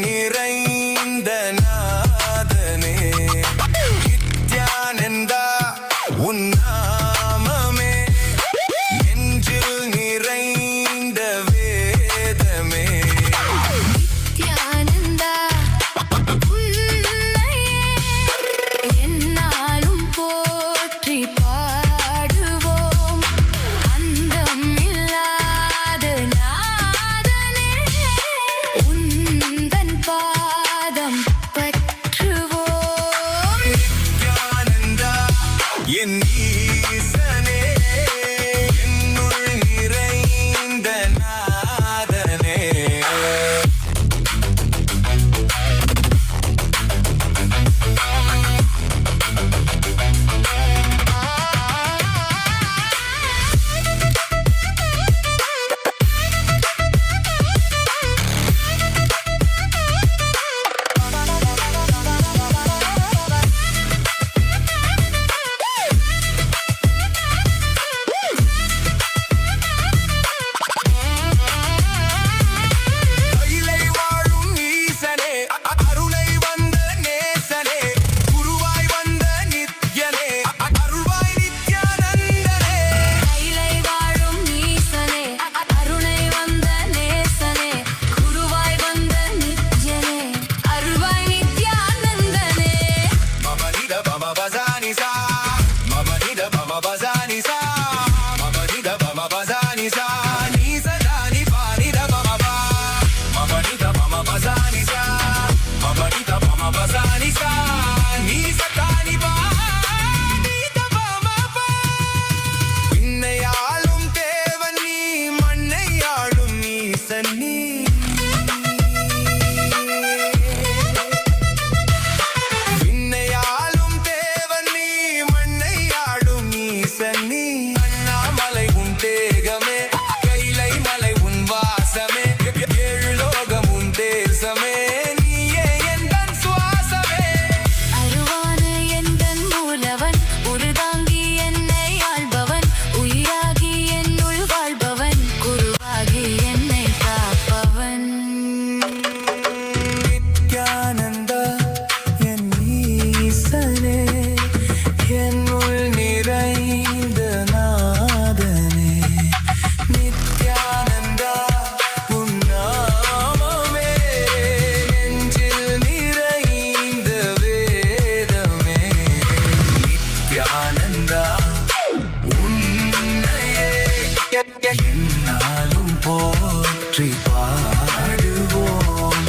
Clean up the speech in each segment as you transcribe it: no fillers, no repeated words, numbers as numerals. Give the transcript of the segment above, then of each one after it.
நிறைந்த நாதனே நித்யானந்தா உன் நாமமே நெஞ்சில் நிறைந்த வேதமே நித்யானந்தா உன்னையே எந்நாளும் போற்றி பாடுவோம் அந்தம் இல்லாத நாதனே உந்தன் பாதம் பற்றுவோம் நித்யானந்தா என் ஈசனே என்னுள் நிறைந்த நாதனே கைலை வாழும் ஈசனே அருளை வந்த நேசனே குருவாய் வந்த நித்யனே அருள்வாய் நித்யானந்தனே கைலை வாழும் ஈசனே அருணை வந்த நேசனே குருவாய் வந்த நித்யனே அருள்வாய் நித்யானந்தனே மமனித பம பசானி சா மமனித பம பசானி சா மமனித பம பசானி சா நீ சதானி பானித பம பா மமனித பம பசானி சா மமனித பம பசானி சா நீ சதானி பானித பம பா விண்ணையாளும் தேவன் நீ மண்ணையாளும் ஈசன் நீ விண்ணையாளும் தேவன் நீ மண்ணையாளும் ஈசன் நீ அண்ணாமலை உன் தேகமே கைலை மலை உன் வாசமே ஏழு லோகம் உன் தேசமே நீயே எந்தன் சுவாசமே அருவான எந்தன் மூலவன் உருதாங்கி என்னை ஆள்பவன் உயிராகி என்னுள் வாழ்பவன் குருவாகி என்னை காப்பவன் நித்யானந்தா என் ஈசனே என்னுள் நிறைந்த நாதனே நித்யானந்தா உன் நாமமே நெஞ்சில் நிறைந்த வேதமே நித்யானந்தா உன்னையே எந்நாளும் போற்றி பாடுவோம்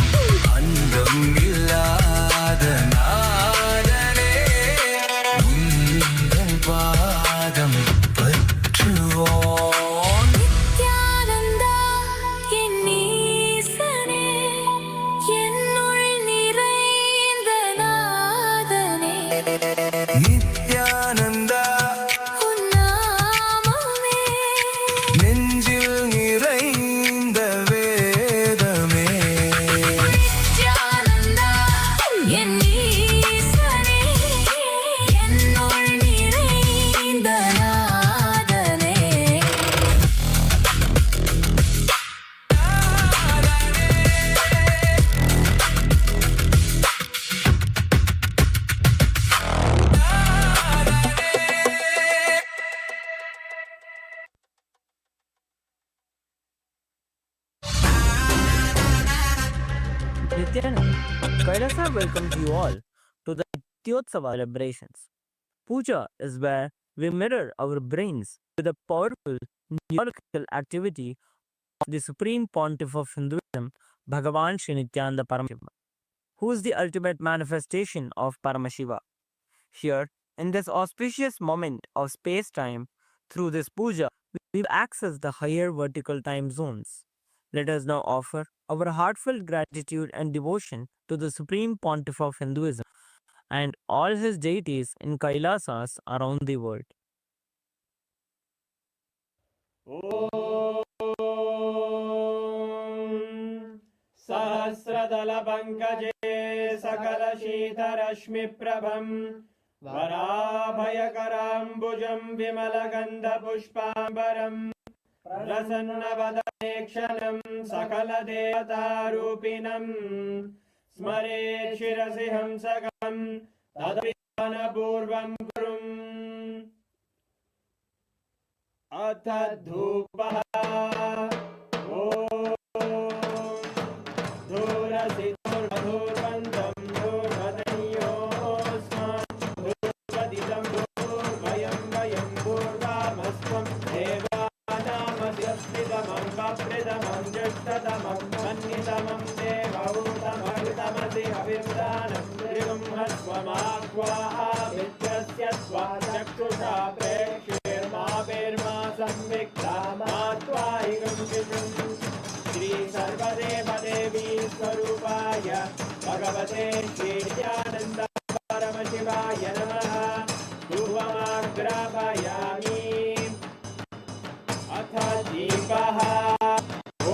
அந்தம் இல்லாத நாதனே உந்தன் பாதம் பற்றுவோம் நித்யானந்தா என் ஈசனே என்னுள் நிறைந்த நாதனே நித்யானந்தா உன் நாமமே நெஞ்சில் நிறைந்த வேதமே நித்யானந்தா என் ஈசனே என்னுள் நிறைந்த நாதனே Nithyananda, Kailasa welcomes you all to the Nityotsava celebrations. Puja is where we mirror our brains with the powerful neurological activity of the Supreme Pontiff of Hinduism, Bhagavan Nithyananda Paramashivam, who is the ultimate manifestation of Paramashiva. Here, in this auspicious moment of space-time, through this puja, we access the higher vertical time zones. Let us now offer our heartfelt gratitude and devotion to the Supreme Pontiff of Hinduism and all his deities in Kailasas around the world. सहस्रदलपङ्कजे सकलशीतरश्मिप्रभं वराभयकराम्बुजं विमलगन्धपुष्पाम्बरं प्रसन्नवदने क्षणं सकलदेवतारूपिणम् स्मरेत् शिरसि हंसकं तदभिधानपूर्वं कुरुम्। अथ धूपः ॐ धूरसि धूर्वन्तं धूर्वतयोस्मान् धूर्वदिदं धूर्वयं वयं पूर्वामस्त्वं देवानामस्यस्मिदमं वप्रिदमं ज्येष्ठतमं मन्यतमं देवहूतमहृतमसि अविर्दानं त्रिगुंहस्वमाक्वाः मित्रस्य त्वा चक्षुषा प्रेक्ष्येर्मा संविक्ता मात्वाहिकं शिशुम्। श्री सर्वदेवदेवी स्वरूपाय भगवते श्रीनित्यानन्द परमशिवाय नमः। धूपमाग्रापयामि। अथ दीपः ॐ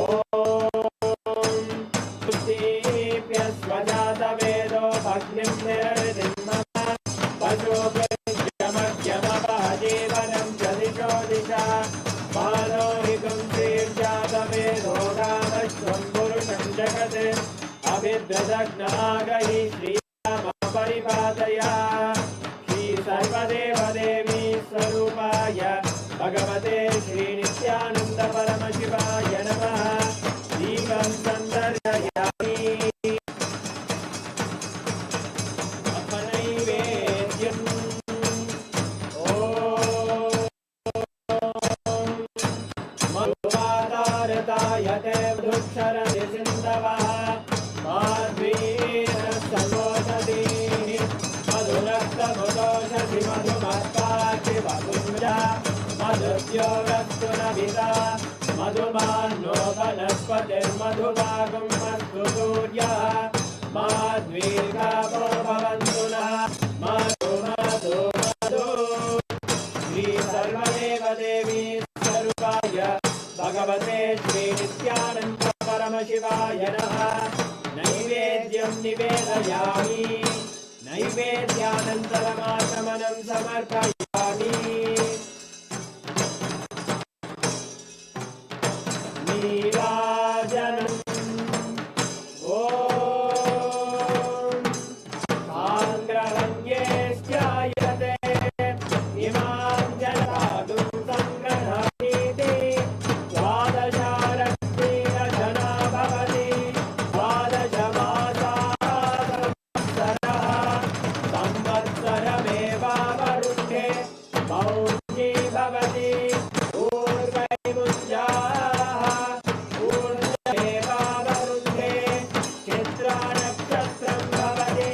दीप्य स्वजातवेदो भग्निं निर्वृतिं मम पशुभ्यमभ्यमपहजीवनं च दिशो दिशा मानोहिकं श्रीर्जातवेदो रामश्वं पुरुषं जगत् अभिद्रदग्नागहि श्रीराम परिपातया। श्री सर्वदेवदेवी स्वरूपाय भगवते श्रीनित्यानन्द परमशिवाय नमः। दीपं सन्दर्शयामि। अथ नैवेद्यम् ॐ मधुवातारतायते मधुक्षरति सिन्धवः माध्वीरस्तमोषधि मधुरक्तमुदोषधि मधुमत्पाचि वपुञ्जा मधुद्योगस्तु नभिता मधुमान्नो वनस्पतिर्मधुभागं मस्तु सूर्यः माध्वीर्गावो भवन्तु नः मधु मधु मधु। श्री सर्वदेवदेवी स्वरूपाय भगवते श्रीनित्यानन्द परमशिवाय नमः। नैवेद्यं निवेदयामि। नैवेद्यानन्तरमाचमनं समर्पयामि। नीराजनम् ॐ साङ्ग्रहण्येश्चायते इमां जलागुं सङ्ग्रहामीति द्वादशारक्तिरजना भवति द्वादशमासाः संवत्सरमेवावरुध्ये मौञ्जी भवति पूर्वैमुञ्जाः पूर्णमेवावरुध्ये चित्रानक्षत्रं भवति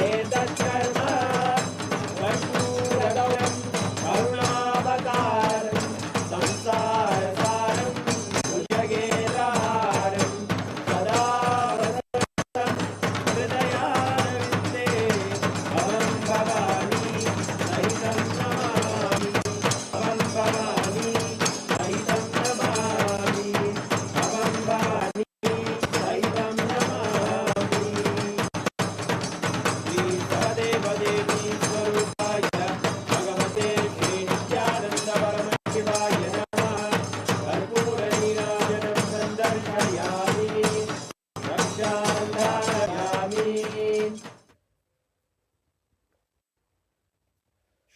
एतत्कर्म वैष्णवगौरं करुणावतारं संसारसारं भुजगेन्द्रहारं सदा वसन्तं हृदयारविन्दे भवं भवानी सहितं नमामि। भवं भवानी सहितं नमामि। भवं भवानी सहितं नमामि। श्री सर्वदेवदेवी स्वरूपाय भगवते श्रीनित्यानन्द परमशिवाय नमः। कर्पूरनीराजनं सन्दर्शयामि। रक्षां धारयामि।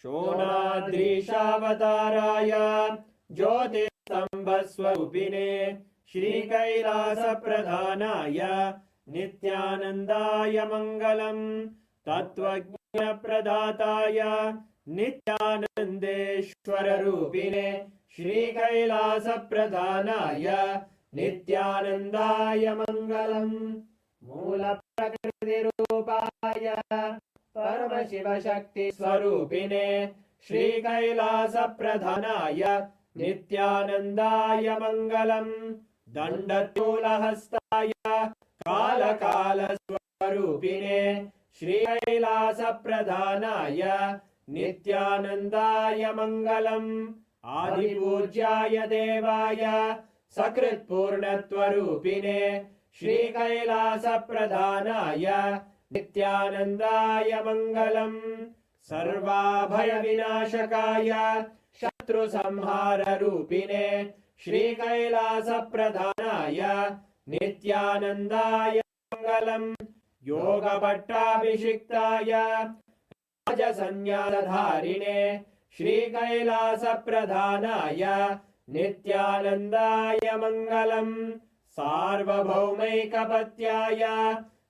शोणाद्रीशावताराय ज्योतिस्तम्भस्वरूपिणे श्रीकैलासप्रधानाय नित्यानन्दाय मङ्गलम्। तत्त्वज्ञप्रदाताय नित्यानन्देश्वररूपिणे श्रीकैलासप्रधानाय नित्यानन्दाय मङ्गलम्। मूलप्रकृतिरूपाय परमशिवशक्तिस्वरूपिणे श्रीकैलासप्रधानाय नित्यानन्दाय मङ्गलम्। दण्डशूलहस्ताय कालकालस्वरूपिणे श्रीकैलासप्रधानाय नित्यानन्दाय मङ्गलम्। आदिपूज्याय देवाय सकृत्पूर्णत्वरूपिणे श्रीकैलासप्रधानाय नित्यानन्दाय मङ्गलम्। सर्वाभयविनाशकाय शत्रु शत्रु संहार रूपिणे श्री कैलास प्रधानाय नित्यानंदाय मंगलम योग पट्टाभिषिक्ताय राजसंन्यासधारिणे श्री कैलास प्रधानाय नित्यानंदाय मंगलम सार्वभौमैकपत्याय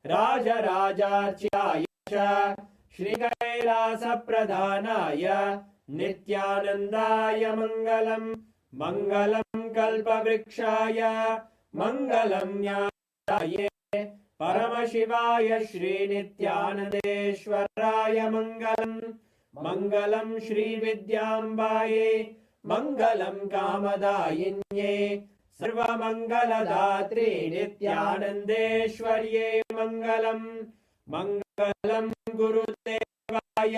राजराजार्च्याय च श्री कैलास प्रधानाय नित्यानंदाय मंगलम मंगलम कल्पवृक्षाय मंगलम न्यायाय परमशिवाय श्री नित्यानंदेश्वराय मंगलम मंगलम श्री विद्यांबाये मंगलम कामदायिन्ये सर्वमंगलदात्री नित्यानंदेश्वर्ये मंगलम मंगलम गुरुदेवाय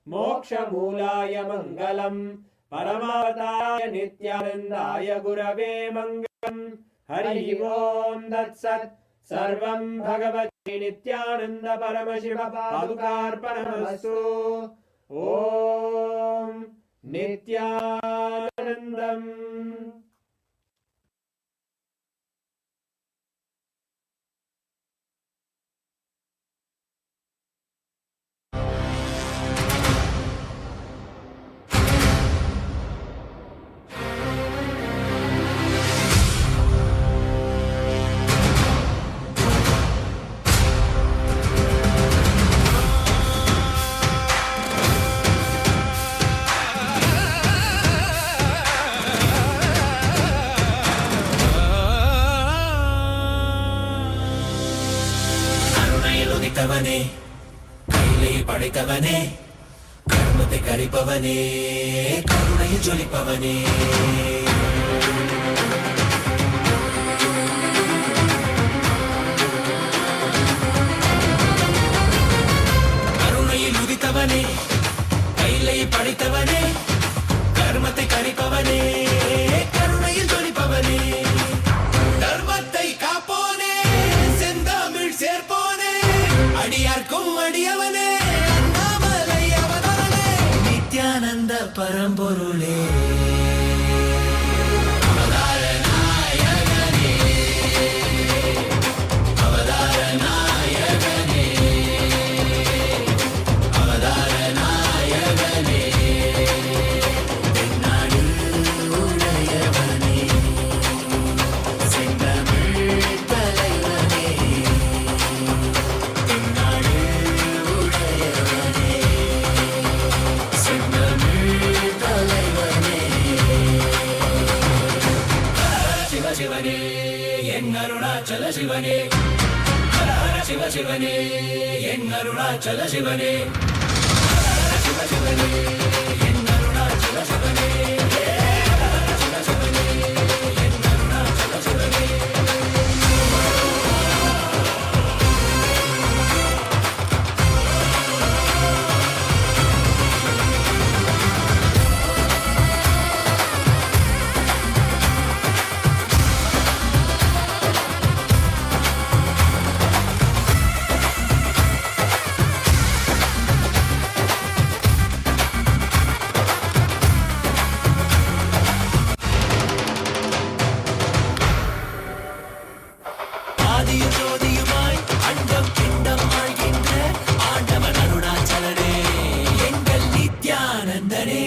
मोक्षमूलाय मंगलम परमावताय नित्यानंदाय गुरवे मंगलम हरि ओम तत्सत् सर्वं भगवते नित्यानंद परमशिव पादुकार्पणमस्तु ओम नित्यानंदम। படைத்தவனே கையிலே படைத்தவனே கர்மத்தை கரிப்பவனே கருணையில் ஜொலிப்பவனே கருணையில் உதித்தவனே கையிலே படைத்தவனே கர்மத்தை கரிப்பவனே கருணையில் ஜொலிப்பவனே தர்மத்தை காப்போனே செந்தமிழ் சேர்ப்போனே அடியார்க்கும் அடியவனே அண்ணாமலை அவதானே நித்யானந்த பரம்பொருளே அவதார நாயகனே அவதார நாயகனே அவதார நாயகனே தென்னாடு உடையவனே செந்தமிழ் தலைவனே தென்னாடு உடையவனே செந்தமிழ் தலைவனே சிவ சிவனே என் அருணாச்சல சிவனே ஹர ஹர சிவ சிவனே என் அருணாச்சல சிவனே ஹர ஹர சிவ சிவனே என் அருணாச்சல சிவனே ஹர ஹர சிவ சிவனே என் அருணாச்சல சிவனே ஆதியும் ஜோதியுமாய் அண்டம் பிண்டம் ஆழ்கின்ற ஆண்டவன் அருணாச்சலனே எங்கள் நித்யானந்தனே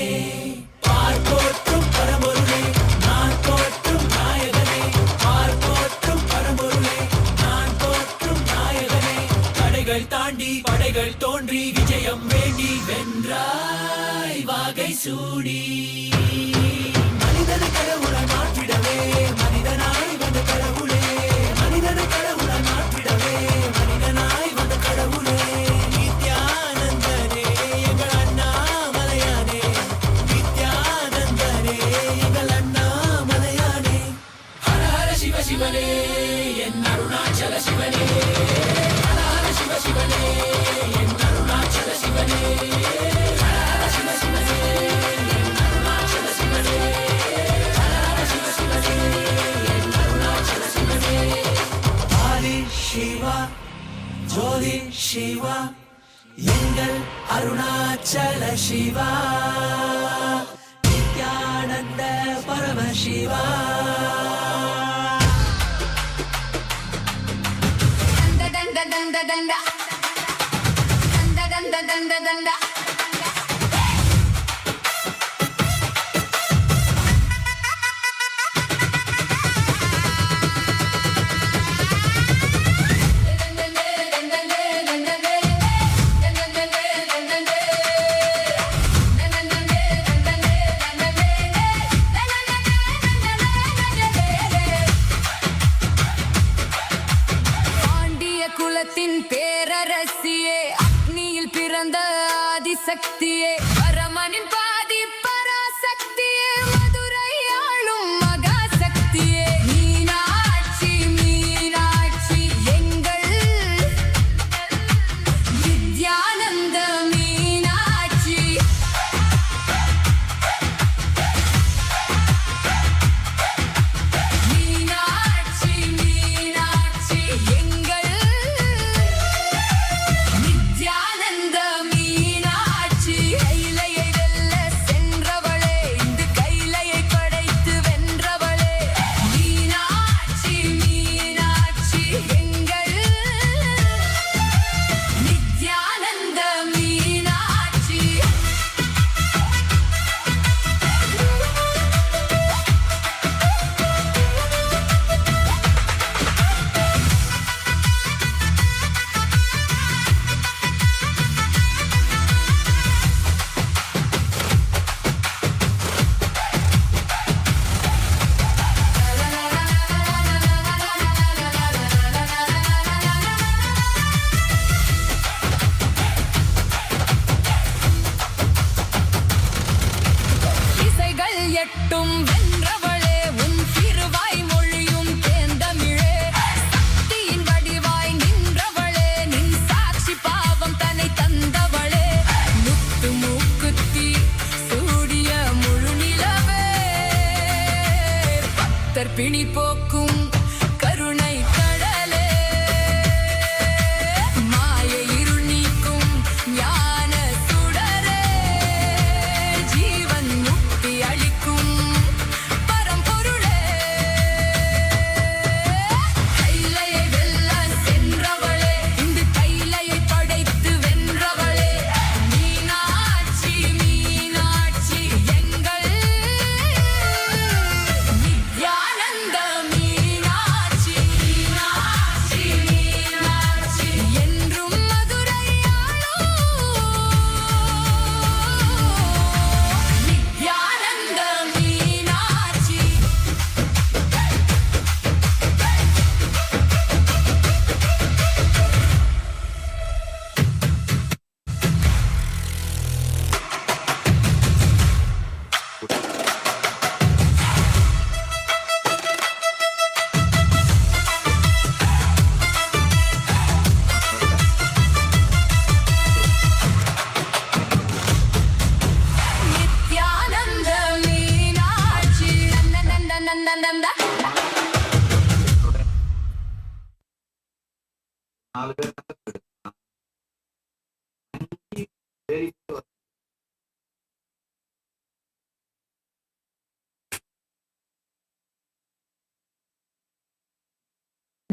பார்ப்போற்றும் பரம்பொருளே நான் போற்றும் நாயகனே பார்ப்போற்றும் பரம்பொருளே நான் போற்றும் நாயகனே தடைகள் தாண்டி படைகள் தோன்றி விஜயம் வேண்டி வென்றாய் வாகை சூடி மனிதனை கடவுளாய் மாற்றிடவே மனிதனாய் வந்த கடவுளே மனிதனை கடவுளாய் மாற்றிடவே மனிதனாய் வந்த கடவுளே நித்யானந்தனே எங்கள் அண்ணாமலையானே நித்யானந்தனே எங்கள் அண்ணாமலையானே ஹர ஹர சிவ சிவனே என் அருணாச்சல சிவனே ஹர ஹர சிவ சிவனே என் அருணாச்சல சிவனே ஹர ஹர சிவ சிவனே என் அருணாச்சல சிவனே ஹர ஹர சிவ சிவனே என் அருணாச்சல சிவனே ஆதி சிவா ஜோதி சிவா எங்கள் Arunachal Siva Nithya Paramashivam. Danda danda danda danda danda danda danda. குலத்தின் பேரரசியே, அக்னியில் பிறந்த ஆதிசக்தியே, பரமனின் பாதி பராசக்தியே, மதுரை ஆளும் மகாசக்தியே, மீனாட்சி மீனாட்சி எங்கள் நித்யானந்த மீனாட்சி. மீனாட்சி மீனாட்சி எங்கள் நித்யானந்த மீனாட்சி. கைலையை வெல்ல சென்றவளே, இந்த கைலையை படைத்து வென்றவளே, மீனாட்சி மீனாட்சி எங்கள் நித்யானந்த மீனாட்சி. இசைகள் எட்டும் வென்றவளே, உன் திருவாய் மொழியும் தேந்தமிழே, சக்தியின் வடிவாய் நின்றவளே, நின் சாட்சி பாவம் தன்னை தந்தவளே, முத்து மூக்குத்தி சூடிய முழு நிலவே, பக்தர் பிணி போக்கும் கருணை கடலே, மாய இருள் நீக்கும் ஞான சுடரே, ஜீவன் முக்தி அளிக்கும் பரம்பொருளே. கைலையை வெல்ல சென்றவளே, இந்த கைலையை படைத்து வென்றவளே, மீனாட்சி மீனாட்சி எங்கள் நித்யானந்த மீனாட்சி. மீனாட்சி மீனாட்சி என்றும் மதுரையாளோ Nityananda Meenakshi. Nityananda Meenakshi. நந்தநந்தநந்தநந்த.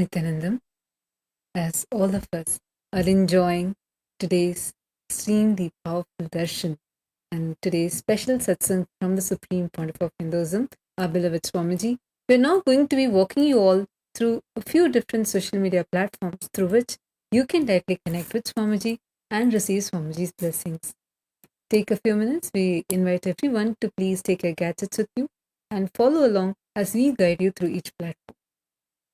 Nithyanandam, as all of us are enjoying today's extremely powerful darshan and today's special satsang from the Supreme Pontiff of Hinduism, our beloved Swamiji, we're now going to be walking you all through a few different social media platforms through which you can directly connect with Swamiji and receive Swamiji's blessings. Take a few minutes. We invite everyone to please take your gadgets with you and follow along as we guide you through each platform.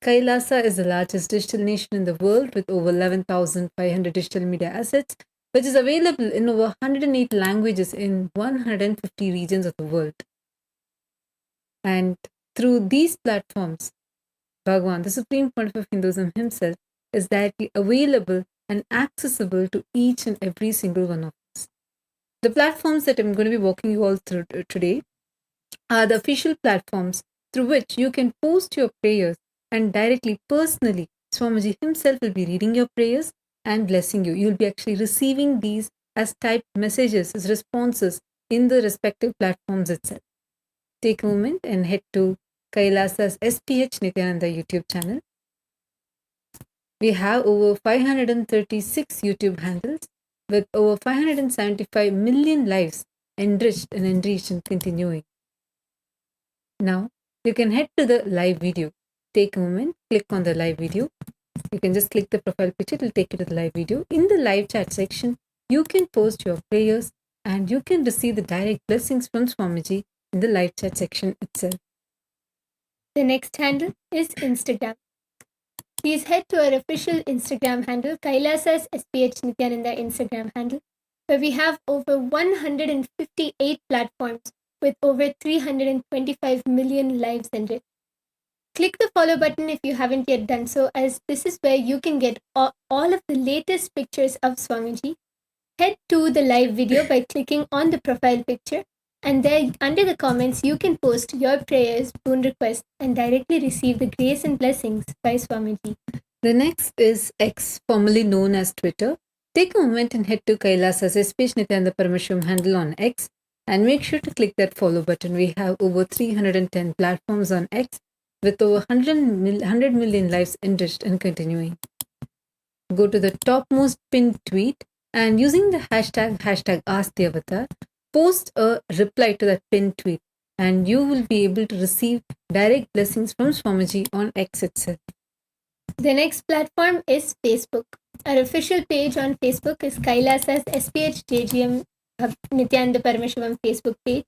Kailasa is the largest digital nation in the world with over 11,500 digital media assets, which is available in over 108 languages in 150 regions of the world. And through these platforms, Bhagavan, the Supreme Pontiff of Hinduism himself, is directly available and accessible to each and every single one of us. The platforms that I'm going to be walking you all through today are the official platforms through which you can post your prayers, and directly, personally, Swamiji himself will be reading your prayers and blessing you. You'll be actually receiving these as typed messages, as responses in the respective platforms itself. take a moment and head to Kailasa's SPH Nithyananda YouTube channel. We have over 536 YouTube handles with over 575 million lives enriched and continuing. Now, you can head to the live video. Take a moment, click on the live video. You can just click the profile picture, it will take you to the live video. In the live chat section, you can post your prayers and you can receive the direct blessings from Swamiji in the live chat section itself. The next handle is Instagram. Please head to our official Instagram handle, Kailasa's SPH Nithyananda Instagram handle, where we have over 158 platforms with over 325 million lives enriched. Click the follow button if you haven't yet done so, as this is where you can get all of the latest pictures of Swamiji. Head to the live video by clicking on the profile picture, and there under the comments you can post your prayers, boon requests, and directly receive the grace and blessings by Swamiji. The next is X, formerly known as Twitter. Take a moment and head to Kailasa's SPH Nithyananda Paramashivam handle on X and make sure to click that follow button. We have over 310 platforms on X with over 100 million lives enriched and continuing. Go to the topmost pinned tweet and using the hashtag #AskTheAvatar, post a reply to that pinned tweet and you will be able to receive direct blessings from Swamiji on X itself. The next platform is Facebook. Our official page on Facebook is Kailasa's SPH JGM Nithyananda Paramashivam Facebook page.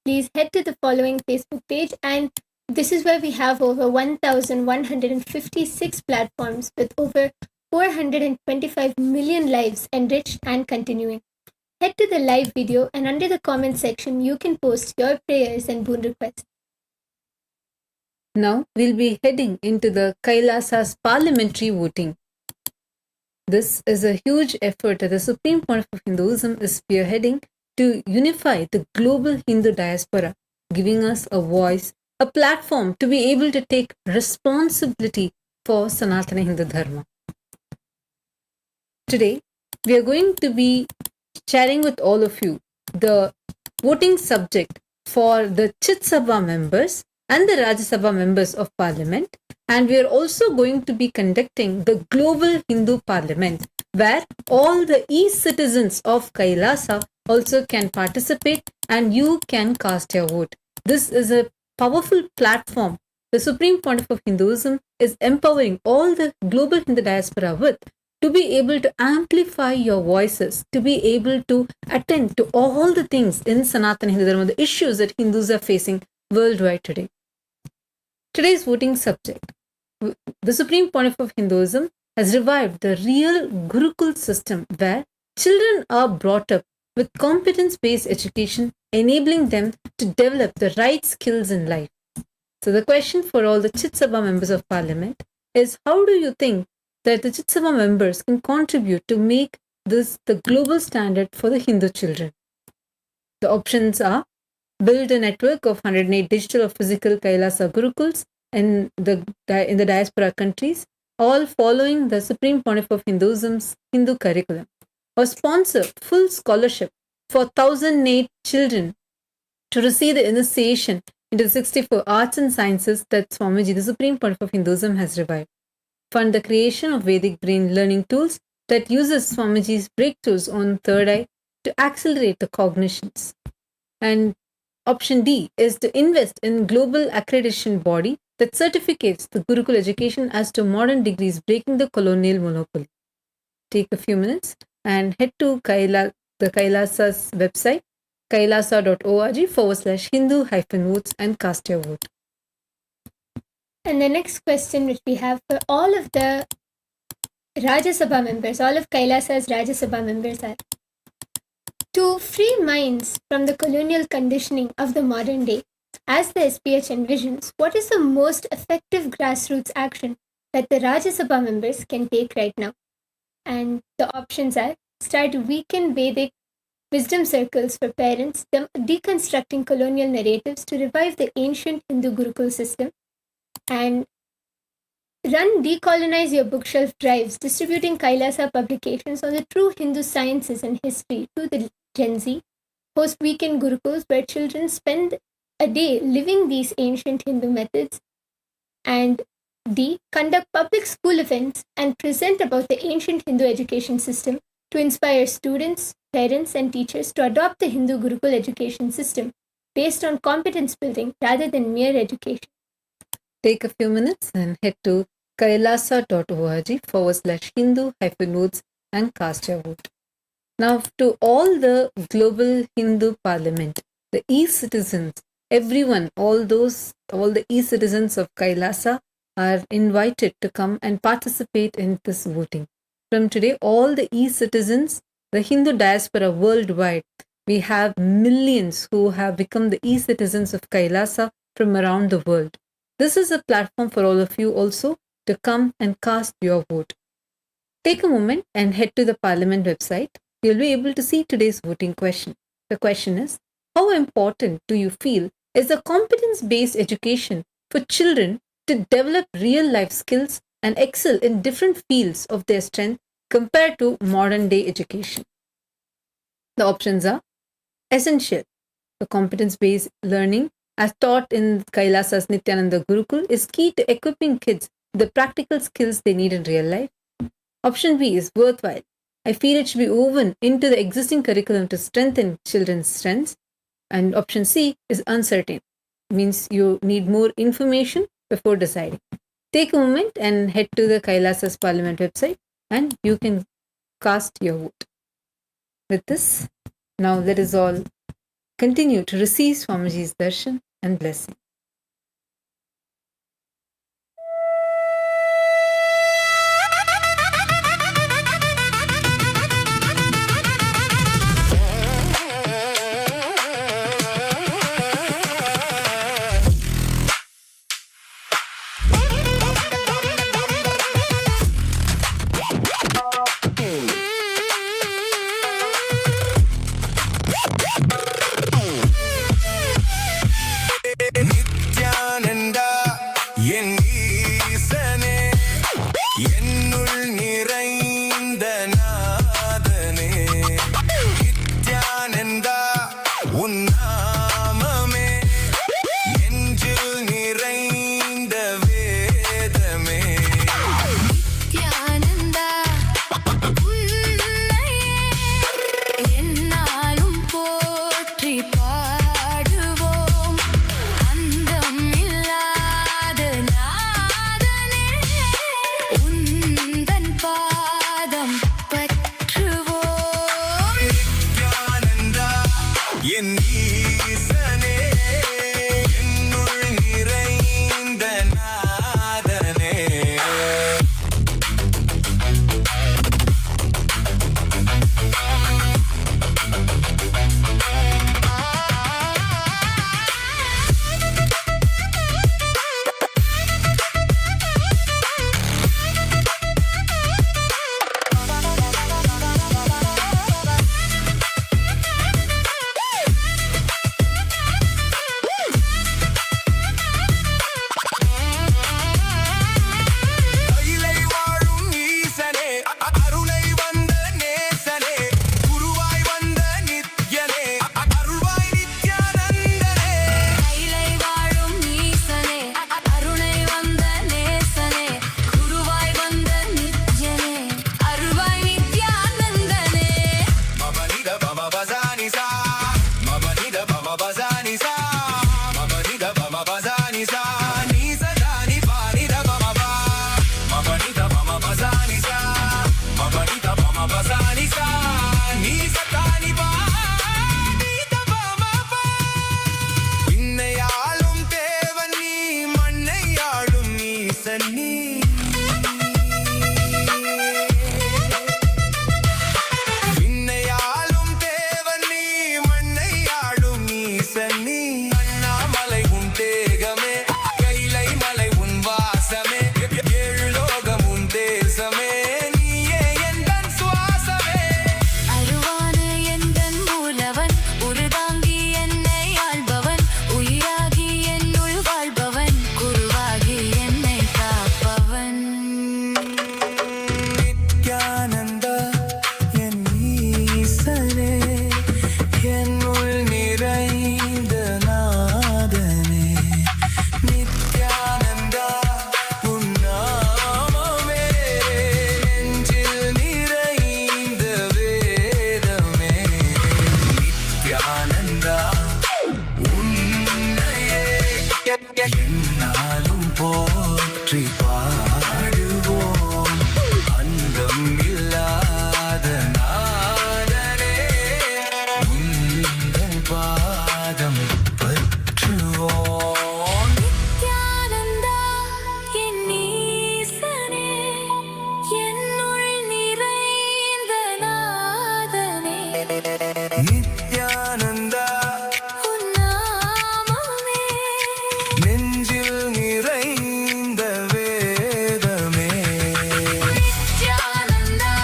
Please head to the following Facebook page, and this is where we have over 1,156 platforms with over 425 million lives enriched and continuing. Head to the live video and under the comment section you can post your prayers and boon requests. Now we'll be heading into the Kailasa's parliamentary voting. This is a huge effort that the Supreme Pontiff of Hinduism is spearheading to unify the global Hindu diaspora, giving us a voice, a platform to be able to take responsibility for Sanatana Hindu Dharma. Today, we are going to be sharing with all of you the voting subject for the Chit Sabha members and the Rajya Sabha members of Parliament, and we are also going to be conducting the Global Hindu Parliament, where all the e-citizens of Kailasa also can participate and you can cast your vote. This is a powerful platform the Supreme Pontiff of Hinduism is empowering all the global Hindu diaspora with, to be able to amplify your voices, to be able to attend to all the things in Sanatana Hindu Dharma, the issues that Hindus are facing worldwide today. Today's voting subject. The Supreme Pontiff of Hinduism has revived the real Gurukul system where children are brought up with competence-based education, enabling them to develop the right skills in life. So the question for all the Chit Sabha members of Parliament is, how do you think that the Chit Sabha members can contribute to make this the global standard for the Hindu children? The options are: build a network of 108 digital or physical Kailasa Gurukuls in the diaspora countries, all following the Supreme Pontiff of Hinduism's Hindu curriculum, or sponsor full scholarship for 1,008 children to receive the initiation into the 64 arts and sciences that Swamiji, the Supreme Pontiff of Hinduism, has revived. Fund the creation of Vedic brain learning tools that uses Swamiji's breakthroughs on third eye to accelerate the cognitions. And option D is to invest in global accreditation body that certificates the Gurukul education as to modern degrees, breaking the colonial monopoly. Take a few minutes and head to the Kailasa's website, kailasa.org/Hindu-votes and cast your vote. And the next question which we have for all of the Rajya Sabha members, all of Kailasa's Rajya Sabha members are: to free minds from the colonial conditioning of the modern day, as the SPH envisions, what is the most effective grassroots action that the Rajya Sabha members can take right now? And the options are: start weekend Vedic wisdom circles for parents, deconstructing colonial narratives to revive the ancient Hindu Gurukul system, and run Decolonize Your Bookshelf drives, distributing Kailasa publications on the true Hindu sciences and history to the Gen Z, host weekend Gurukuls where children spend a day living these ancient Hindu methods. And D. Conduct public school events and present about the ancient Hindu education system to inspire students, parents, and teachers to adopt the Hindu Gurukul education system based on competence building rather than mere education. Take a few minutes and head to kailasa.org/Hindu-notes and cast your vote. Now, to all the global Hindu parliament, the e-citizens, everyone, all the e-citizens of Kailasa are invited to come and participate in this voting. From today, all the e-citizens, the Hindu diaspora worldwide, we have millions who have become the e-citizens of Kailasa from around the world. This is a platform for all of you also to come and cast your vote. Take a moment and head to the Parliament website. You'll be able to see today's voting question. The question is, how important do you feel is the competence-based education for children to develop real-life skills and excel in different fields of their strength compared to modern-day education? The options are essential. The competence-based learning as taught in Kailasa's Nithyananda Gurukul is key to equipping kids with the practical skills they need in real life. Option B is worthwhile. I feel it should be woven into the existing curriculum to strengthen children's strengths. And option C is uncertain. Means you need more information before deciding. Take a moment and head to the Kailasa's Parliament website and you can cast your vote. With this, now let us all continue to receive Swamiji's darshan and blessing. Nithyananda Nithyananda உன்னாமமே நெஞ்சில் நிறைந்த வேதமே நித்யானந்தா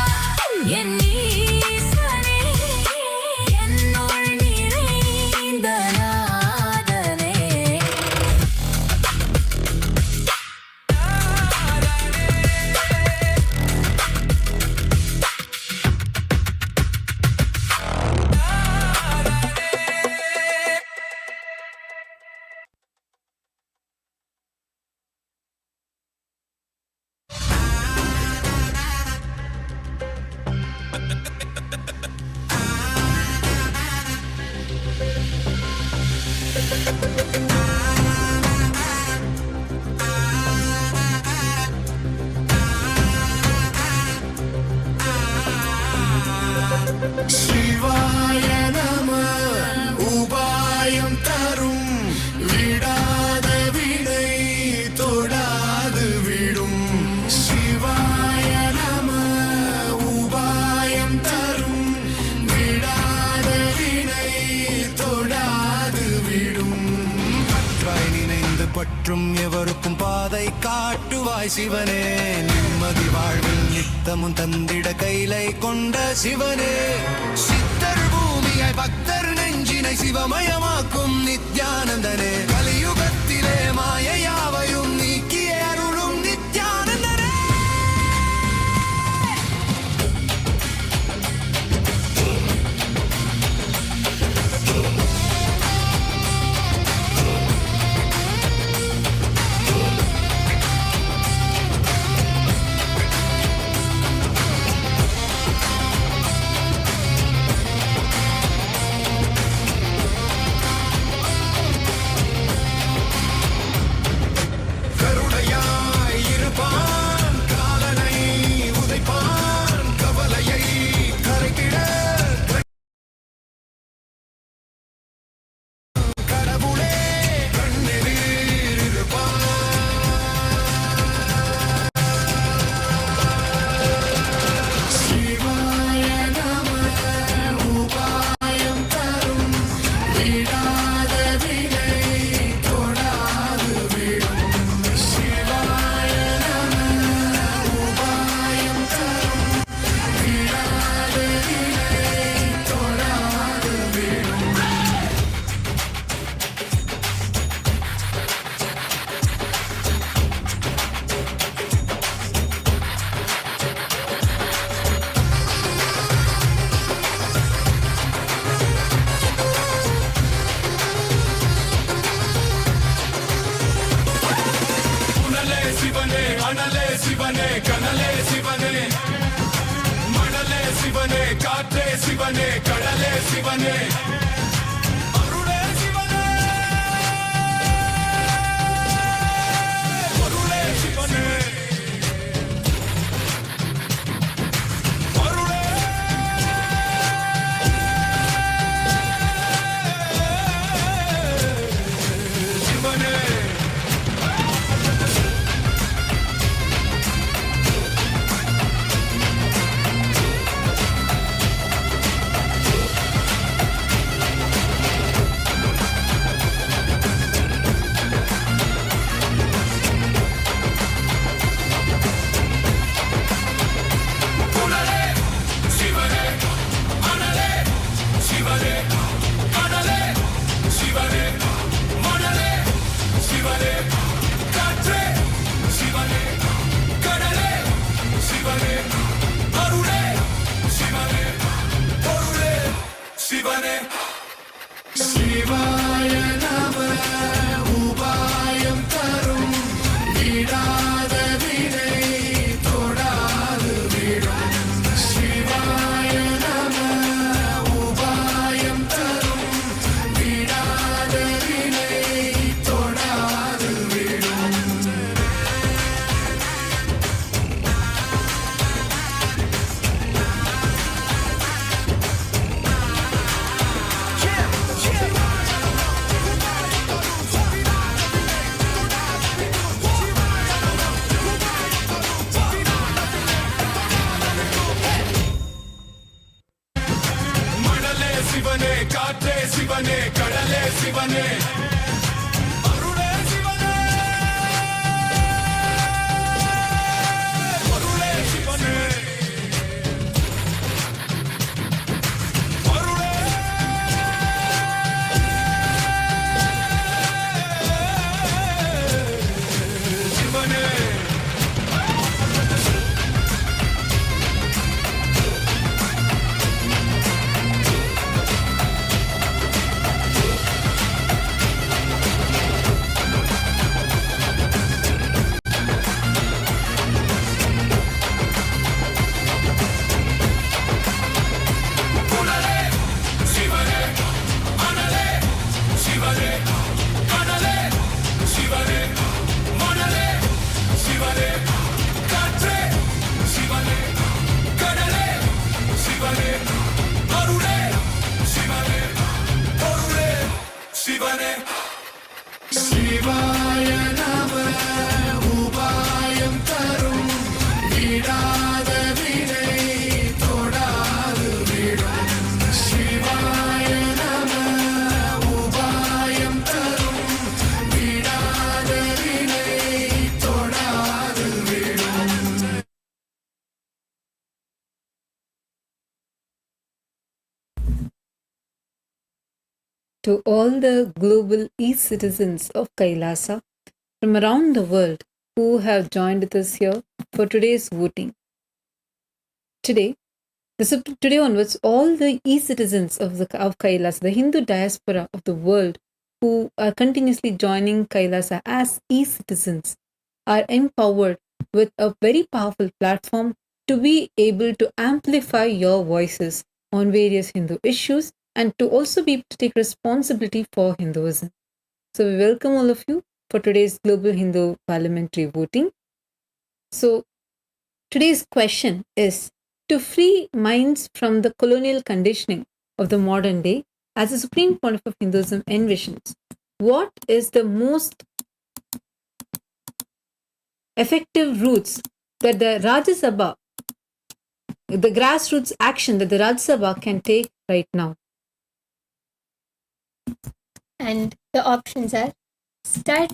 என் ஈசனே என்னுள் நிறைந்த நாதனே சிவாய நம உபாயம் தரும் விடாத வினை தொடாது விடும் சிவாய நம உபாயம் தரும் விடாத வினை தொடாது விடும் பற்றாய் நினைந்து பற்றும் எவருக்கும் பாதை காட்டுவாய் சிவனே நிம்மதி வாழ்வில் நித்தமும் தந்திட கைலை கொண்ட சிவனே சித்தர் பூமியாய் பக்தர் நெஞ்சினை சிவமயமாக்கும் நித்யானந்தனே கலியுகத்திலே மாயையாவையும் நீக்கிய அருளும் நித்யானந்தனே கருணையாய் இருப்பான் காலனை உதைப்பான் கவலையை கரைத்திட கடவுளே கண்ணெதிர் இருப்பான் சிவாய நம உபாயம் தரும் விடாத வினை தொடாது விடும் சிவாய நம உபாயம் தரும் விடாத வினை தொடாது விடும் உணலே சிவனே அனலே சிவனே கனலே சிவனே மணலே சிவனே காற்றே சிவனே கடலே சிவனே அருளே சிவனே பொருளே சிவனே அருளே சிவனே உணலே சிவனே அனலே சிவனே கனலே சிவனே மணலே சிவனே காற்றே சிவனே கடலே சிவனே அருளே சிவனே பொருளே சிவனே சிவாய நம உபாயம் தரும் விடாத வினை தொடாது விடும் சிவாய நம உபாயம் சிவனே காற்றே சிவனே கடலே சிவனே அருளே சிவனே அருளே சிவனே அருளே சிவனே சிவாய நம உபாயம் தரும் விடாத வினை தொடாது விடும் சிவாய நம உபாயம் தரும் விடாத வினை தொடாது விடும் To all the global e-citizens of Kailasa from around the world who have joined with us here for today's voting. Today onwards, all the e-citizens of Kailasa, the Hindu diaspora of the world who are continuously joining Kailasa as e-citizens, are empowered with a very powerful platform to be able to amplify your voices on various Hindu issues and to also be able to take responsibility for Hinduism. So we welcome all of you for today's Global Hindu Parliamentary Voting. So today's question is, to free minds from the colonial conditioning of the modern day, as the Supreme Pontiff of Hinduism envisions, what is the most effective routes that the Rajya Sabha, the grassroots action that the Rajya Sabha can take right now? And the options are start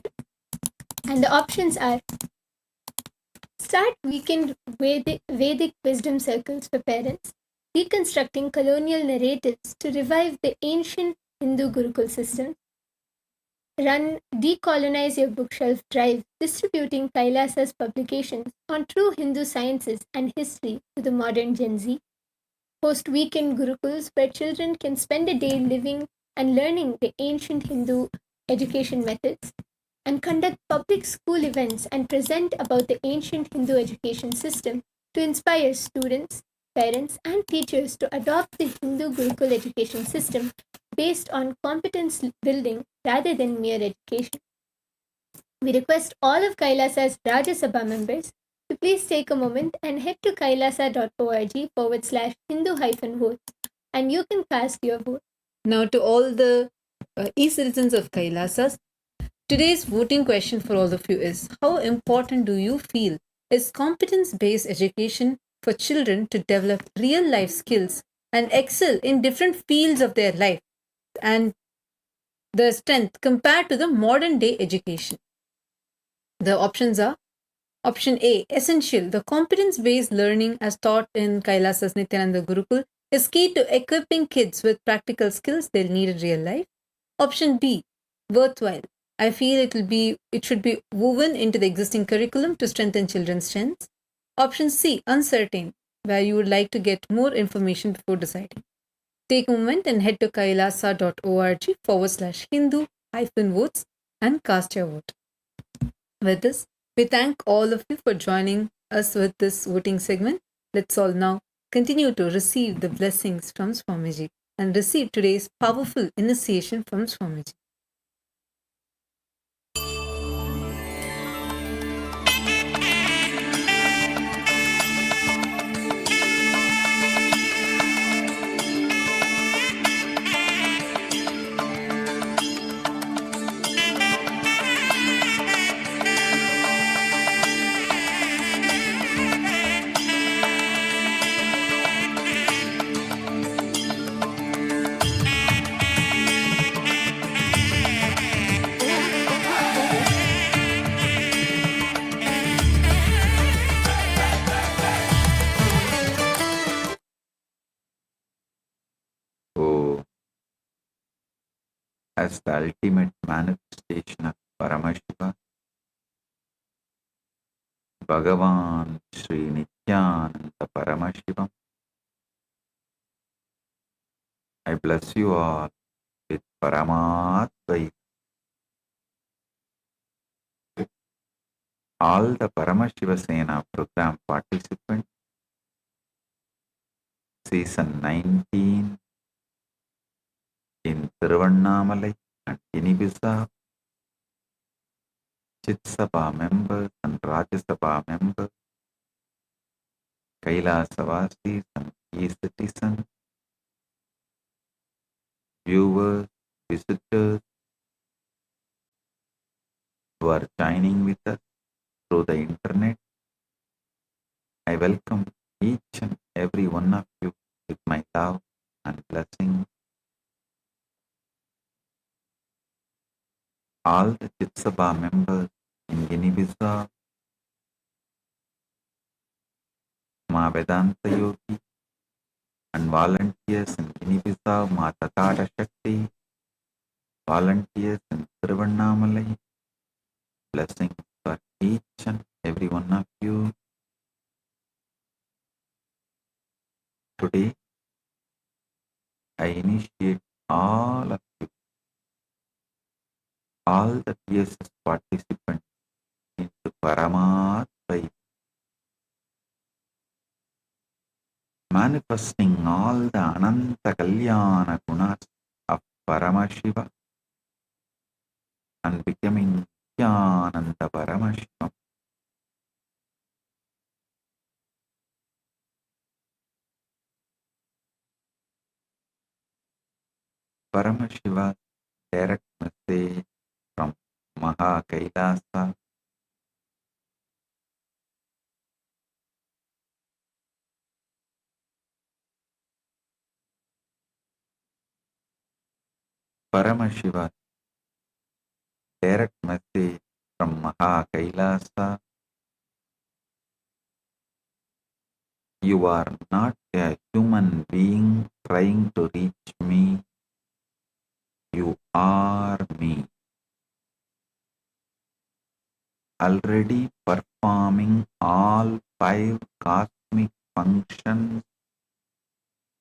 weekend Vedic wisdom circles for parents, deconstructing colonial narratives to revive the ancient Hindu Gurukul system, run Decolonize Your Bookshelf drive, distributing Kailasa's publications on true Hindu sciences and history to the modern Gen Z, host weekend Gurukuls where children can spend a day living and learning the ancient Hindu education methods, and conduct public school events and present about the ancient Hindu education system to inspire students, parents, and teachers to adopt the Hindu Gurukul education system based on competence building rather than mere education. We request all of Kailasa's Rajya Sabha members to please take a moment and head to kailasa.org/Hindu-votes and you can cast your vote. Now, to all the e-citizens of Kailasa, today's voting question for all of you is, how important do you feel is competence-based education for children to develop real-life skills and excel in different fields of their life and the strength compared to the modern-day education? The options are: option A, essential. The competence-based learning as taught in Kailasa's Nithyananda Gurukul is key to equipping kids with practical skills they'll need in real life. Option B, worthwhile. I feel it should be woven into the existing curriculum to strengthen children's strengths. Option C, uncertain, where you would like to get more information before deciding. Take a moment and head to kailasa.org/Hindu-votes and cast your vote. With this, we thank all of you for joining us with this voting segment. Let's all now continue to receive the blessings from Swamiji and receive today's powerful initiation from Swamiji. as the ultimate manifestation of Paramashiva, Bhagavan Sri Nithyananda Paramashivam. I bless you all with Paramatvaita. All the Paramashiva Sena program participants, season 19 in Tiruvannamalai and Inibisa, Chit Sabha members and Rajya Sabha members, Kailasa Vasis and key citizens, viewers, visitors who are joining with us through the internet. I welcome each and every one of you with my love and blessing. All the Chit Sabha members in Guinea-Bissau, Ma Vedanta Yogi, and volunteers in Guinea-Bissau, Ma Tatara Shakti, volunteers in Tiruvannamalai, blessings for each and every one of you. Today, I initiate all of you, all the PSS participants into Paramatvaita, manifesting all the Ananta Kalyana Gunas of Paramashiva and becoming Nithyananda Paramashivam. Paramashiva's direct message from Maha Kailasa. Paramashiva's direct message from Maha Kailasa. You are not a human being trying to reach me. You are me, already performing all 5 cosmic functions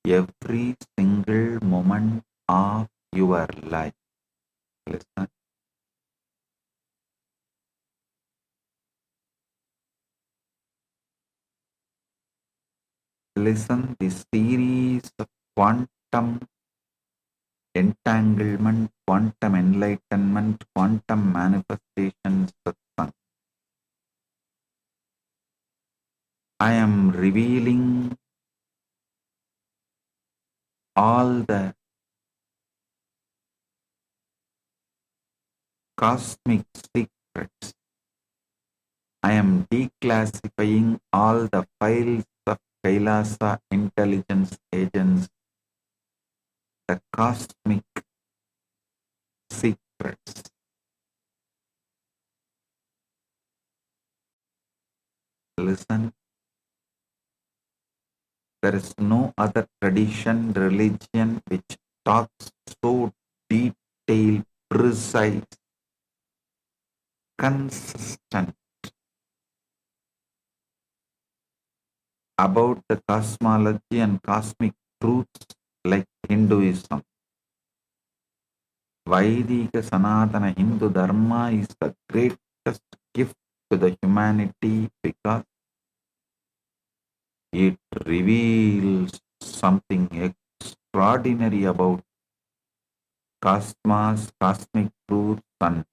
every single moment of your life. Listen. Listen, this series of quantum entanglement, quantum enlightenment, quantum manifestations satsang. I am revealing all the cosmic secrets. I am declassifying all the files of Kailasa intelligence agents, the cosmic secrets. Listen, there is no other tradition, religion which talks so detailed, precise, consistent about the cosmology and cosmic truths like Hinduism. Vaidika Sanatana Hindu Dharma is the greatest gift to the humanity because it reveals something extraordinary about cosmos, cosmic truths, and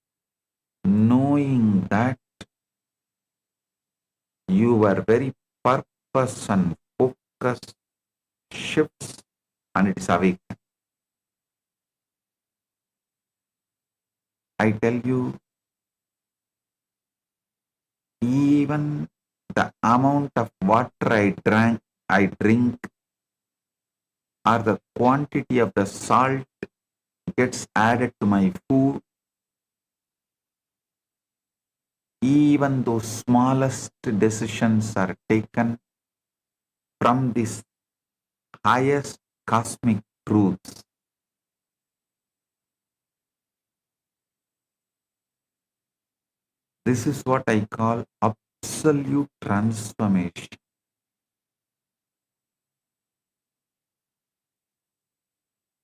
knowing that your very purpose and focus shifts and it is awakened. I tell you, even the amount of water I drink, or the quantity of the salt gets added to my food, even those smallest decisions are taken from this highest cosmic truths. This is what I call absolute transformation.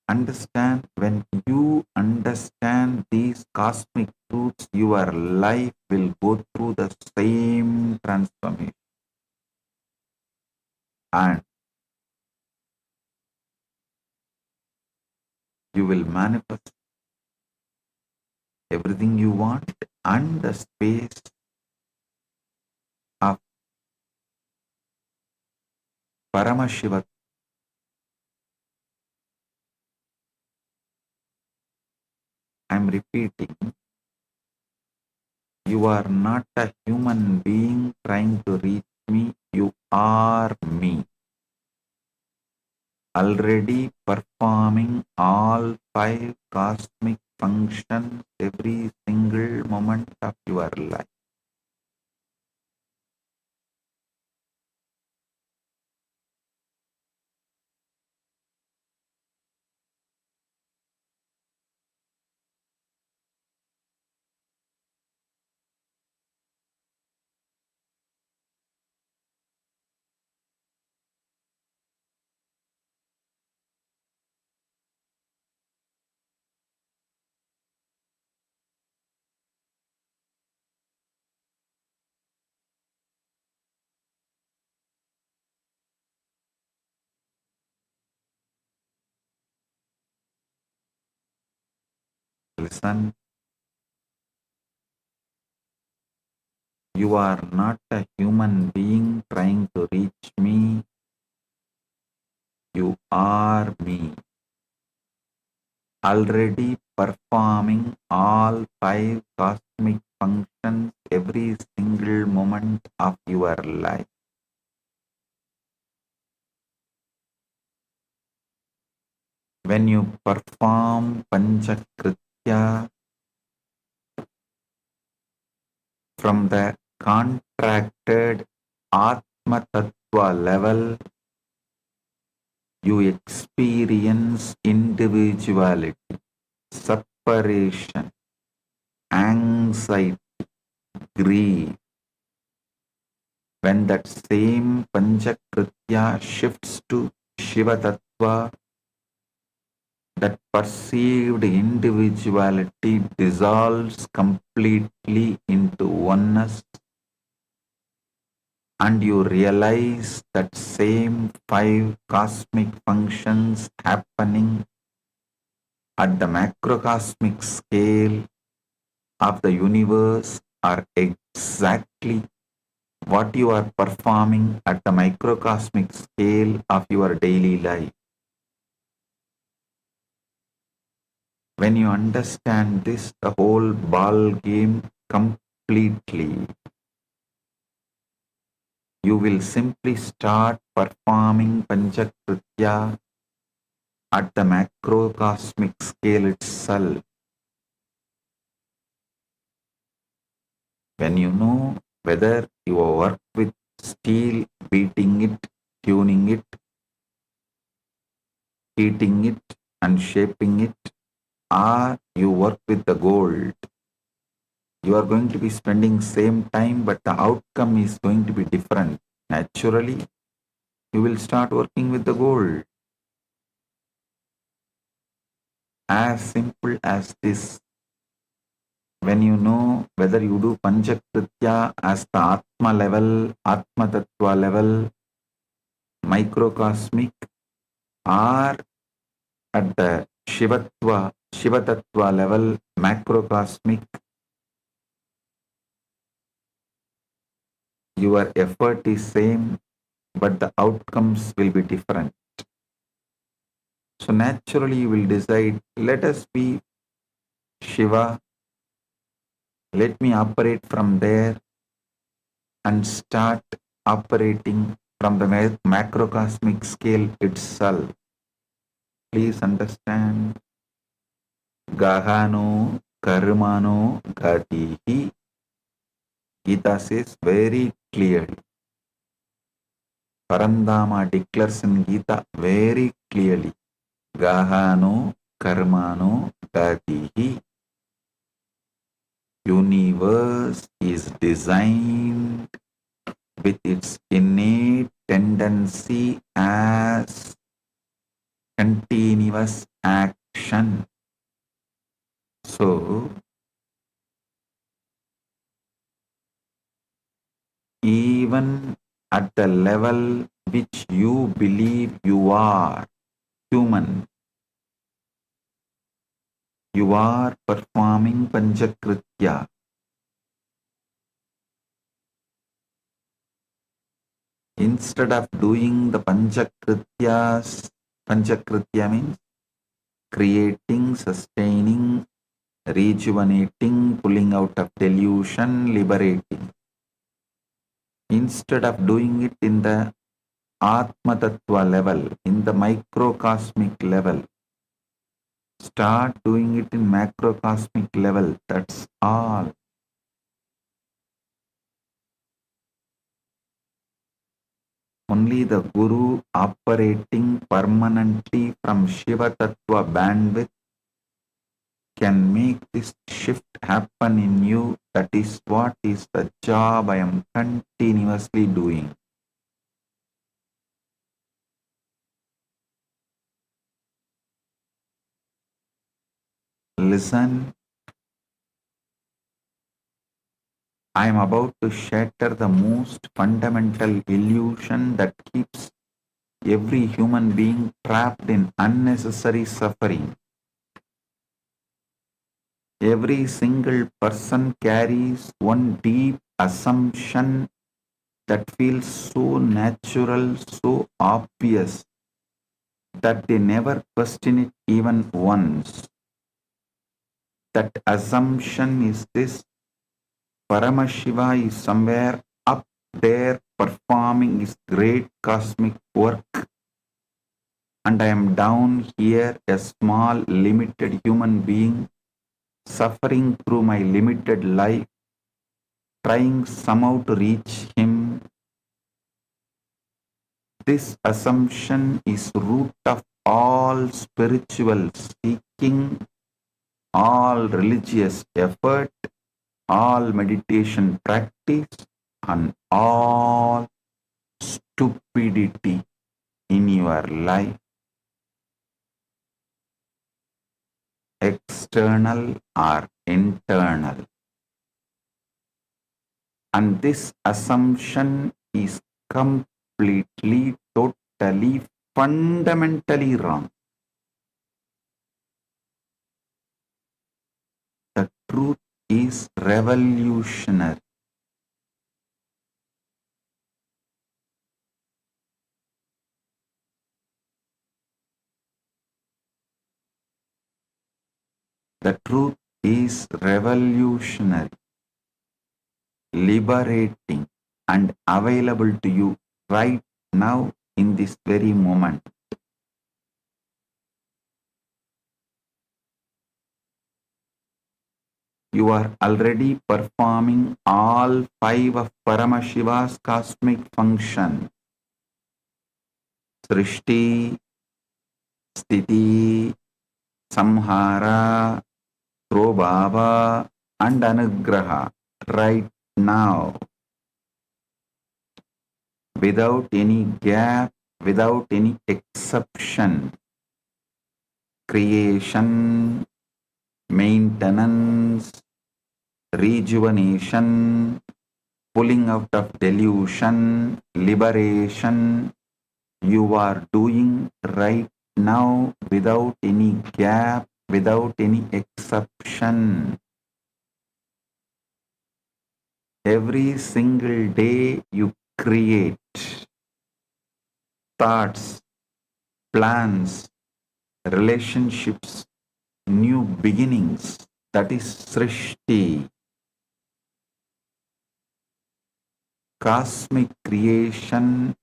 Understand, when you understand these cosmic truths, your life will go through the same transformation. And you will manifest everything you want, and the space of Paramashivam. I'm repeating, you are not a human being trying to reach me, you are me. Already performing all 5 cosmic functions every single moment of your life. Listen, you are not a human being trying to reach me, you are me. Already performing all 5 cosmic functions every single moment of your life. When you perform Panchakritya from the contracted Atma Tattva level, you experience individuality, separation, anxiety, grief. When that same Panchakritya shifts to Shiva Tattva, that perceived individuality dissolves completely into oneness, and you realize that same 5 cosmic functions happening at the macrocosmic scale of the universe are exactly what you are performing at the microcosmic scale of your daily life. When you understand this, the whole ball game completely, you will simply start performing Panchakritya at the macrocosmic scale itself. When you know whether you work with steel, beating it, tuning it, heating it, and shaping it, or you work with the gold, you are going to be spending same time, but the outcome is going to be different. Naturally, you will start working with the gold. As simple as this. When you know whether you do Panchakritya as the Atma level, Atma Tattva level, microcosmic, or at the Shiva Tattva level, macrocosmic, your effort is same, but the outcomes will be different. So naturally you will decide, let us be Shiva, let me operate from there and start operating from the macrocosmic scale itself. Please understand, Gahano Karmano Gatihi. Gita says very clearly. Parandama declares in Gita very clearly. Gahano Karmano Gatihi. universe is designed with its innate tendency as continuous action. So, even at the level which you believe you are human, you are performing Panchakritya. Instead of doing the Panchakrityas, Panchakritya means creating, sustaining, rejuvenating, pulling out of delusion, liberating. Instead of doing it in the Atma Tattva level, in the microcosmic level, start doing it in macrocosmic level. That's all. Only the Guru operating permanently from Shiva Tattva bandwidth can make this shift happen in you. That is what is the job I am continuously doing. Listen, I am about to shatter the most fundamental illusion that keeps every human being trapped in unnecessary suffering. Every single person carries one deep assumption that feels so natural, so obvious, that they never question it even once. That assumption is this: Paramashiva is somewhere up there performing his great cosmic work, and I am down here, a small, limited human being, suffering through my limited life, trying somehow to reach him. This assumption is root of all spiritual seeking, all religious effort, all meditation practice, and all stupidity in your life. External or internal. And this assumption is completely, totally, fundamentally wrong. The truth is revolutionary. The truth is revolutionary, liberating, and available to you right now in this very moment. You are already performing all 5 of Paramashiva's cosmic functions: Srishti, Sthiti, Samhara, Prabhava, and Anugraha right now, without any gap, without any exception. Creation, maintenance, rejuvenation, pulling out of delusion, liberation, you are doing right now without any gap, without any exception. Every single day you create thoughts, plans, relationships, new beginnings. That is Srishti. Cosmic creation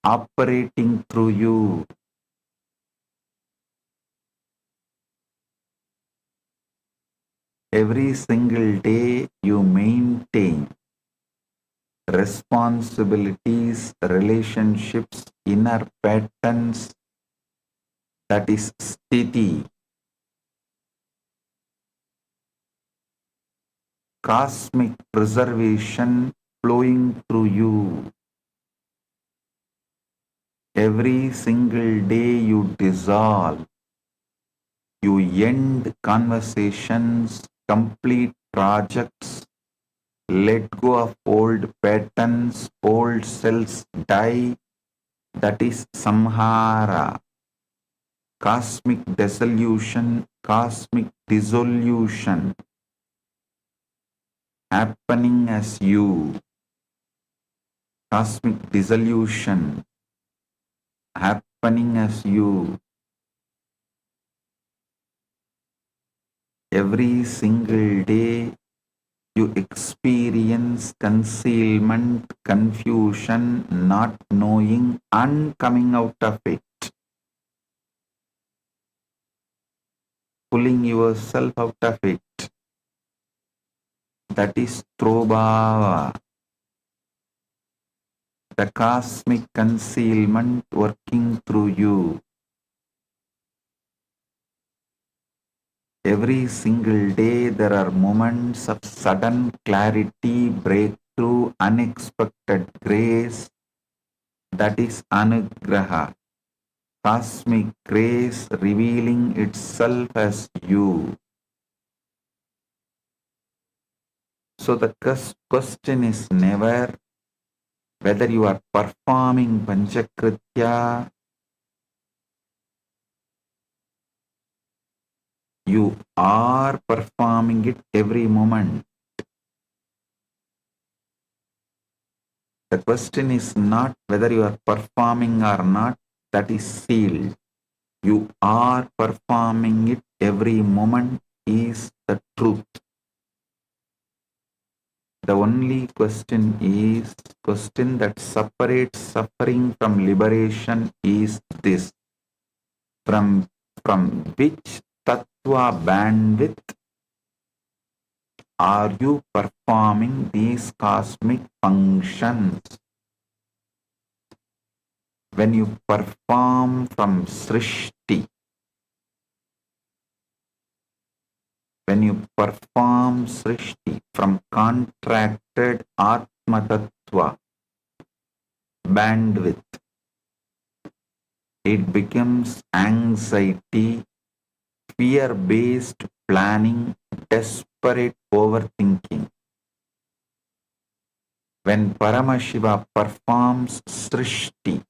operating through you. Every single day you maintain responsibilities, relationships, inner patterns. That is Sthiti. cosmic preservation flowing through you. Every single day you dissolve, you end conversations, complete projects, let go of old patterns, old cells die. That is samhara, cosmic dissolution, cosmic dissolution happening as you. Cosmic dissolution happening as you. Every single day you experience concealment, confusion, not knowing, and coming out of it. Pulling yourself out of it. That is Trobhava. The cosmic concealment working through you. Every single day there are moments of sudden clarity, breakthrough, unexpected grace. That is Anugraha. Cosmic grace revealing itself as you. So the question is never whether you are performing Panchakritya. You are performing it every moment. The question is not whether you are performing or not, that is sealed. You are performing it every moment is the truth. The only question that separates suffering from liberation is this. From which tattva bandwidth are you performing these cosmic functions? When you perform from Srishti, when you perform Srishti from contracted Atma Tattva bandwidth, it becomes anxiety, fear-based planning, desperate overthinking. When Paramashiva performs Srishti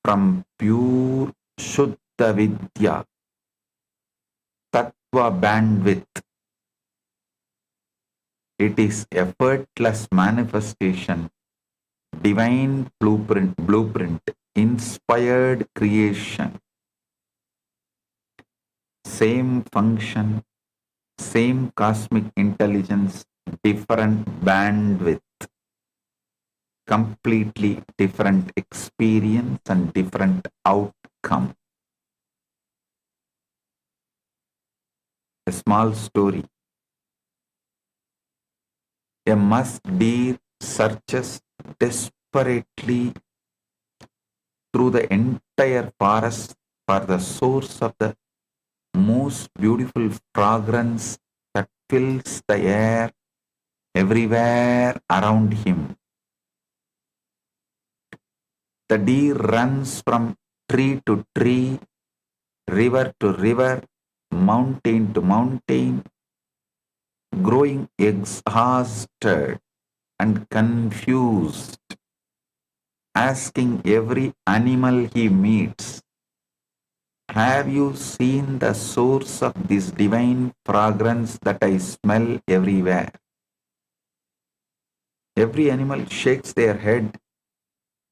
from pure Shuddha Vidya, Tattva bandwidth, it is effortless manifestation, divine blueprint, inspired creation. Same function, same cosmic intelligence, different bandwidth, completely different experience and different outcome. A small story. A musk deer searches desperately through the entire forest for the source of the most beautiful fragrance that fills the air everywhere around him. The deer runs from tree to tree, river to river, mountain to mountain, growing exhausted and confused, asking every animal he meets, have you seen the source of this divine fragrance that I smell everywhere? Every animal shakes their head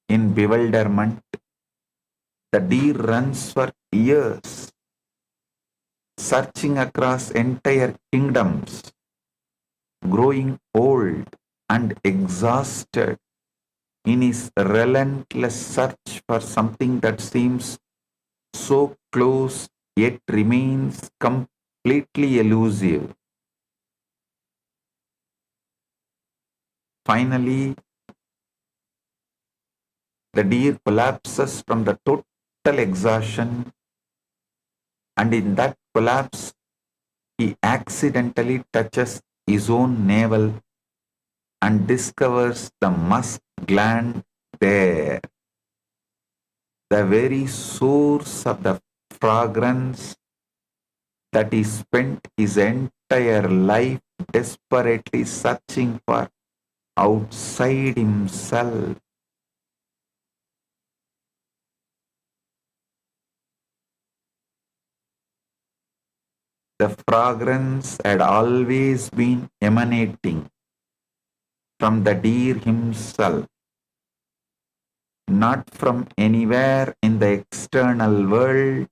in bewilderment. The deer runs for years, searching across entire kingdoms, growing old and exhausted in his relentless search for something that seems so close yet remains completely elusive. Finally, the deer collapses from the total exhaustion, and in that collapse, he accidentally touches his own navel and discovers the musk gland there, the very source of the fragrance that he spent his entire life desperately searching for outside himself. The fragrance had always been emanating from the deer himself, not from anywhere in the external world,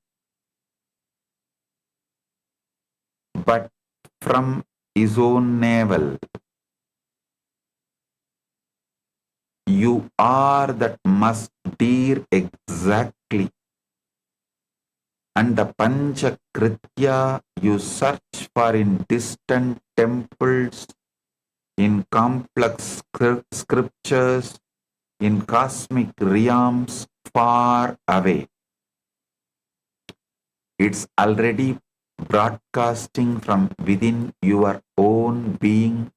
but from his own navel. You are that musk deer exactly, and the Panchakritya you search for in distant temples, in complex scriptures, in cosmic realms far away. It's already broadcasting from within your own being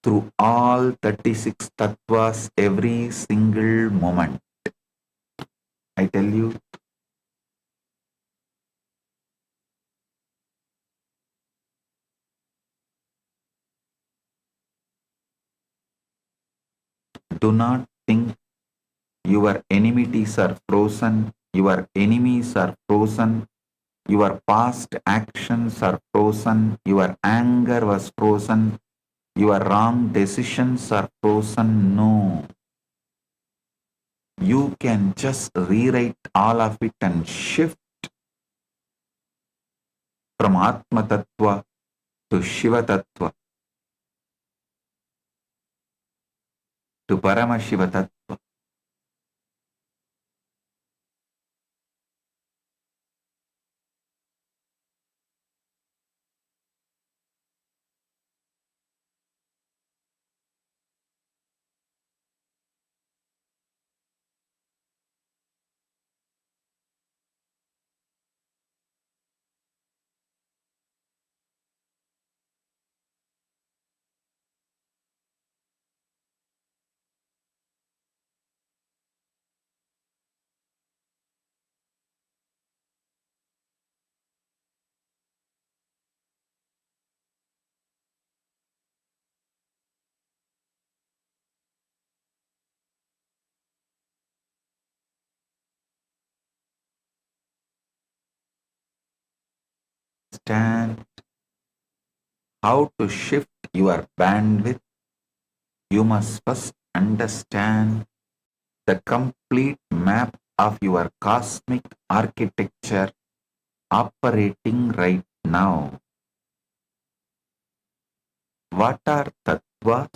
through all 36 tattvas every single moment. I tell you, do not think your enmities are frozen, your enemies are frozen, your past actions are frozen, your anger was frozen, your wrong decisions are frozen. No. You can just rewrite all of it and shift from Atma Tattva to Shiva Tattva to Paramashiva Tattva. Understand how to shift your bandwidth. You must first understand the complete map of your cosmic architecture operating right now. What are tattvas?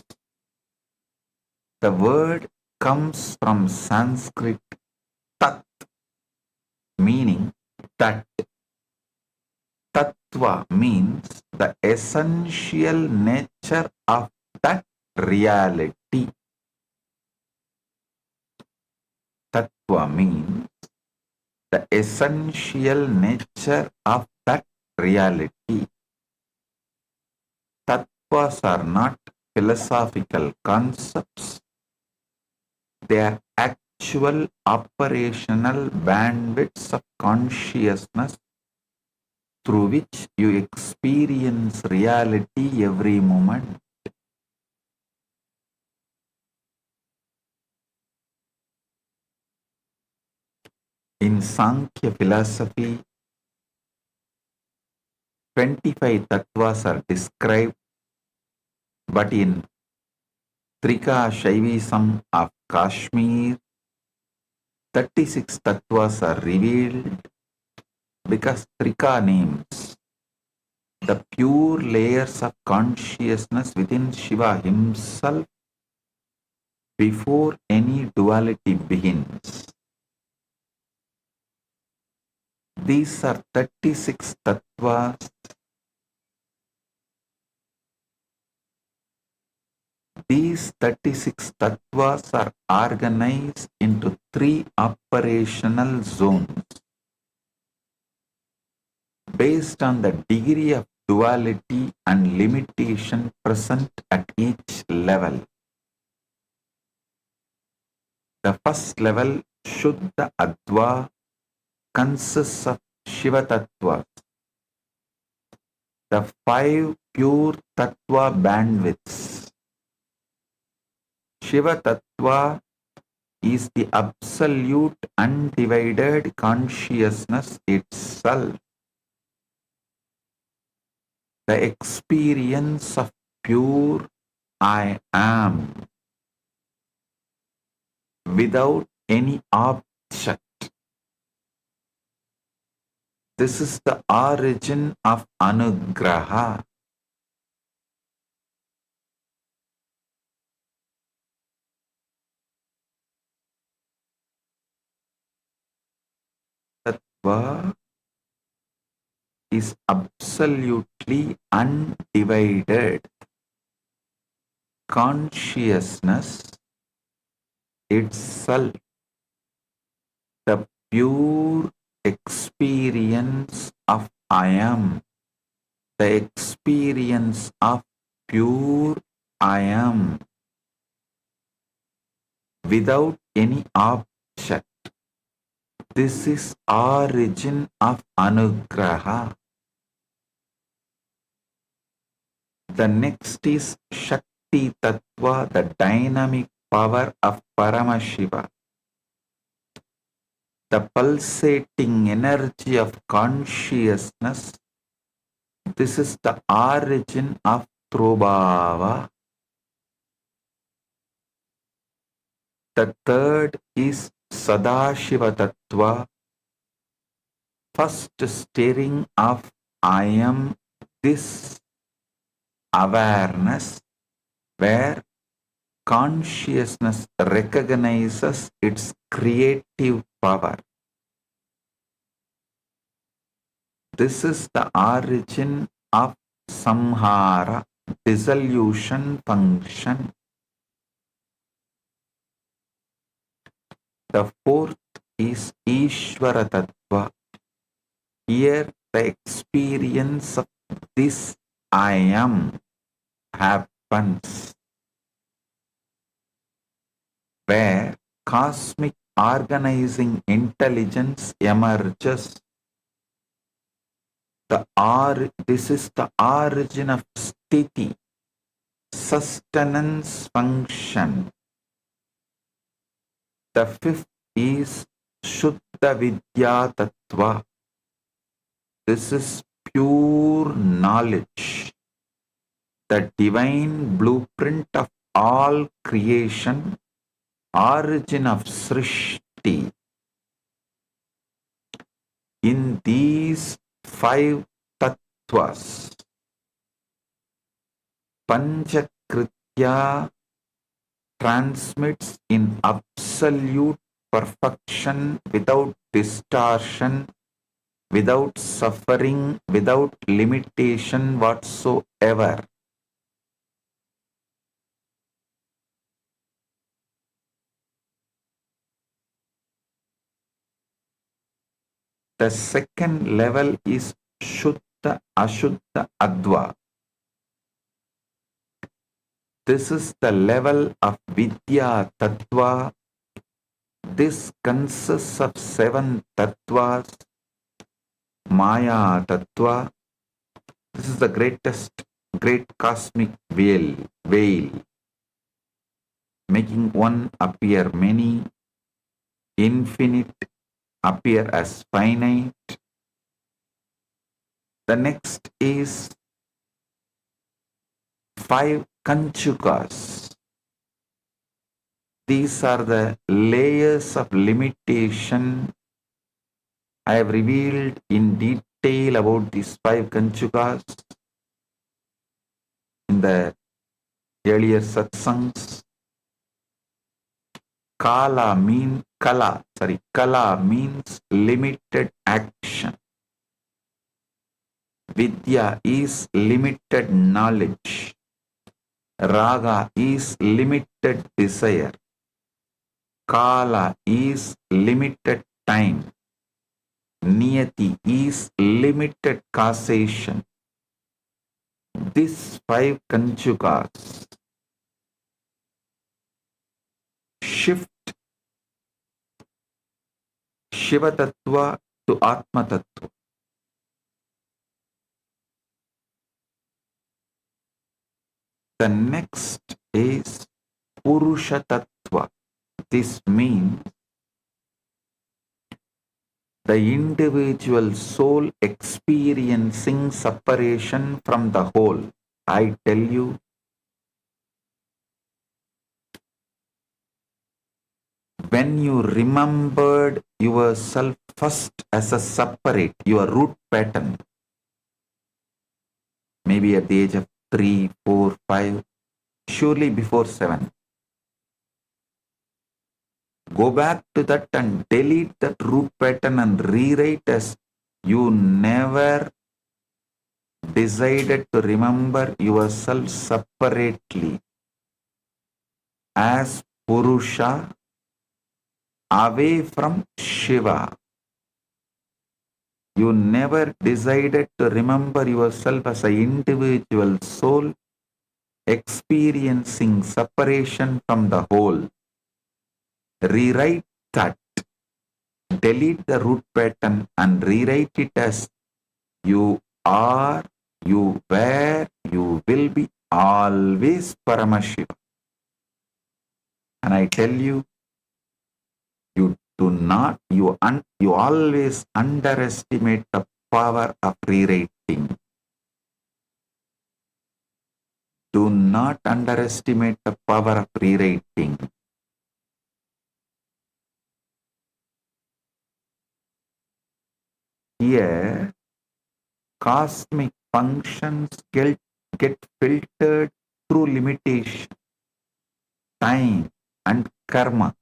The word comes from Sanskrit tat, meaning that. Tattva means the essential nature of that reality. Tattva means the essential nature of that reality. Tattvas are not philosophical concepts. They are actual operational bandwidths of consciousness through which you experience reality every moment. In Sankhya philosophy, 25 tattvas are described, but in Trika Shaivism of Kashmir, 36 tattvas are revealed because Trika names the pure layers of consciousness within Shiva himself before any duality begins. These are 36 tattvas. These 36 tattvas are organized into 3 operational zones based on the degree of duality and limitation present at each level. The first level, Shuddha Adva, consists of Shiva Tattvas. The 5 pure Tattva bandwidths. Shiva Tattva is the absolute undivided consciousness itself. The experience of pure I am without any object. This is the origin of Anugraha. Tattva is absolutely undivided. Consciousness itself, the pure experience of I am, the experience of pure I am without any object. This is origin of Anugraha. The next is Shakti Tattva, the dynamic power of Paramashiva. The pulsating energy of consciousness. This is the origin of Trubhava. The third is Sadashiva Tattva, first stirring of I am, this awareness, where consciousness recognizes its creative power. This is the origin of Samhara, dissolution function. The fourth is Ishvara Tattva. Here the experience of this I am happens, where cosmic organizing intelligence emerges. This is the origin of Sthiti, sustenance function. The fifth is Shuddha Vidya Tattva. This is pure knowledge, the divine blueprint of all creation, origin of Srishti. In these 5 tattvas, Panchakritya transmits in absolute perfection, without distortion, without suffering, without limitation whatsoever. The second level is Shuddha Ashuddha Adva. This is the level of Vidya Tattva. This consists of 7 tattvas. Maya Tattva. This is the great cosmic veil, making one appear many, infinite appear as finite. The next is 5 Kanchukas. These are the layers of limitation. I have revealed in detail about these 5 Kanchukas in the earlier satsangs. Kala means limited action. Vidya is limited knowledge. Raga is limited desire. Kala is limited time. Niyati is limited causation. these 5 conjugas shift Shiva Tattva to Atma Tattva. The next is Purusha Tattva. This means the individual soul experiencing separation from the whole. I tell you, when you remembered yourself first as a separate, your root pattern, maybe at the age of 3, 4, 5, surely before 7. Go back to that and delete that root pattern and rewrite as you never decided to remember yourself separately as Purusha away from Shiva. You never decided to remember yourself as an individual soul experiencing separation from the whole. Rewrite that. Delete the root pattern and rewrite it as you are, you were, you will be always Paramashivam. And I tell you, you do not, you always underestimate the power of rewriting. Do not underestimate the power of rewriting. Here, cosmic functions get filtered through limitation, time, and karma.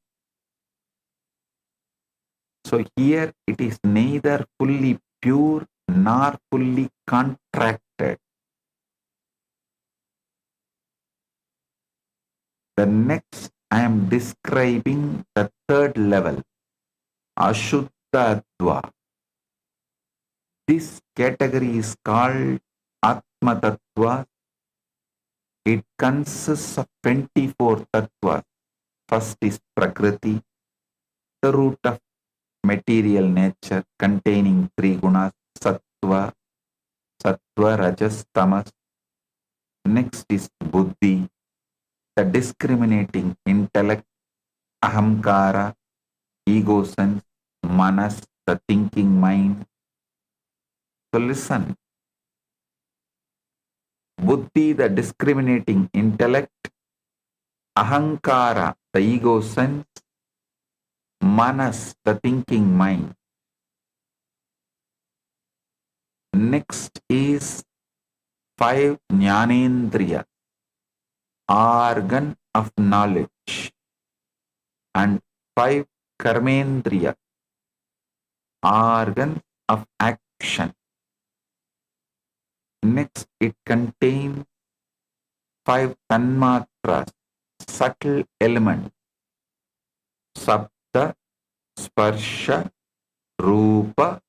So here it is neither fully pure nor fully contracted. The next I am describing the third level, Ashuddha. This category is called Atma Tattva. It consists of 24 tattvas. First is Prakriti, the root of material nature containing 3 gunas, Sattva, Rajas, Tamas. Next is Buddhi, the discriminating intellect, Ahamkara, ego sense, Manas, the thinking mind. So listen, Buddhi, the discriminating intellect, Ahankara, the ego sense, Manas, the thinking mind. Next is 5 Jnanendriya, organ of knowledge, and 5 Karmendriya, organ of action. Next, it contains 5 Tanmatras, subtle elements, Sabda, Sparsha, Rupa,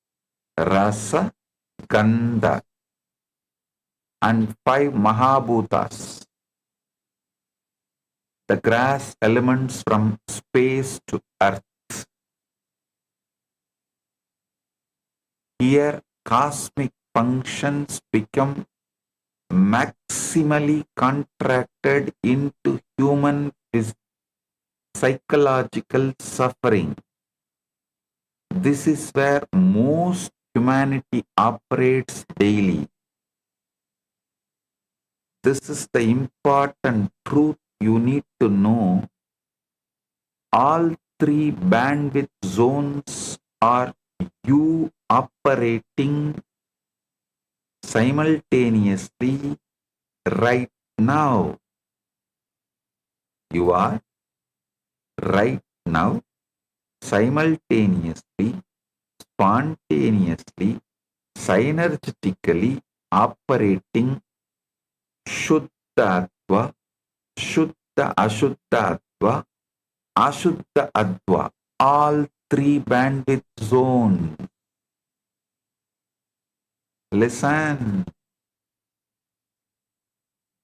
Rasa, Gandha, and 5 Mahabhutas, the grass elements from space to earth. Here, cosmic functions become maximally contracted into human psychological suffering. This is where most humanity operates daily. This is the important truth you need to know. All 3 bandwidth zones are you operating simultaneously right now. You are right now simultaneously, spontaneously, synergetically operating Shuddha-Attva, Shuddha Ashuddha-Attva, Ashuddha-Attva, all 3 bandwidth zones. Listen.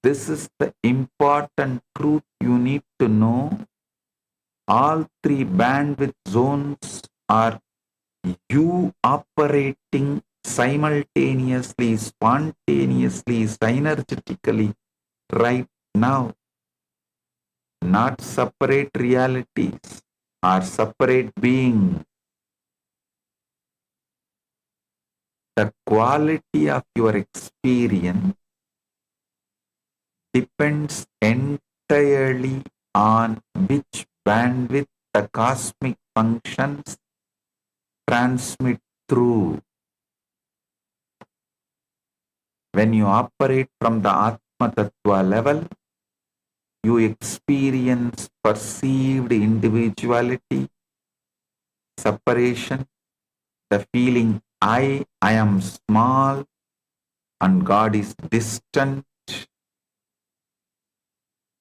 This is the important truth you need to know. All three bandwidth zones are you operating simultaneously, spontaneously, synergetically right now. Not separate realities or separate beings. The quality of your experience depends entirely on which bandwidth the cosmic functions transmit through. When you operate from the Atma Tattva level, you experience perceived individuality, separation, the feeling I am small and God is distant.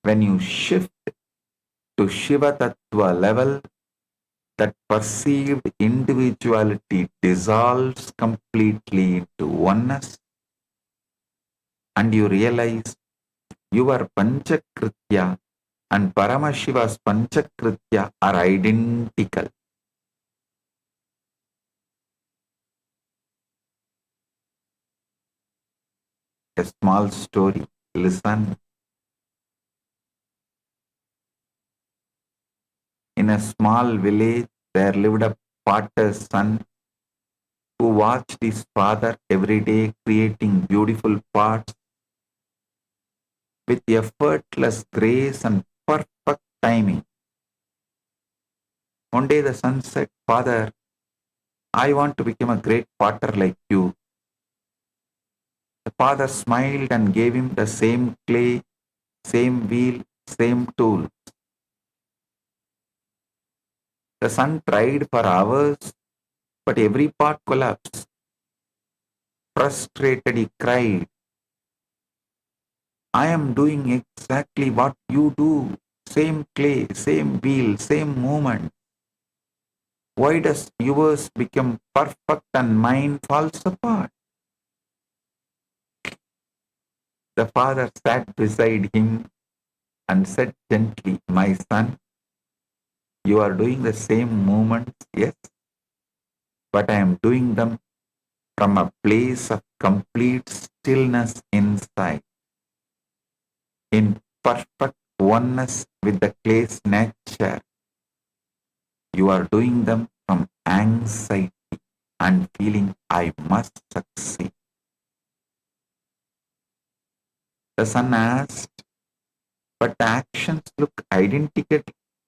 When you shift to Shiva Tattva level, that perceived individuality dissolves completely into oneness, and you realize your Panchakritya and Paramashiva's Panchakritya are identical. A small story. Listen. In a small village, there lived a potter's son who watched his father every day creating beautiful pots with effortless grace and perfect timing. One day the son said, "Father, I want to become a great potter like you." The father smiled and gave him the same clay, same wheel, same tool. The son tried for hours, but every pot collapsed. Frustrated, he cried, "I am doing exactly what you do. Same clay, same wheel, same movement. Why does yours become perfect and mine falls apart?" The father sat beside him and said gently, "My son, you are doing the same movements, yes, but I am doing them from a place of complete stillness inside, in perfect oneness with the clay's nature. You are doing them from anxiety and feeling I must succeed." The son asked, "But the actions look identical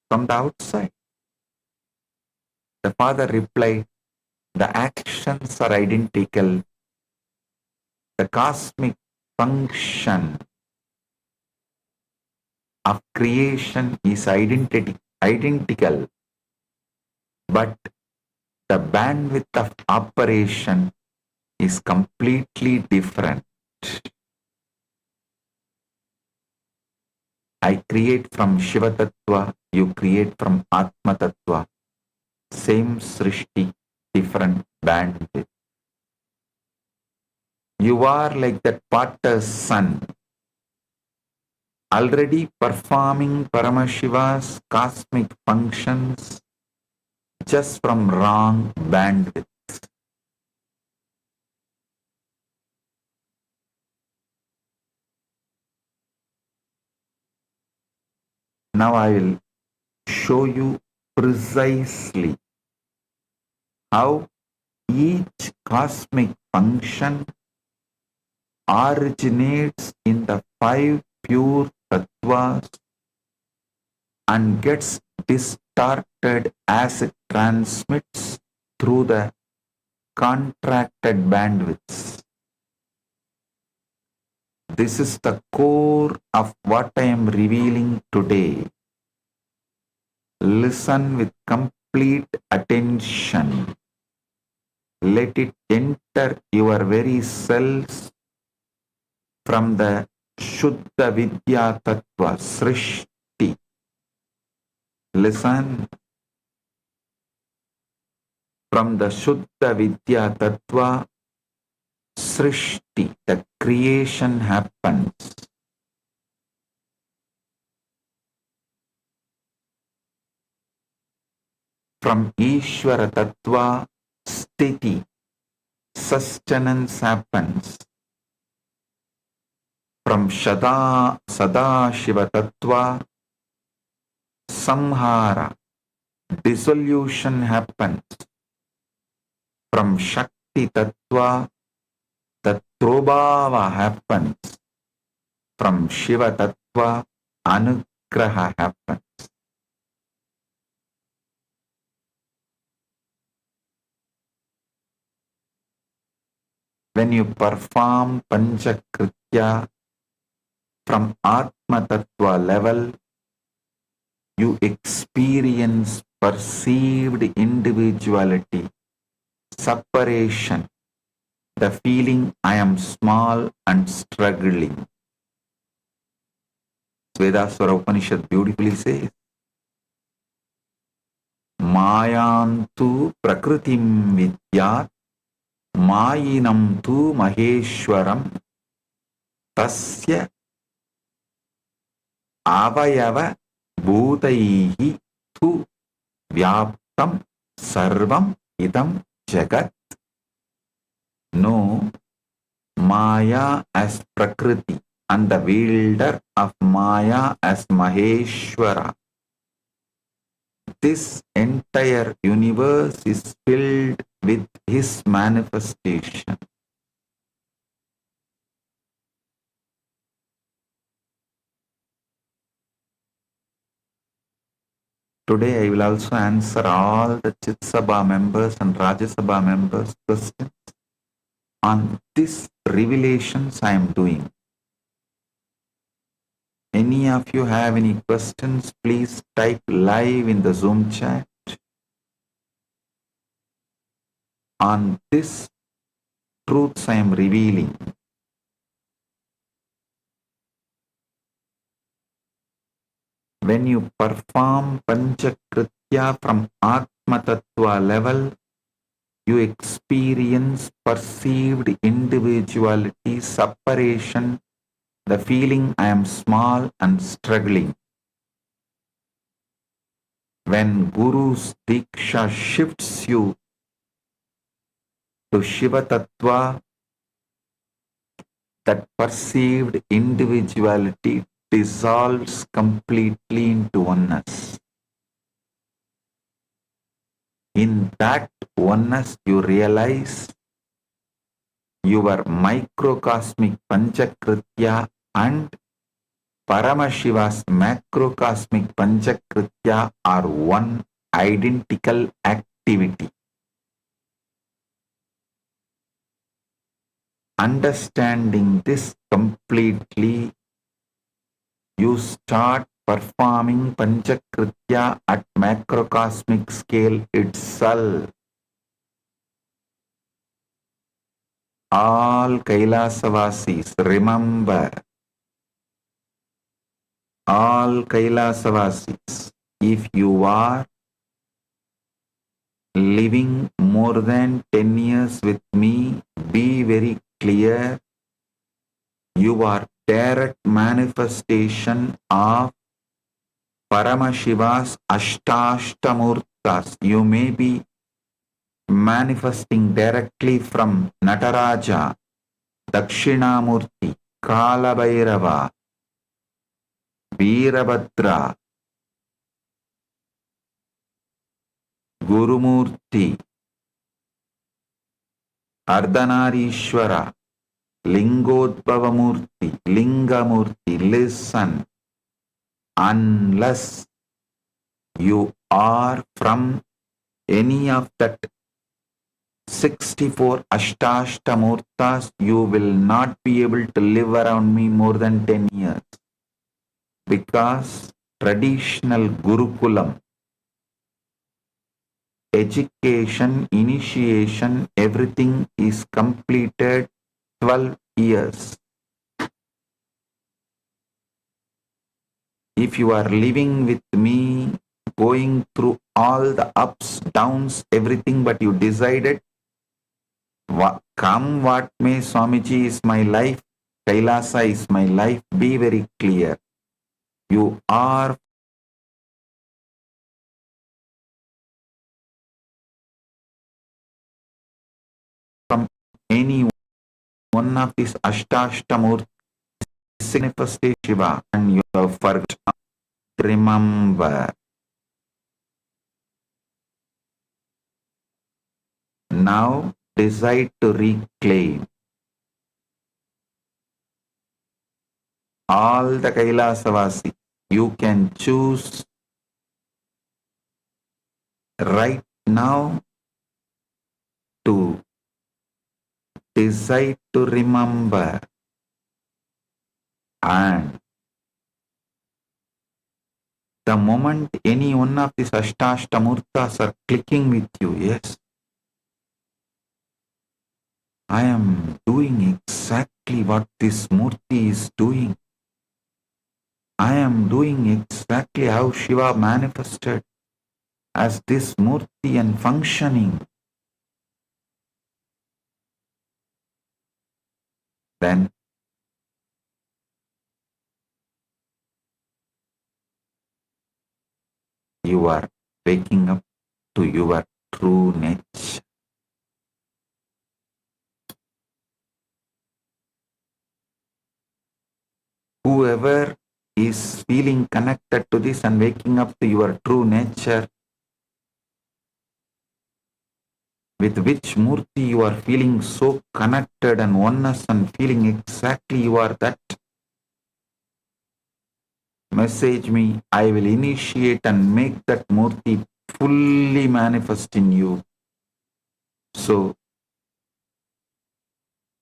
from the outside." The father replied, "The actions are identical. The cosmic function of creation is identical, but the bandwidth of operation is completely different. I create from Shiva Tattva, you create from Atma Tattva. Same Srishti, different bandwidth. You are like that potter's son, already performing Paramashiva's cosmic functions just from wrong bandwidth. Now I will show you precisely how each cosmic function originates in the five pure tattvas and gets distorted as it transmits through the contracted bandwidths. This is the core of what I am revealing today. Listen with complete attention. Let it enter your very cells from the Shuddha Vidya Tattva, Srishti. Listen. From the Shuddha Vidya Tattva, Srishti, the creation happens. From Ishvara Tattva, sthiti, sustenance happens. From Sada Shiva Tattva, samhara, dissolution happens. From Shakti Tattva, Tattrobhava happens. From Shiva Tattva, Anugraha happens. When you perform Panchakritya from Atma Tattva level, you experience perceived individuality, separation, the feeling I am small and struggling. Vedaswara Upanishad beautifully says, Mayantu prakritim vidyat, Mayinam tu maheshwaram, tasya avayava bhutaihi tu vyaptam sarvam idam jagat. Know Maya as Prakriti and the wielder of Maya as Maheshwara. This entire universe is filled with his manifestation. Today I will also answer all the Chit Sabha members and Rajya Sabha members' questions on these revelations I am doing. Any of you have any questions, please type live in the Zoom chat. On this truths I am revealing. When you perform Panchakritya from Atma Tattva level, you experience perceived individuality, separation, the feeling I am small and struggling. When Guru's Diksha shifts you to Shiva Tattva, that perceived individuality dissolves completely into oneness. In that oneness, you realize your microcosmic Panchakritya and Paramashiva's macrocosmic Panchakritya are one identical activity. Understanding this completely, you start performing Panchakritya at macrocosmic scale itself. All Kailasavasis, remember, all Kailasavasis, if you are living more than 10 years with me, be very clear, you are direct manifestation of Paramashiva's Ashtashtamurtas. You may be manifesting directly from Nataraja, Dakshinamurti, Kalabhairava, Veerabhadra, Gurumurti, Ardhanarishwara, Lingodbhavamurti, Lingamurti. Listen, unless you are from any of that 64 Ashtashtamurtas, you will not be able to live around me more than 10 years. Because traditional Gurukulam, education, initiation, everything is completed 12 years. If you are living with me, going through all the ups, downs, everything, but you decided, come what may, Swamiji is my life, Kailasa is my life, be very clear. You are any one of these Ashtashtamurti signifies Shiva and you have forgotten, remember. Now decide to reclaim all the Kailasavasi. You can choose right now to decide to remember, and the moment any one of these Ashtashtamurtas are clicking with you, yes, I am doing exactly what this Murti is doing. I am doing exactly how Shiva manifested as this Murti and functioning. Then you are waking up to your true nature. Whoever is feeling connected to this and waking up to your true nature, with which Murti you are feeling so connected and oneness and feeling exactly you are that, message me. I will initiate and make that Murti fully manifest in you. So,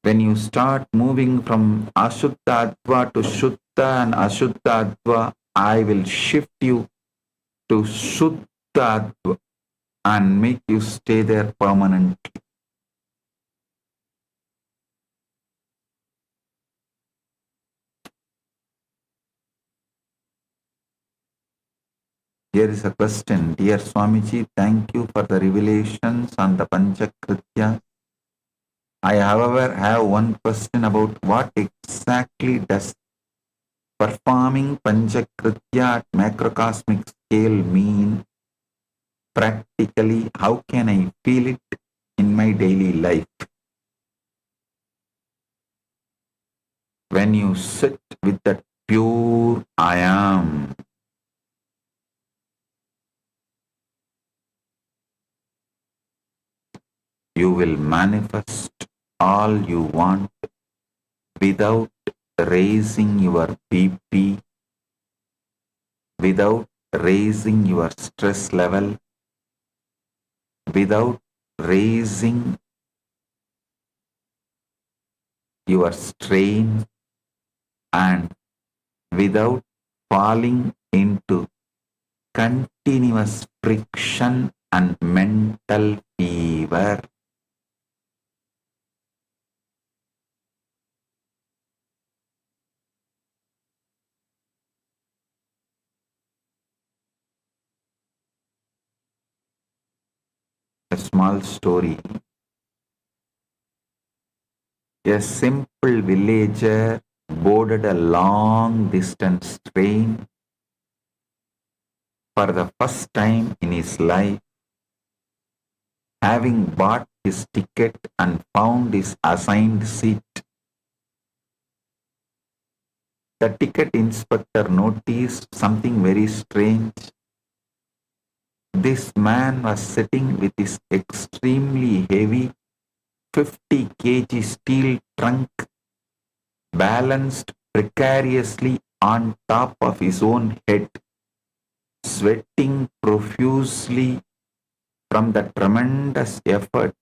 when you start moving from Ashuddha Adva to Shuddha and Ashuddha Adva, I will shift you to Shuddha Adva and make you stay there permanently. Here is a question. Dear Swamiji, thank you for the revelations on the Panchakritya. I, however, have one question about what exactly does performing Panchakritya at macrocosmic scale mean practically? How can I feel it in my daily life? When you sit with that pure I am, you will manifest all you want without raising your BP, without raising your stress level, without raising your strain, and without falling into continuous friction and mental fever. A small story. A simple villager boarded a long distance train for the first time in his life. Having bought his ticket and found his assigned seat, the ticket inspector noticed something very strange. This man was sitting with his extremely heavy 50 kg steel trunk balanced precariously on top of his own head, sweating profusely from the tremendous effort.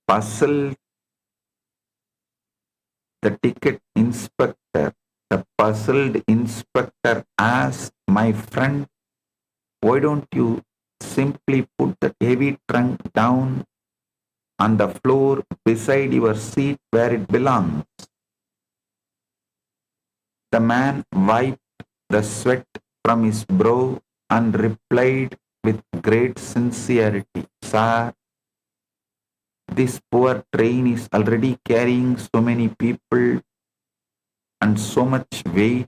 Puzzled, the puzzled inspector asked, "My friend, why don't you simply put the heavy trunk down on the floor beside your seat where it belongs?" The man wiped the sweat from his brow and replied with great sincerity, "Sir, this poor train is already carrying so many people and so much weight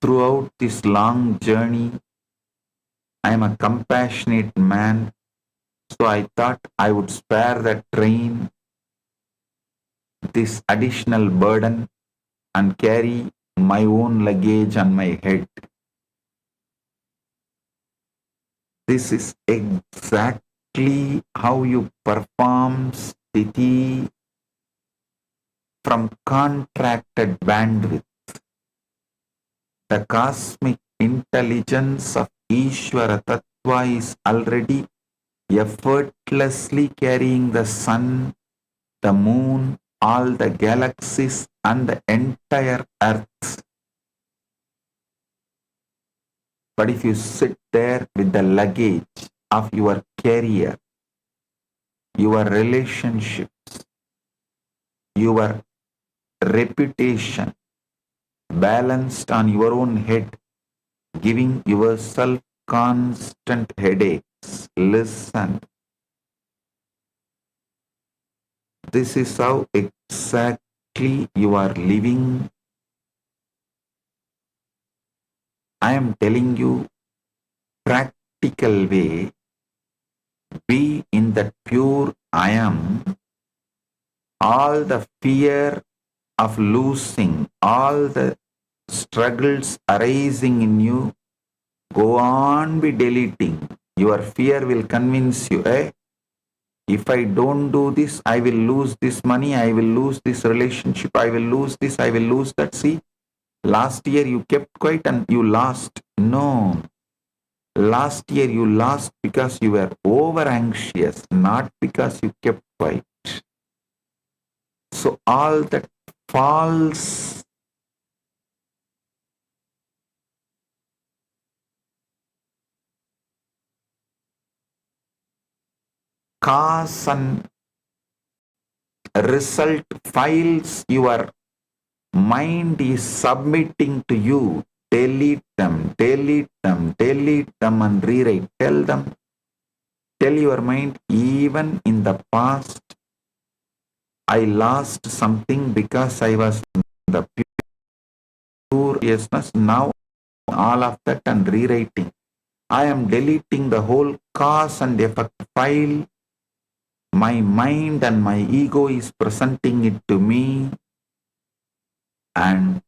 throughout this long journey. I am a compassionate man, So I thought I would spare the train this additional burden and carry my own luggage on my head. This is exactly how you perform sthiti from contracted bandwidth. The cosmic intelligence of Ishvara Tattva is already effortlessly carrying the sun, the moon, all the galaxies and the entire earth. But if you sit there with the luggage of your career, your relationships, your reputation balanced on your own head, giving yourself constant headaches, listen. This is how exactly you are living. I am telling you practical way. Be in that pure I am. All the fear of losing, all the struggles arising in you, go on be deleting. Your fear will convince you, if I don't do this, I will lose this money, I will lose this relationship, I will lose this, I will lose that. See, last year you kept quiet and you lost. No. Last year you lost because you were over anxious, not because you kept quiet. So all that false cause and result files your mind is submitting to you, delete them, delete them, delete them and rewrite. Tell your mind, even in the past, I lost something because I was in the pure yousness. Now all of that and rewriting. I am deleting the whole cause and effect file. My mind and my ego is presenting it to me, and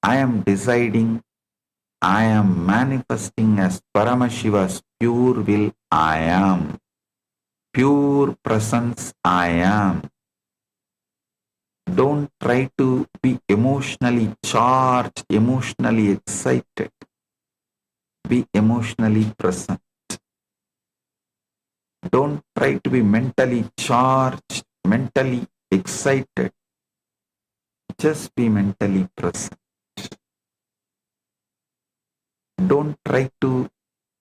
I am deciding, I am manifesting as Paramashiva's pure will I am. Pure presence I am. Don't try to be emotionally charged, emotionally excited. Be emotionally present. Don't try to be mentally charged, mentally excited. Just be mentally present. Don't try to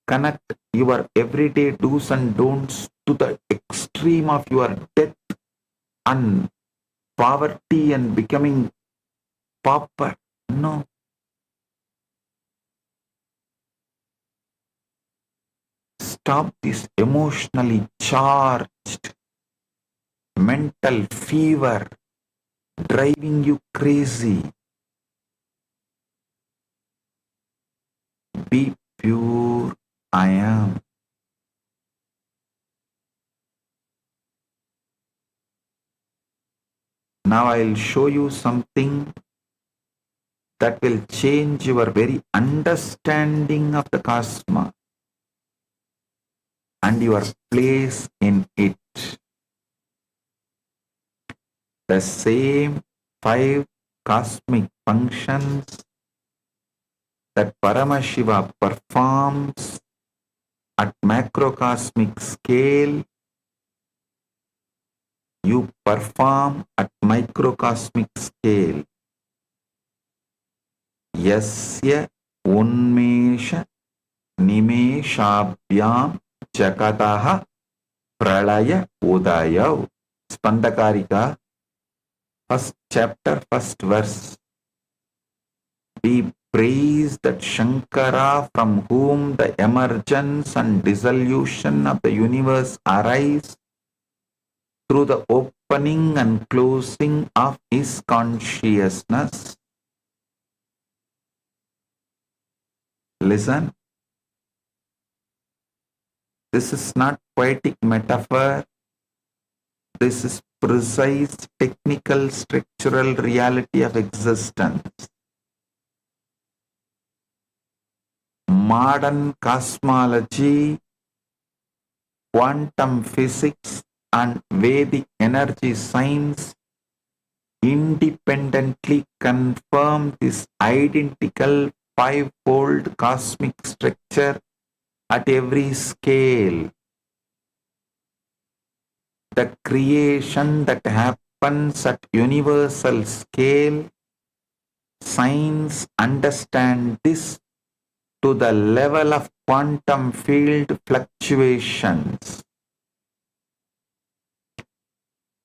connect your everyday do's and don'ts to the extreme of your death and poverty and becoming pauper. No. Stop this emotionally charged mental fever driving you crazy. Be pure I am. Now I'll show you something that will change your very understanding of the cosmos and your place in it. The same 5 cosmic functions that Paramashiva performs at macrocosmic scale, you perform at microcosmic scale. Yasya unmesha nimeshabhyam jakataha pralaya udayav. Spandakarika, first chapter, first verse. Be praised that Shankara, from whom the emergence and dissolution of the universe arise through the opening and closing of his consciousness. Listen. This is not poetic metaphor. This is precise technical structural reality of existence. Modern cosmology, quantum physics, and Vedic energy science independently confirm this identical five-fold cosmic structure at every scale. The creation that happens at universal scale, science understands this to the level of quantum field fluctuations.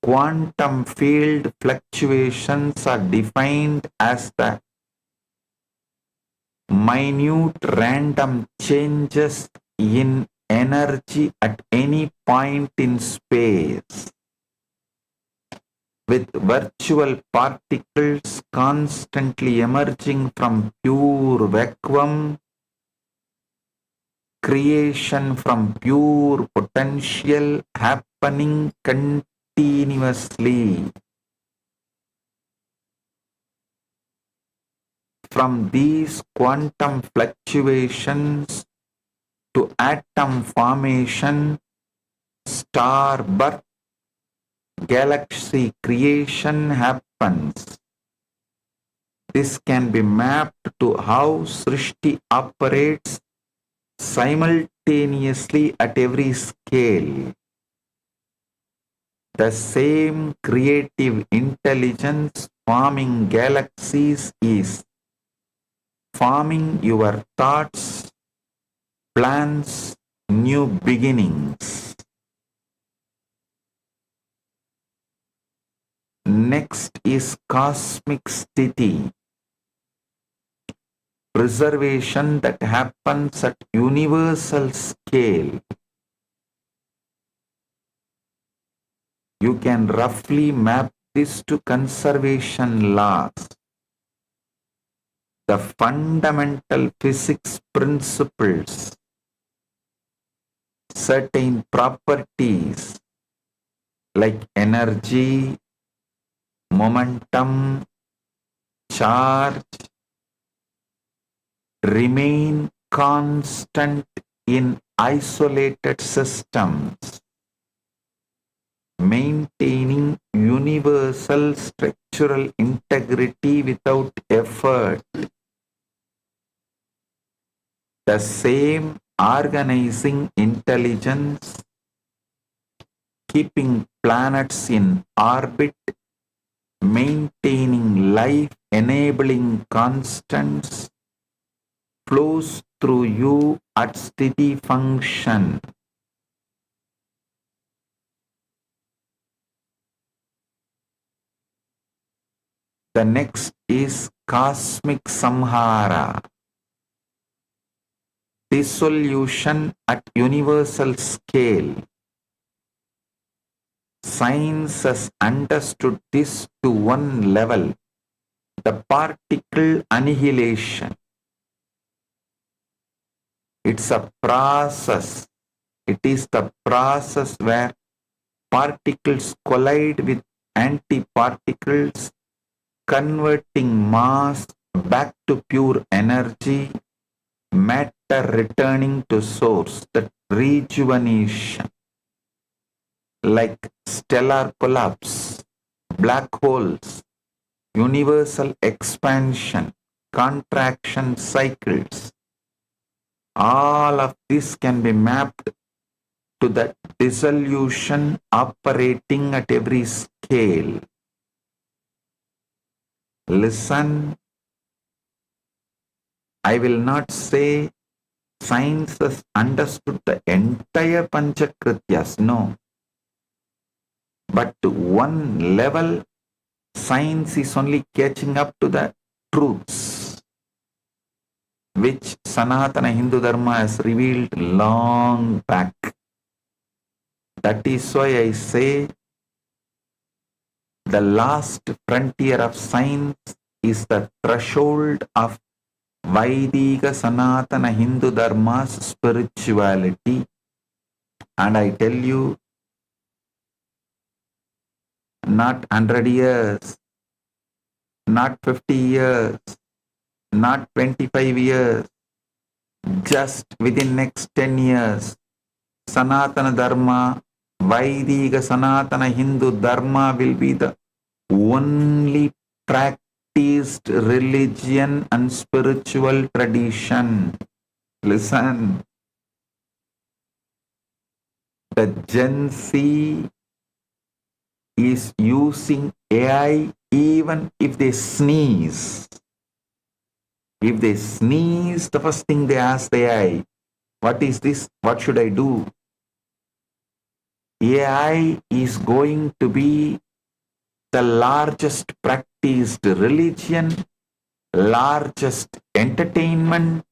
Quantum field fluctuations are defined as the minute random changes in energy at any point in space, with virtual particles constantly emerging from pure vacuum, creation from pure potential happening continuously. From these quantum fluctuations to atom formation, star birth, galaxy creation happens. This can be mapped to how Srishti operates simultaneously at every scale. The same creative intelligence forming galaxies is forming your thoughts, plans, new beginnings. Next is cosmic sthiti, preservation that happens at universal scale. You can roughly map this to conservation laws. The fundamental physics principles, certain properties like energy, momentum, charge, remain constant in isolated systems, maintaining universal structural integrity without effort. The same organizing intelligence, keeping planets in orbit, maintaining life, enabling constants, flows through you at steady function. The next is cosmic samhara, dissolution at universal scale. Science has understood this to one level, the particle annihilation. It's a process. It is the process where particles collide with antiparticles, converting mass back to pure energy, matter returning to source, that rejuvenation. Like stellar collapse, black holes, universal expansion, contraction cycles. All of this can be mapped to the dissolution operating at every scale. Listen, I will not say science has understood the entire Panchakrityas, no. But to one level, science is only catching up to the truths which Sanatana Hindu Dharma has revealed long back. That is why I say the last frontier of science is the threshold of Vaidika Sanatana Hindu Dharma's spirituality, And I tell you, not 100 years, not 50 years, not 25 years, just within next 10 years, Sanatana Dharma, Vaidika Sanatana Hindu Dharma will be the only practiced religion and spiritual tradition. Listen, the Gen Z is using AI even if they sneeze. If they sneeze, the first thing they ask the AI, what is this? What should I do? AI is going to be the largest practiced religion, largest entertainment,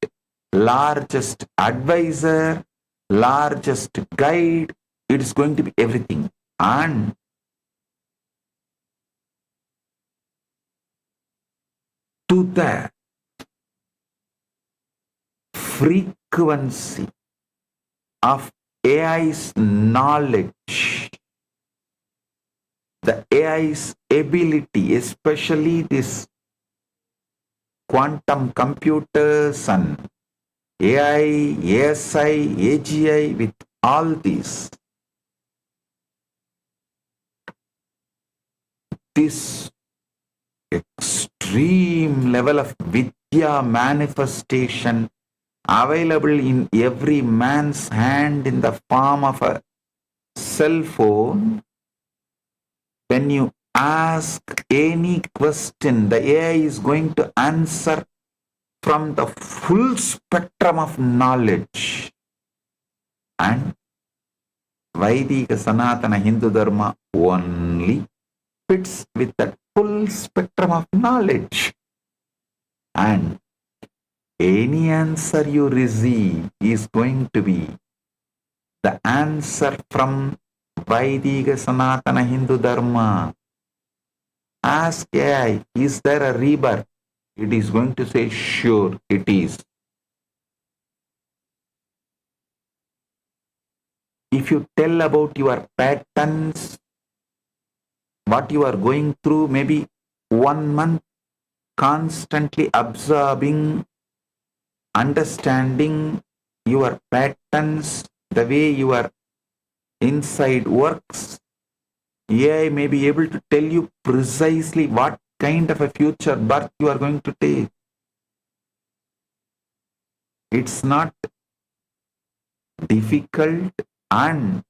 largest advisor, largest guide. It is going to be everything. And to the frequency of AI's knowledge, the AI's ability, especially this quantum computers and AI, ASI, AGI, with all these, this extreme level of Vidya manifestation available in every man's hand in the form of a cell phone. When you ask any question, the AI is going to answer from the full spectrum of knowledge. And Vaidika Sanatana Hindu Dharma only fits with that full spectrum of knowledge. And any answer you receive is going to be the answer from Vaidika Sanatana Hindu Dharma. Ask AI, is there a rebirth? It is going to say, sure, it is. If you tell about your patterns, what you are going through, maybe 1 month constantly absorbing, understanding your patterns, the way your inside works, AI may be able to tell you precisely what kind of a future birth you are going to take. It's not difficult. And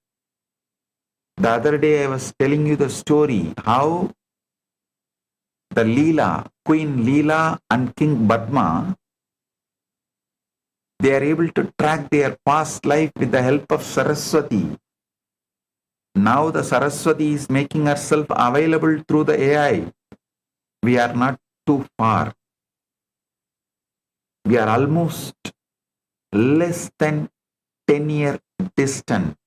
the other day I was telling you the story how the Leela, Queen Leela and King Padma, they are able to track their past life with the help of Saraswati. Now the Saraswati is making herself available through the AI. We are not too far. We are almost less than 10-year distant,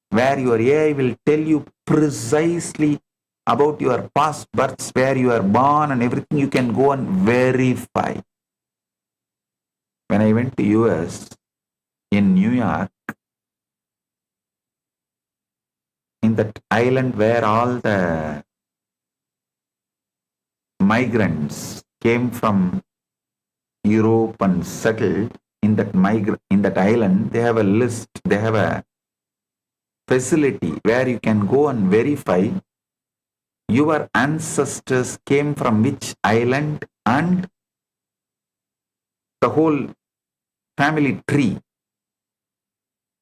where your AI will tell you precisely about your past births, where you are born and everything. You can go and verify. When I went to US, in New York, in that island where all the migrants came from Europe and settled in that island, they have a list, they have a facility where you can go and verify your ancestors came from which island and the whole family tree,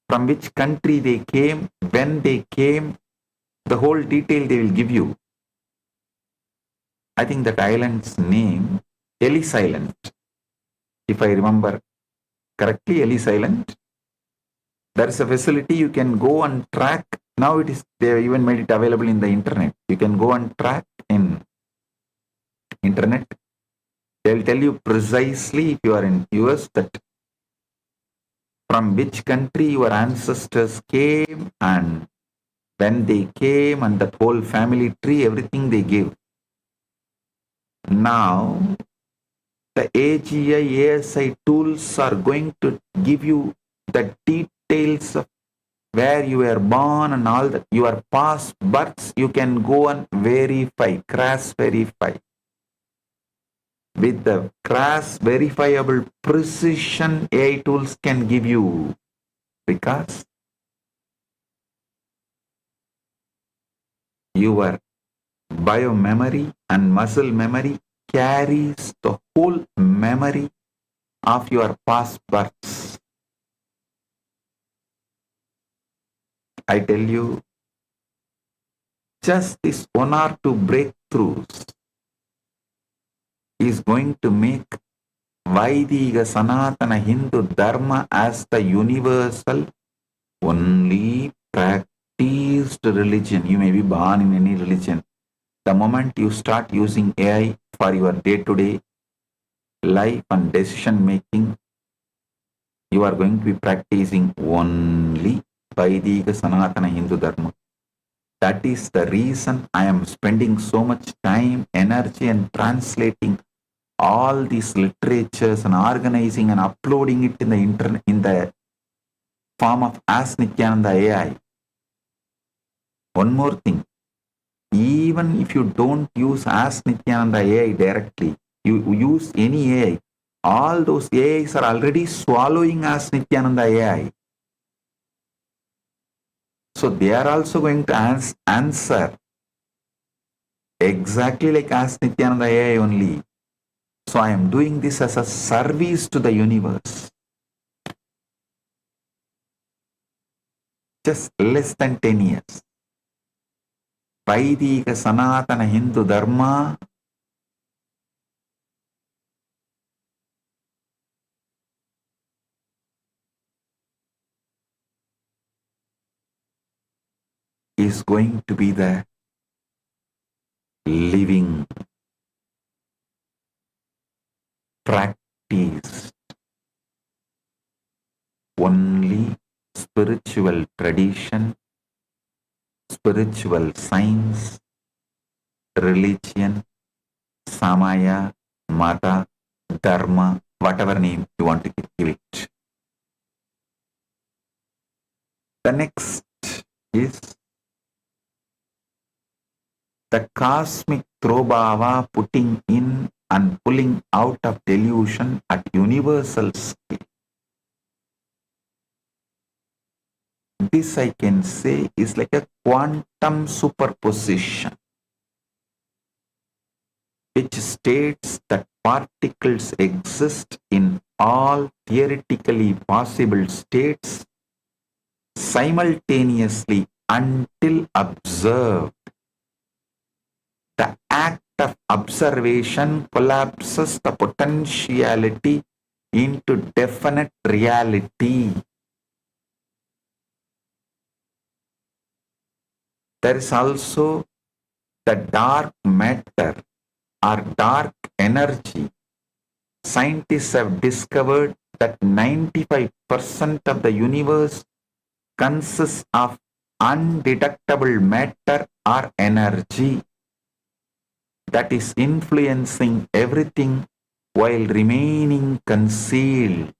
from which country they came, when they came, the whole detail they will give you. I think that island's name, Ellis Island, if I remember correctly, Ellis Island. There is a facility you can go and track. Now they have even made it available in the internet. You can go and track in internet. They'll tell you precisely, if you are in US, that from which country your ancestors came and when they came, and that whole family tree, everything they give. Now, the AGI, ASI tools are going to give you the details of where you were born and all that, your past births, you can go and verify, cross verify. With the cross verifiable precision AI tools can give you, because your biomemory and muscle memory carries the whole memory of your past births. I tell you, just this one or two breakthroughs is going to make Vaidika Sanatana Hindu Dharma as the universal, only practiced religion. You may be born in any religion. The moment you start using AI for your day-to-day life and decision making, you are going to be practicing only Vaidika Sanatana Hindu Dharma. That is the reason I am spending so much time, energy, and translating all these literatures and organizing and uploading it in the internet in the form of Ask Nithyananda AI. One more thing, even if you don't use Ask Nithyananda AI directly, you use any AI, all those AIs are already swallowing Ask Nithyananda AI. So they are also going to answer exactly like Ask Nithyananda AI only. So I am doing this as a service to the universe. Just less than 10 years. Vaidika Sanatana Hindu Dharma is going to be the living, practiced, only spiritual tradition, spiritual science, religion, Samaya, Mata, Dharma, whatever name you want to give it. The next is the cosmic throbhava, putting in and pulling out of delusion at universal scale. This I can say is like a quantum superposition, which states that particles exist in all theoretically possible states simultaneously until observed. The act of observation collapses the potentiality into definite reality. There is also the dark matter or dark energy. Scientists have discovered that 95% of the universe consists of undetectable matter or energy that is influencing everything while remaining concealed.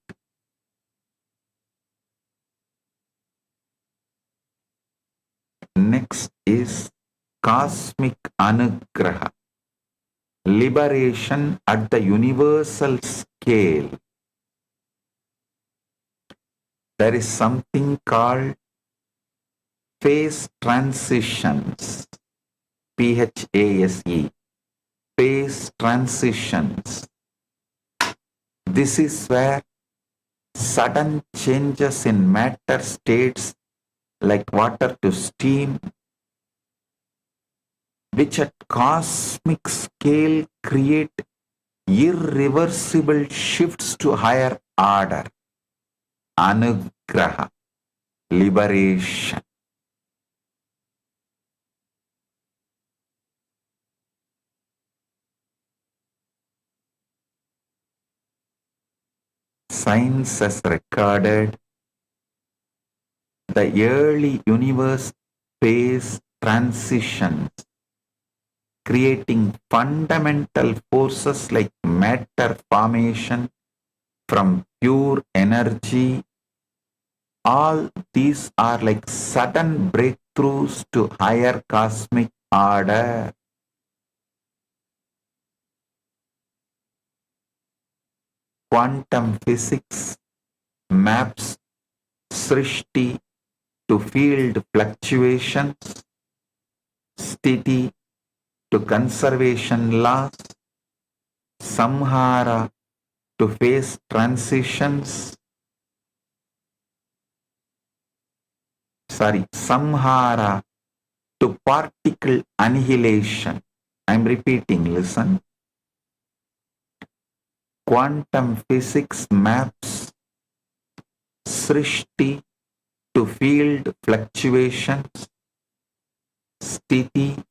Next is cosmic anugraha, liberation at the universal scale. There is something called phase transitions, PHASE, phase transitions. This is where sudden changes in matter states like water to steam, which at cosmic scale create irreversible shifts to higher order. Anugraha, liberation. Science has recorded the early universe phase transitions, creating fundamental forces like matter formation from pure energy all these are like sudden breakthroughs to higher cosmic order. Quantum physics maps Srishti to field fluctuations, Sthiti to conservation laws, Samhara to face transitions, Samhara to particle annihilation. I'm repeating, listen. Quantum physics maps Srishti to field fluctuations, Sthiti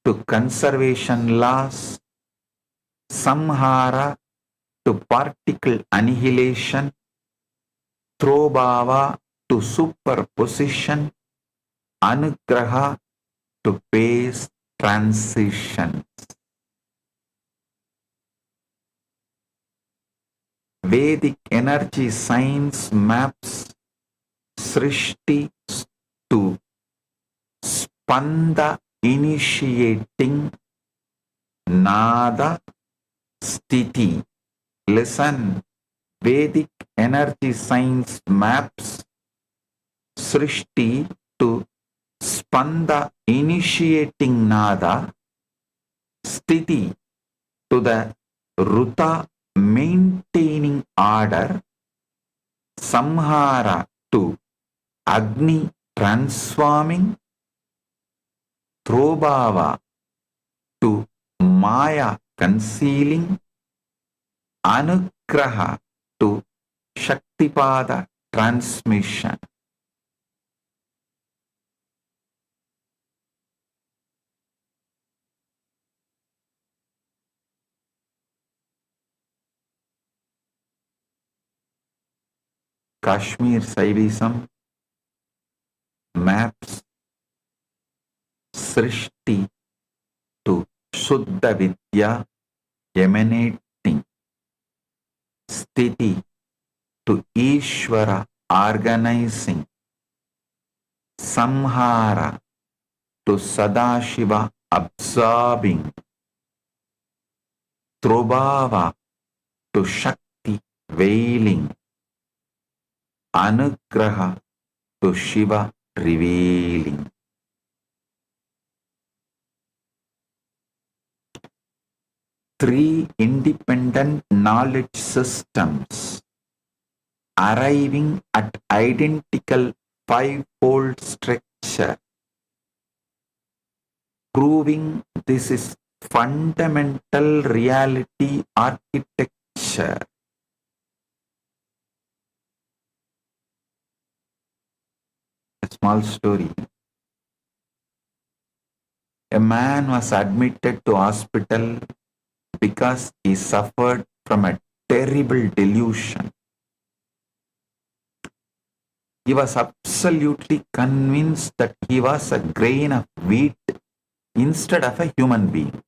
to conservation laws, Samhara to particle annihilation, Throbhava to superposition, Anugraha to phase transitions. Vedic energy science maps Srishti to Spanda initiating Nada Sthiti. Listen, Vedic energy science maps Srishti to Spanda initiating Nada, Sthiti to the Ruta maintaining order, Samhara to Agni transforming, Throbhava to Maya concealing, Anugraha to Shaktipada transmission. Kashmir Saivism maps Srishti to Shuddha Vidya emanating, Sthiti to Ishvara organizing, Samhara to Sadashiva absorbing, Throbhava to Shakti veiling, Anugraha to Shiva revealing. Three independent knowledge systems arriving at identical five-fold structure, proving this is fundamental reality architecture. A small story. A man was admitted to hospital because he suffered from a terrible delusion. He was absolutely convinced that he was a grain of wheat instead of a human being.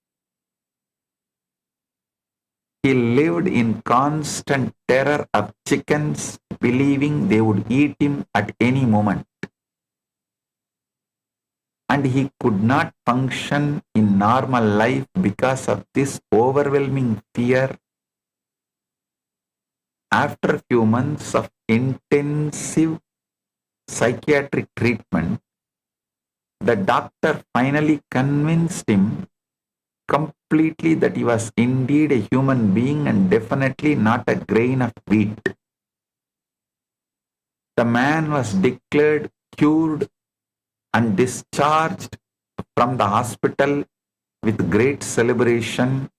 He lived in constant terror of chickens, believing they would eat him at any moment. And he could not function in normal life because of this overwhelming fear. After a few months of intensive psychiatric treatment, the doctor finally convinced him completely that he was indeed a human being and definitely not a grain of wheat. The man was declared cured and discharged from the hospital with great celebration.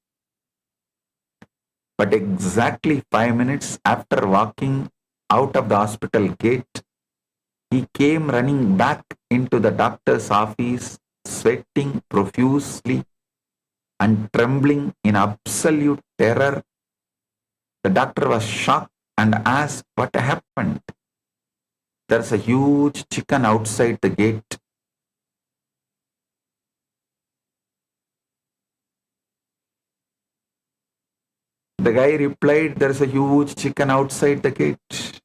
But exactly 5 minutes after walking out of the hospital gate, he came running back into the doctor's office, sweating profusely and trembling in absolute terror. The doctor was shocked and asked what happened. There's a huge chicken outside the gate. The guy replied, there's a huge chicken outside the gate.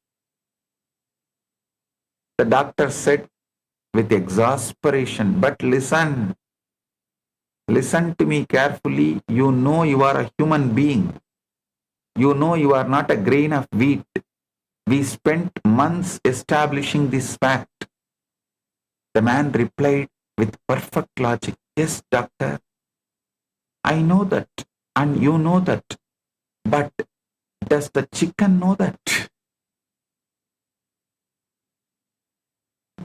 The doctor said with exasperation, but listen to me carefully. You know you are a human being. You know you are not a grain of wheat. We spent months establishing this fact. The man replied with perfect logic, yes, doctor, I know that, and you know that, but does the chicken know that?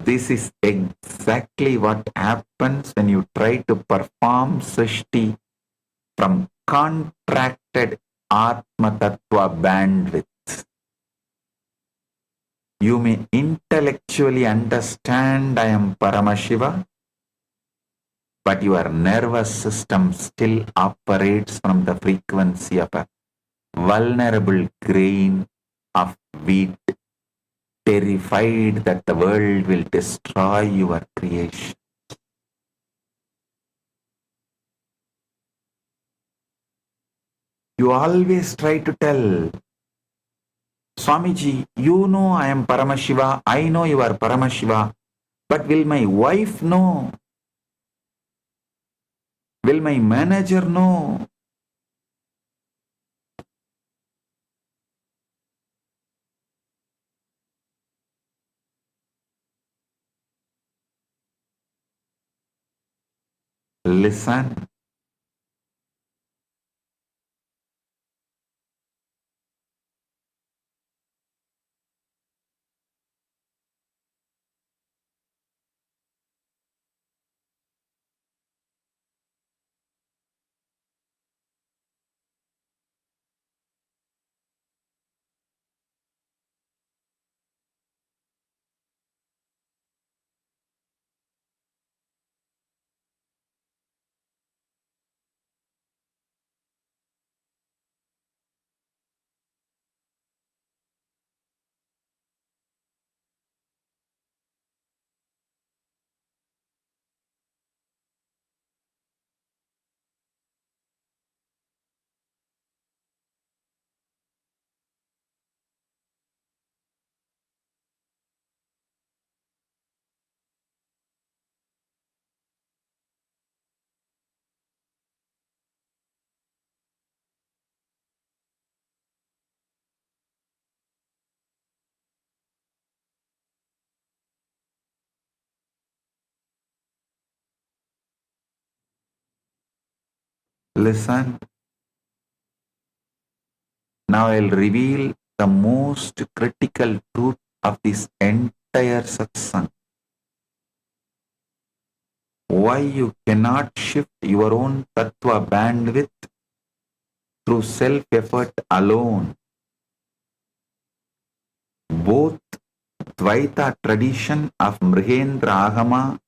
This is exactly what happens when you try to perform Srishti from contracted Atma Tattva bandwidth. You may intellectually understand I am Paramashiva, but your nervous system still operates from the frequency of a vulnerable grain of wheat, terrified that the world will destroy your creation. You always try to tell, Swamiji, you know I am Paramashiva, I know you are Paramashiva, but will my wife know? Will my manager know? Listen. Listen. Now I'll reveal the most critical truth of this entire satsang. Why you cannot shift your own tattva bandwidth through self-effort alone. Both Dvaita tradition of Mrihendra Agama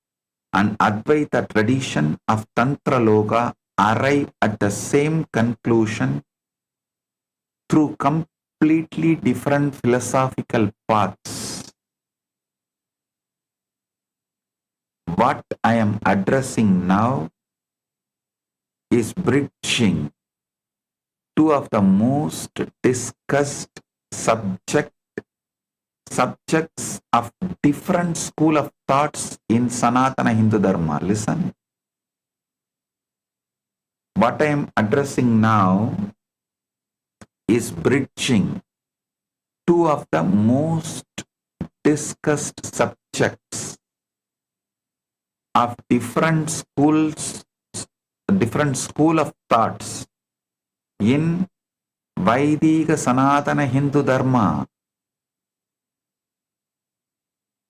and Advaita tradition of Tantra Loka arrive at the same conclusion through completely different philosophical paths. What I am addressing now is bridging two of the most discussed subjects of different school of thoughts in Sanatana Hindu Dharma. Listen. What I am addressing now is bridging two of the most discussed subjects of different school of thoughts in Vaidika Sanatana Hindu Dharma.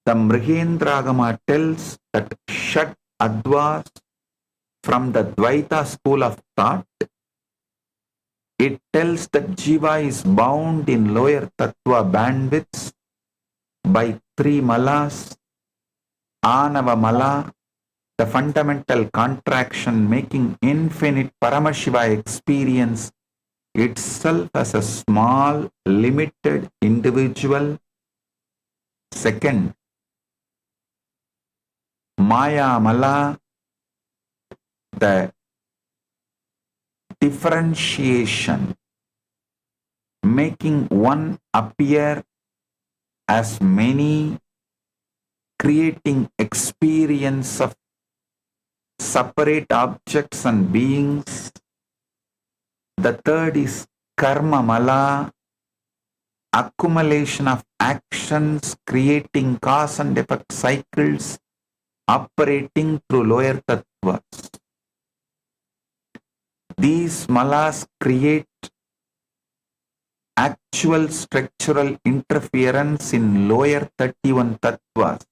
The Mrihendragama tells that Shat Advas from the Dvaita school of thought. It tells that Jiva is bound in lower Tattva bandwidths by three malas, Anava mala, the fundamental contraction making infinite Paramashiva experience itself as a small, limited individual. Second, Maya mala, the differentiation, making one appear as many creating experience of separate objects and beings. The third is karma mala, accumulation of actions creating cause and effect cycles operating through lower tattvas. These malas create actual structural interference in lower 31 tattvas,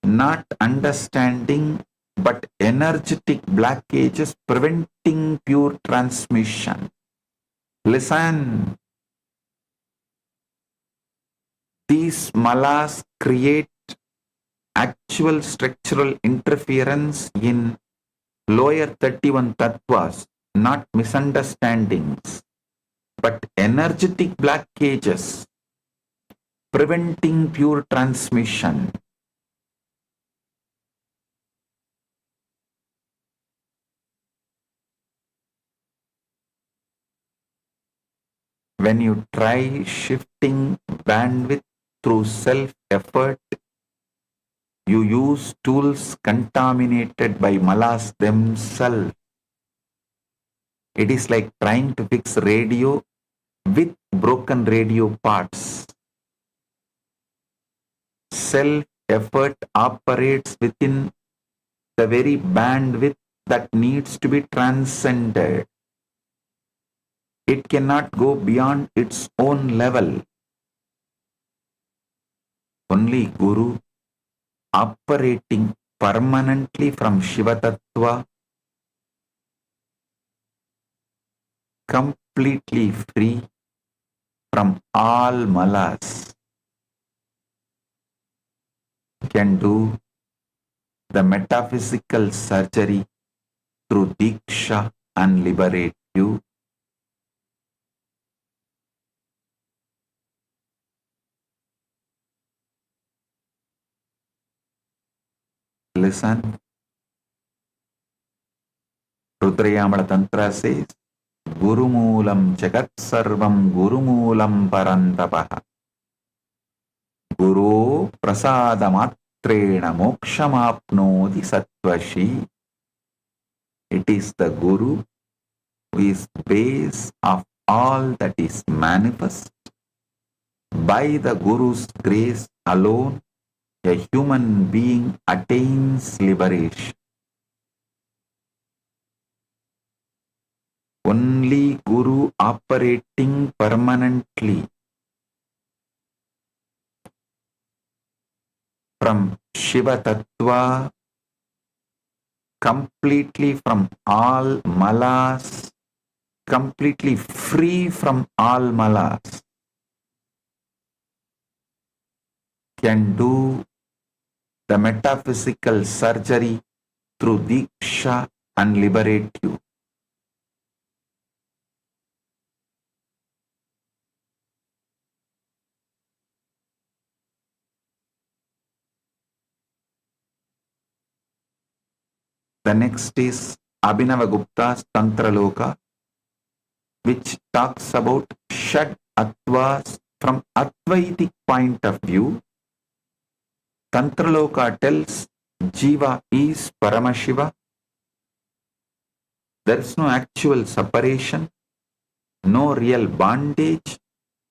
not understanding but energetic blockages preventing pure transmission. Listen. These malas create actual structural interference in lower 31 tattvas, not misunderstandings, but energetic blockages preventing pure transmission. When you try shifting bandwidth through self-effort, you use tools contaminated by malas themselves. It is like trying to fix radio with broken radio parts. Self-effort operates within the very bandwidth that needs to be transcended. It cannot go beyond its own level. Only Guru, operating permanently from Shiva Tattva, completely free from all malas, can do the metaphysical surgery through Diksha and liberate you. Listen. Rudrayamala Tantra says, Gurumulam Jagat Sarvam Gurumulam Parantapaha. Guru Prasada Matrena Mokshamapnodi Sattvashi. It is the Guru who is base of all that is manifest. By the Guru's grace alone, a human being attains liberation. Only Guru operating permanently from Shiva Tattva, completely from all malas, completely free from all malas, can do the metaphysical surgery through Diksha and liberate you. The next is Abhinava Gupta's Tantra Loka, which talks about Shad Attvas from Advaitic point of view. Tantra Loka tells Jiva is Paramashiva. There is no actual separation, no real bondage,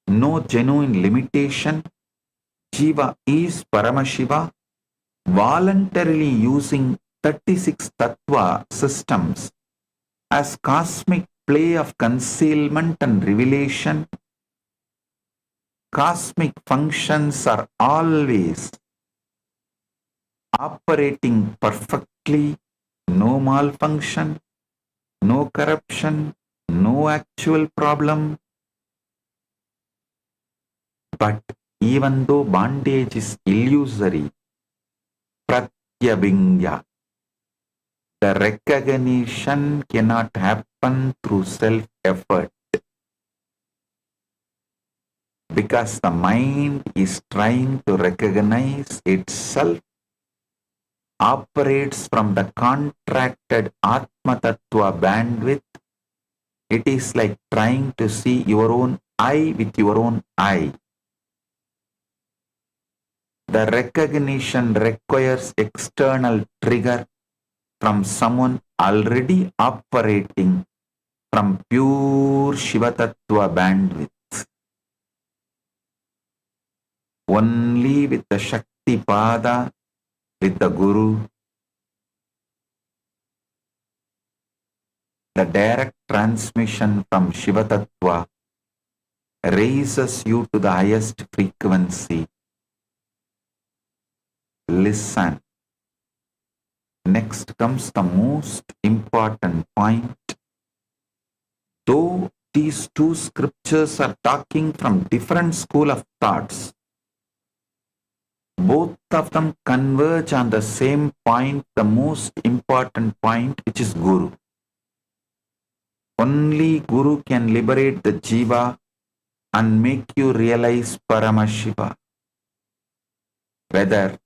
no genuine limitation. Jiva is Paramashiva, voluntarily using 36 tattva systems as cosmic play of concealment and revelation. Cosmic functions are always operating perfectly, no malfunction, no corruption, no actual problem. But even though bondage is illusory, pratyabhingya, the recognition cannot happen through self-effort, because the mind is trying to recognize itself, operates from the contracted Atma Tattva bandwidth. It is like trying to see your own eye with your own eye. The recognition requires external trigger from someone already operating from pure Shiva Tattva bandwidth. Only with the Shakti Pada, with the Guru, the direct transmission from Shiva Tattva raises you to the highest frequency. Listen. Next comes the most important point. Though these two scriptures are talking from different school of thoughts, both of them converge on the same point, the most important point, which is Guru. Only Guru can liberate the Jiva and make you realize Paramashiva. Whether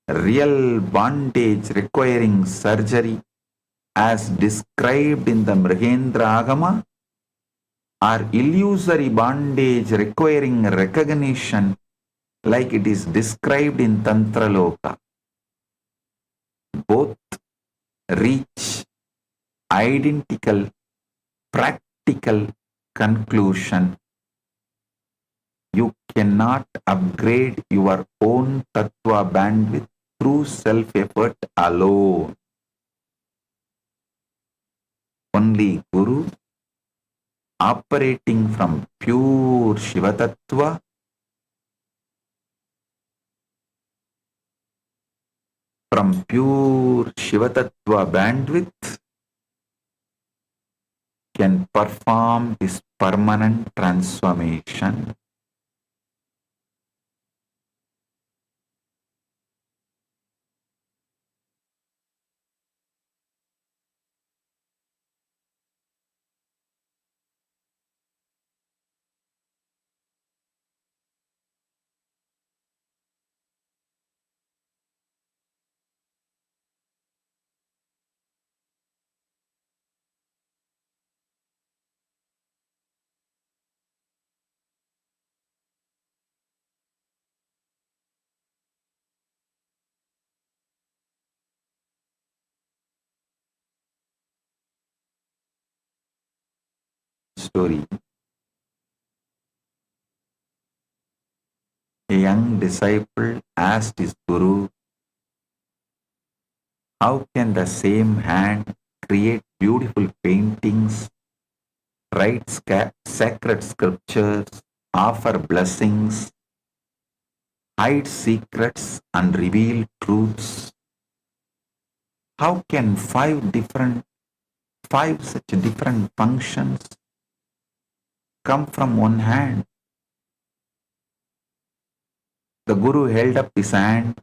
real bondage requiring surgery as described in the Mrigendra Agama, or illusory bondage requiring recognition like it is described in Tantra Loka. Both reach identical, practical conclusion. You cannot upgrade your own Tattva bandwidth through self-effort alone. Only Guru, operating from pure Shiva Tattva, bandwidth, can perform this permanent transformation. Story. A young disciple asked his Guru, how can the same hand create beautiful paintings, write sacred scriptures, offer blessings, hide secrets and reveal truths? How can five such different functions come from one hand? The Guru held up his hand.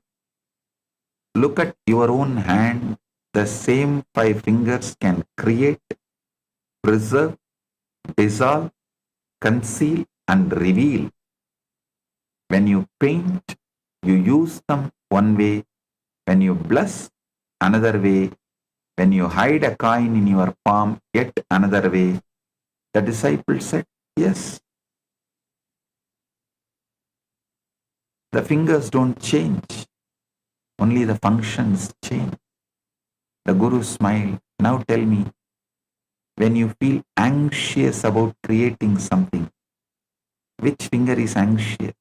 Look at your own hand. The same five fingers can create, preserve, dissolve, conceal and reveal. When you paint, you use them one way. When you bless, another way. When you hide a coin in your palm, yet another way. The disciple said, yes. The fingers don't change. Only the functions change. The Guru smiled. Now tell me, when you feel anxious about creating something, which finger is anxious?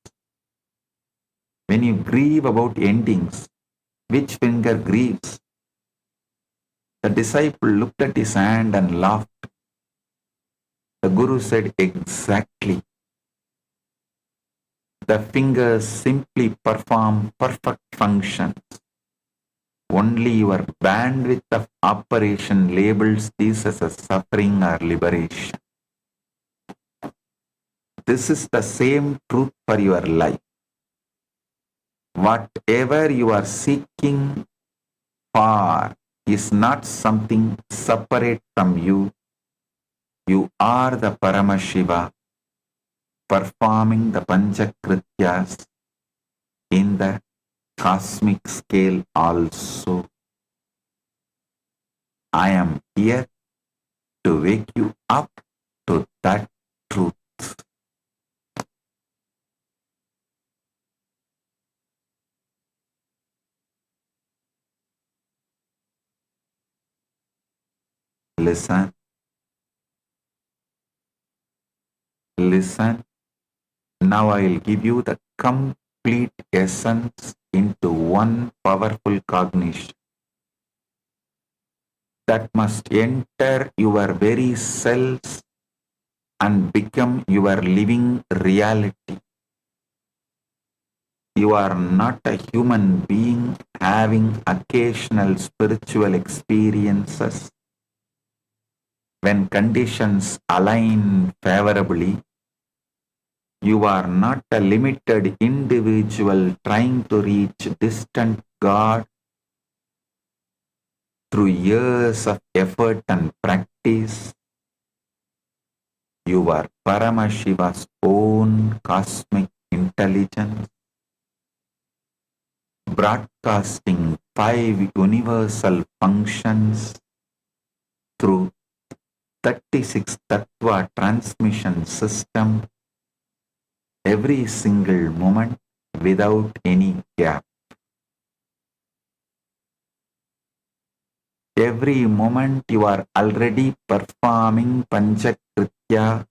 When you grieve about endings, which finger grieves? The disciple looked at his hand and laughed. The Guru said, exactly. The fingers simply perform perfect functions. Only your bandwidth of operation labels this as a suffering or liberation. This is the same truth for your life. Whatever you are seeking for is not something separate from you. You are the Paramashiva, performing the Panchakrityas in the cosmic scale also. I am here to wake you up to that truth. listen, listen. Now I will give you the complete essence into one powerful cognition that must enter your very cells and become your living reality. You are not a human being having occasional spiritual experiences when conditions align favorably. You are not a limited individual trying to reach distant God through years of effort and practice. You are Paramashiva's own cosmic intelligence, broadcasting 5 universal functions through 36 Tattva transmission system every single moment without any gap. Every moment you are already performing Panchakritya,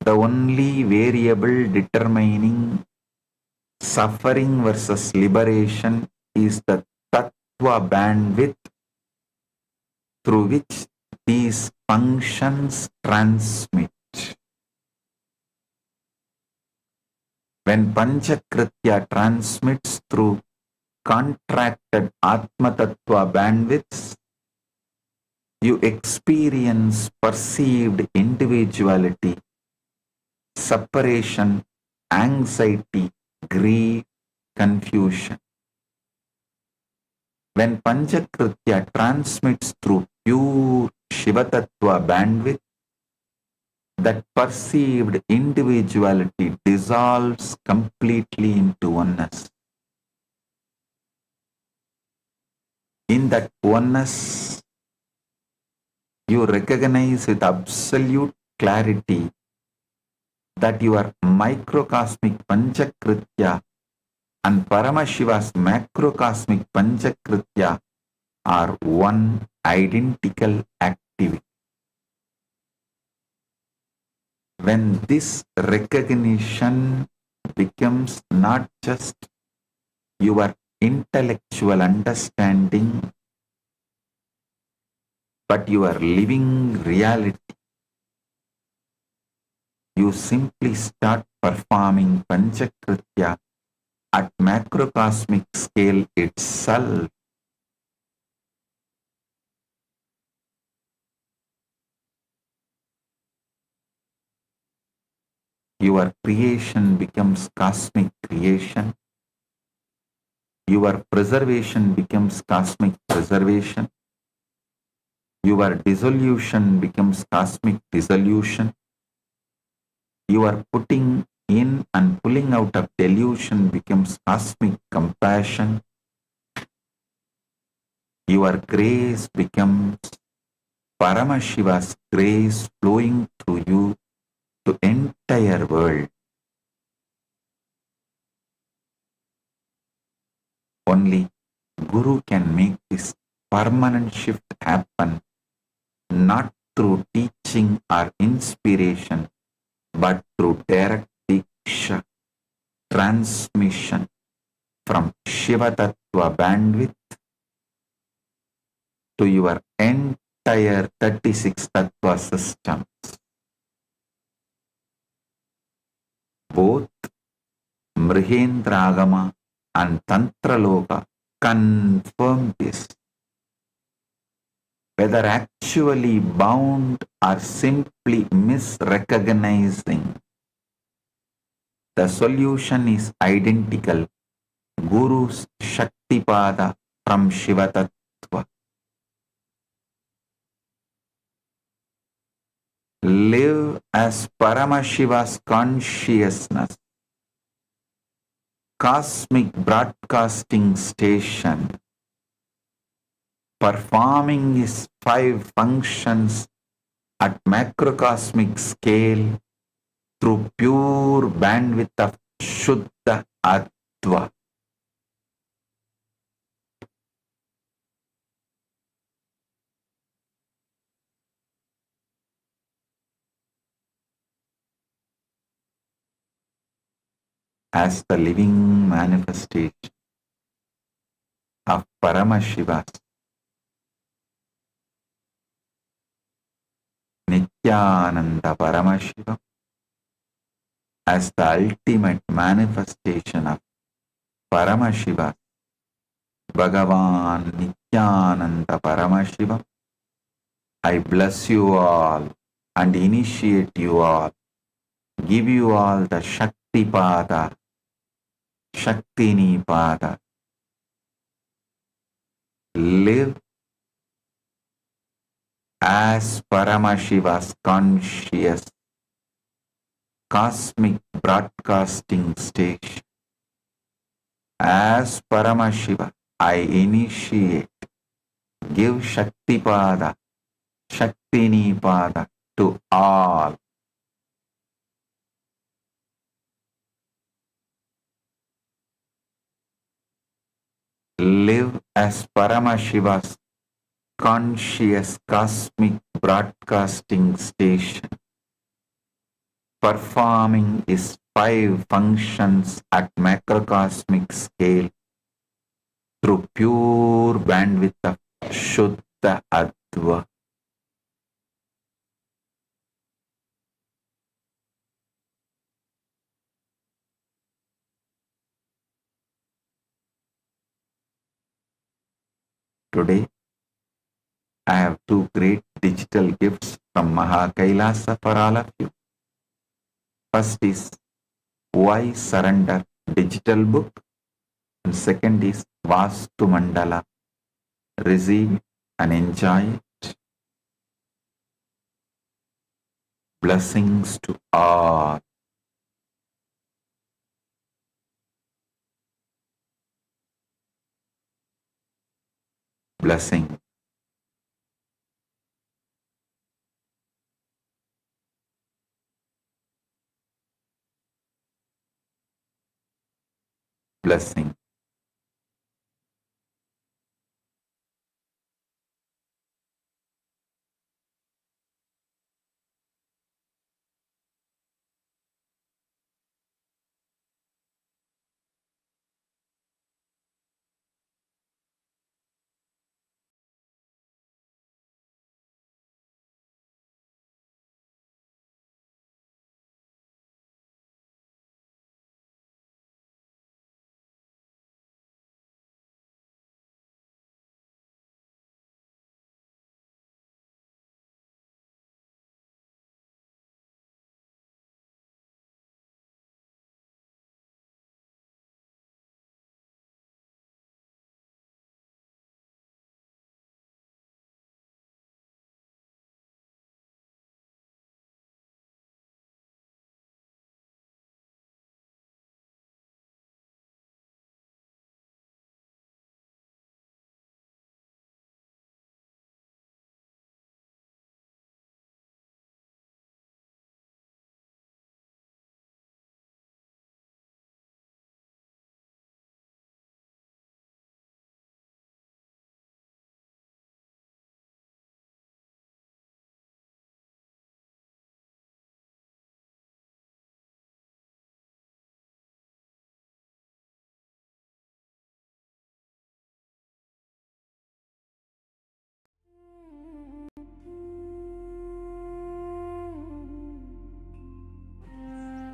the only variable determining suffering versus liberation is the Tattva bandwidth through which these functions transmit. When Panchakritya transmits through contracted Atma Tattva bandwidths, you experience perceived individuality, separation, anxiety, grief, confusion. When Panchakritya transmits through pure Shiva Tattva bandwidth, that perceived individuality dissolves completely into oneness. In that oneness, you recognize with absolute clarity that your microcosmic Panchakritya and Paramashiva's macrocosmic Panchakritya are one identical activity. When this recognition becomes not just your intellectual understanding, but your living reality, you simply start performing Panchakritya at macrocosmic scale itself. Your creation becomes cosmic creation. Your preservation becomes cosmic preservation. Your dissolution becomes cosmic dissolution. Your putting in and pulling out of delusion becomes cosmic compassion. Your grace becomes Paramashiva's grace flowing through you to entire world. Only Guru can make this permanent shift happen, not through teaching or inspiration, but through direct diksha, transmission from Shiva Tattva bandwidth to your entire 36 Tattva systems. Both Mrihendragama and Tantraloka confirm this. Whether actually bound or simply misrecognizing, the solution is identical. Guru's Shaktipada from Shiva Tattva. Live as Paramashiva's consciousness, cosmic broadcasting station, performing his 5 functions at macrocosmic scale through pure bandwidth of Shuddha Attva. as the living manifestation of Paramashiva, Nithyananda Paramashivam, as the ultimate manifestation of Paramashiva, Bhagavan Nithyananda Paramashivam, I bless you all and initiate you all, give you all the Shakti Pada, Shaktini Pada. Live as Paramashiva's conscious cosmic broadcasting station. As Paramashiva, I initiate, give Shakti Pada, Shaktini Pada to all. Live as Paramashiva's conscious cosmic broadcasting station, performing its 5 functions at macrocosmic scale through pure bandwidth of Shuddha Adva. Today, I have 2 great digital gifts from Kailasa for all of you. First is Why Surrender digital book, and second is Vastu Mandala. Receive and enjoy it. Blessings to all. Blessing. Blessing.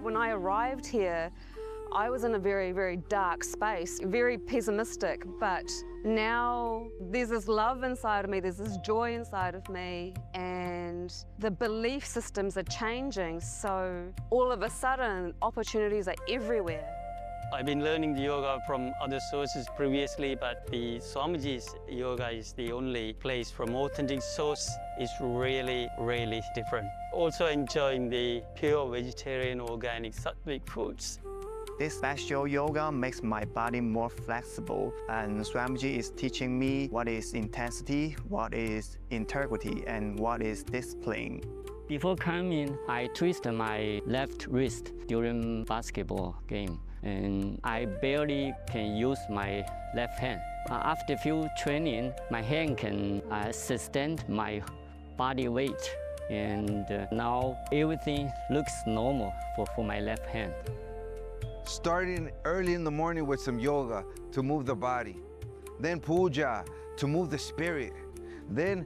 When I arrived here, I was in a very, very dark space, very pessimistic, but now there's this love inside of me, there's this joy inside of me, and the belief systems are changing, so all of a sudden, opportunities are everywhere. I've been learning the yoga from other sources previously, but the Swamiji's yoga is the only place from authentic source. It's really, really different. Also enjoying the pure vegetarian, organic, sattvic foods. This special yoga makes my body more flexible, and Swamiji is teaching me what is intensity, what is integrity, and what is discipline. Before coming, I twisted my left wrist during basketball game, and I barely can use my left hand. After few training, my hand can sustain my body weight, and now everything looks normal for my left hand. starting early in the morning with some yoga to move the body, then puja to move the spirit, then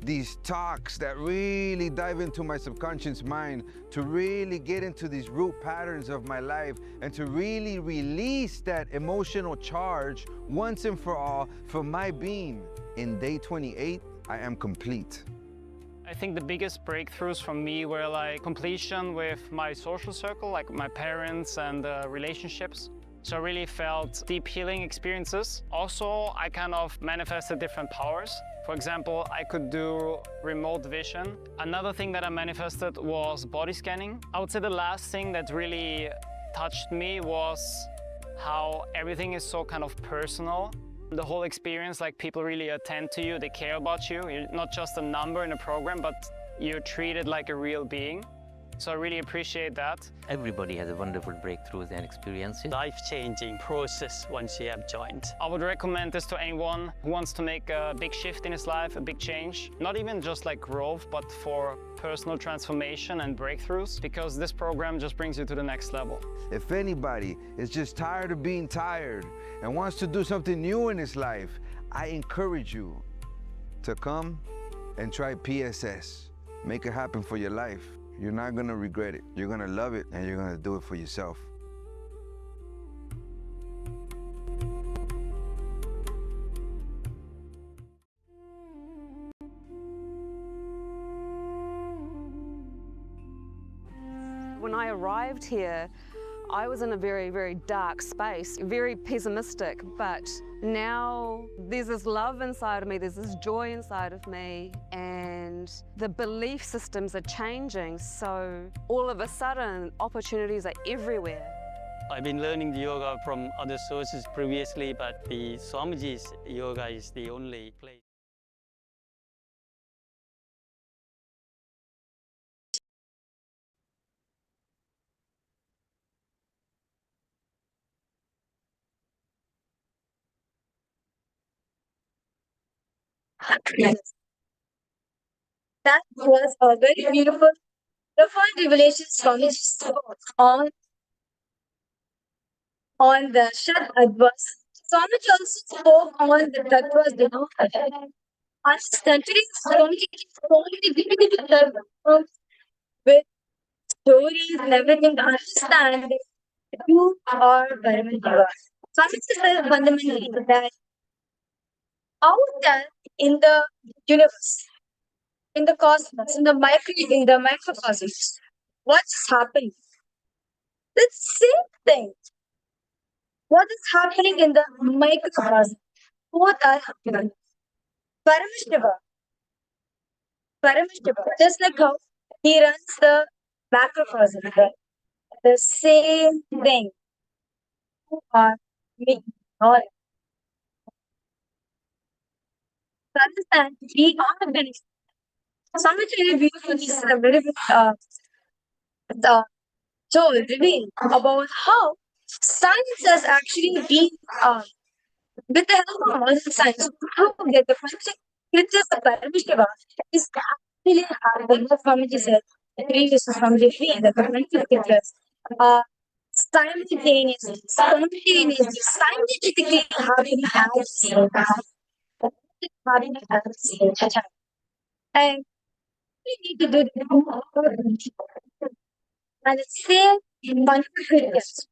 these talks that really dive into my subconscious mind to really get into these root patterns of my life and to really release that emotional charge once and for all for my being. In day 28, I am complete. I think the biggest breakthroughs for me were like completion with my social circle, like my parents and relationships. So I really felt deep healing experiences. Also, I kind of manifested different powers. For example, I could do remote vision. Another thing that I manifested was body scanning. I would say the last thing that really touched me was how everything is so kind of personal. The whole experience, like people really attend to you, they care about you. You're not just a number in a program, but you're treated like a real being. So I really appreciate that. Everybody has a wonderful breakthroughs and experiences. Life-changing process once you have joined. I would recommend this to anyone who wants to make a big shift in his life, a big change. Not even just like growth, but for personal transformation and breakthroughs, because this program just brings you to the next level. If anybody is just tired of being tired and wants to do something new in his life, I encourage you to come and try PSS. Make it happen for your life. You're not gonna regret it. You're gonna love it and you're gonna do it for yourself. When I arrived here, I was in a very, very dark space, very pessimistic, but now there's this love inside of me, there's this joy inside of me, and the belief systems are changing, so all of a sudden opportunities are everywhere. I've been learning the yoga from other sources previously, but the Swamiji's yoga is the only place. Yes. That was a very beautiful, profound revelation Swamiji spoke on the Shad Advas. Swamiji also spoke on the Tattvas, understand. Today, Swamiji is only giving the with stories and everything to understand that you are Paramashivam. Swamiji says fundamentally that out there in the universe, in the cosmos, in the microcosmos, what's happening? The same thing. What is happening in the microcosmos? Both are happening. Paramashivam, just like how he runs the macrocosm, the same thing. You are me. All. To understand, we are organic. Something very beautiful. This is a very good so reveal about how science has actually been with the help of modern science proved that the concept scriptures of Paramashiva is actually happening. What Swamiji said, the previous Swamiji feel that the concept scriptures are simultaneously, scientifically happening at the same time. And we need to do the and the same confidence.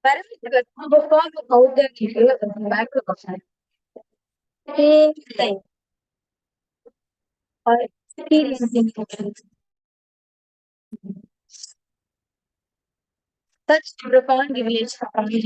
Paramashiva perform out the microcosm. Same thing. Or experiencing such profound revelation from the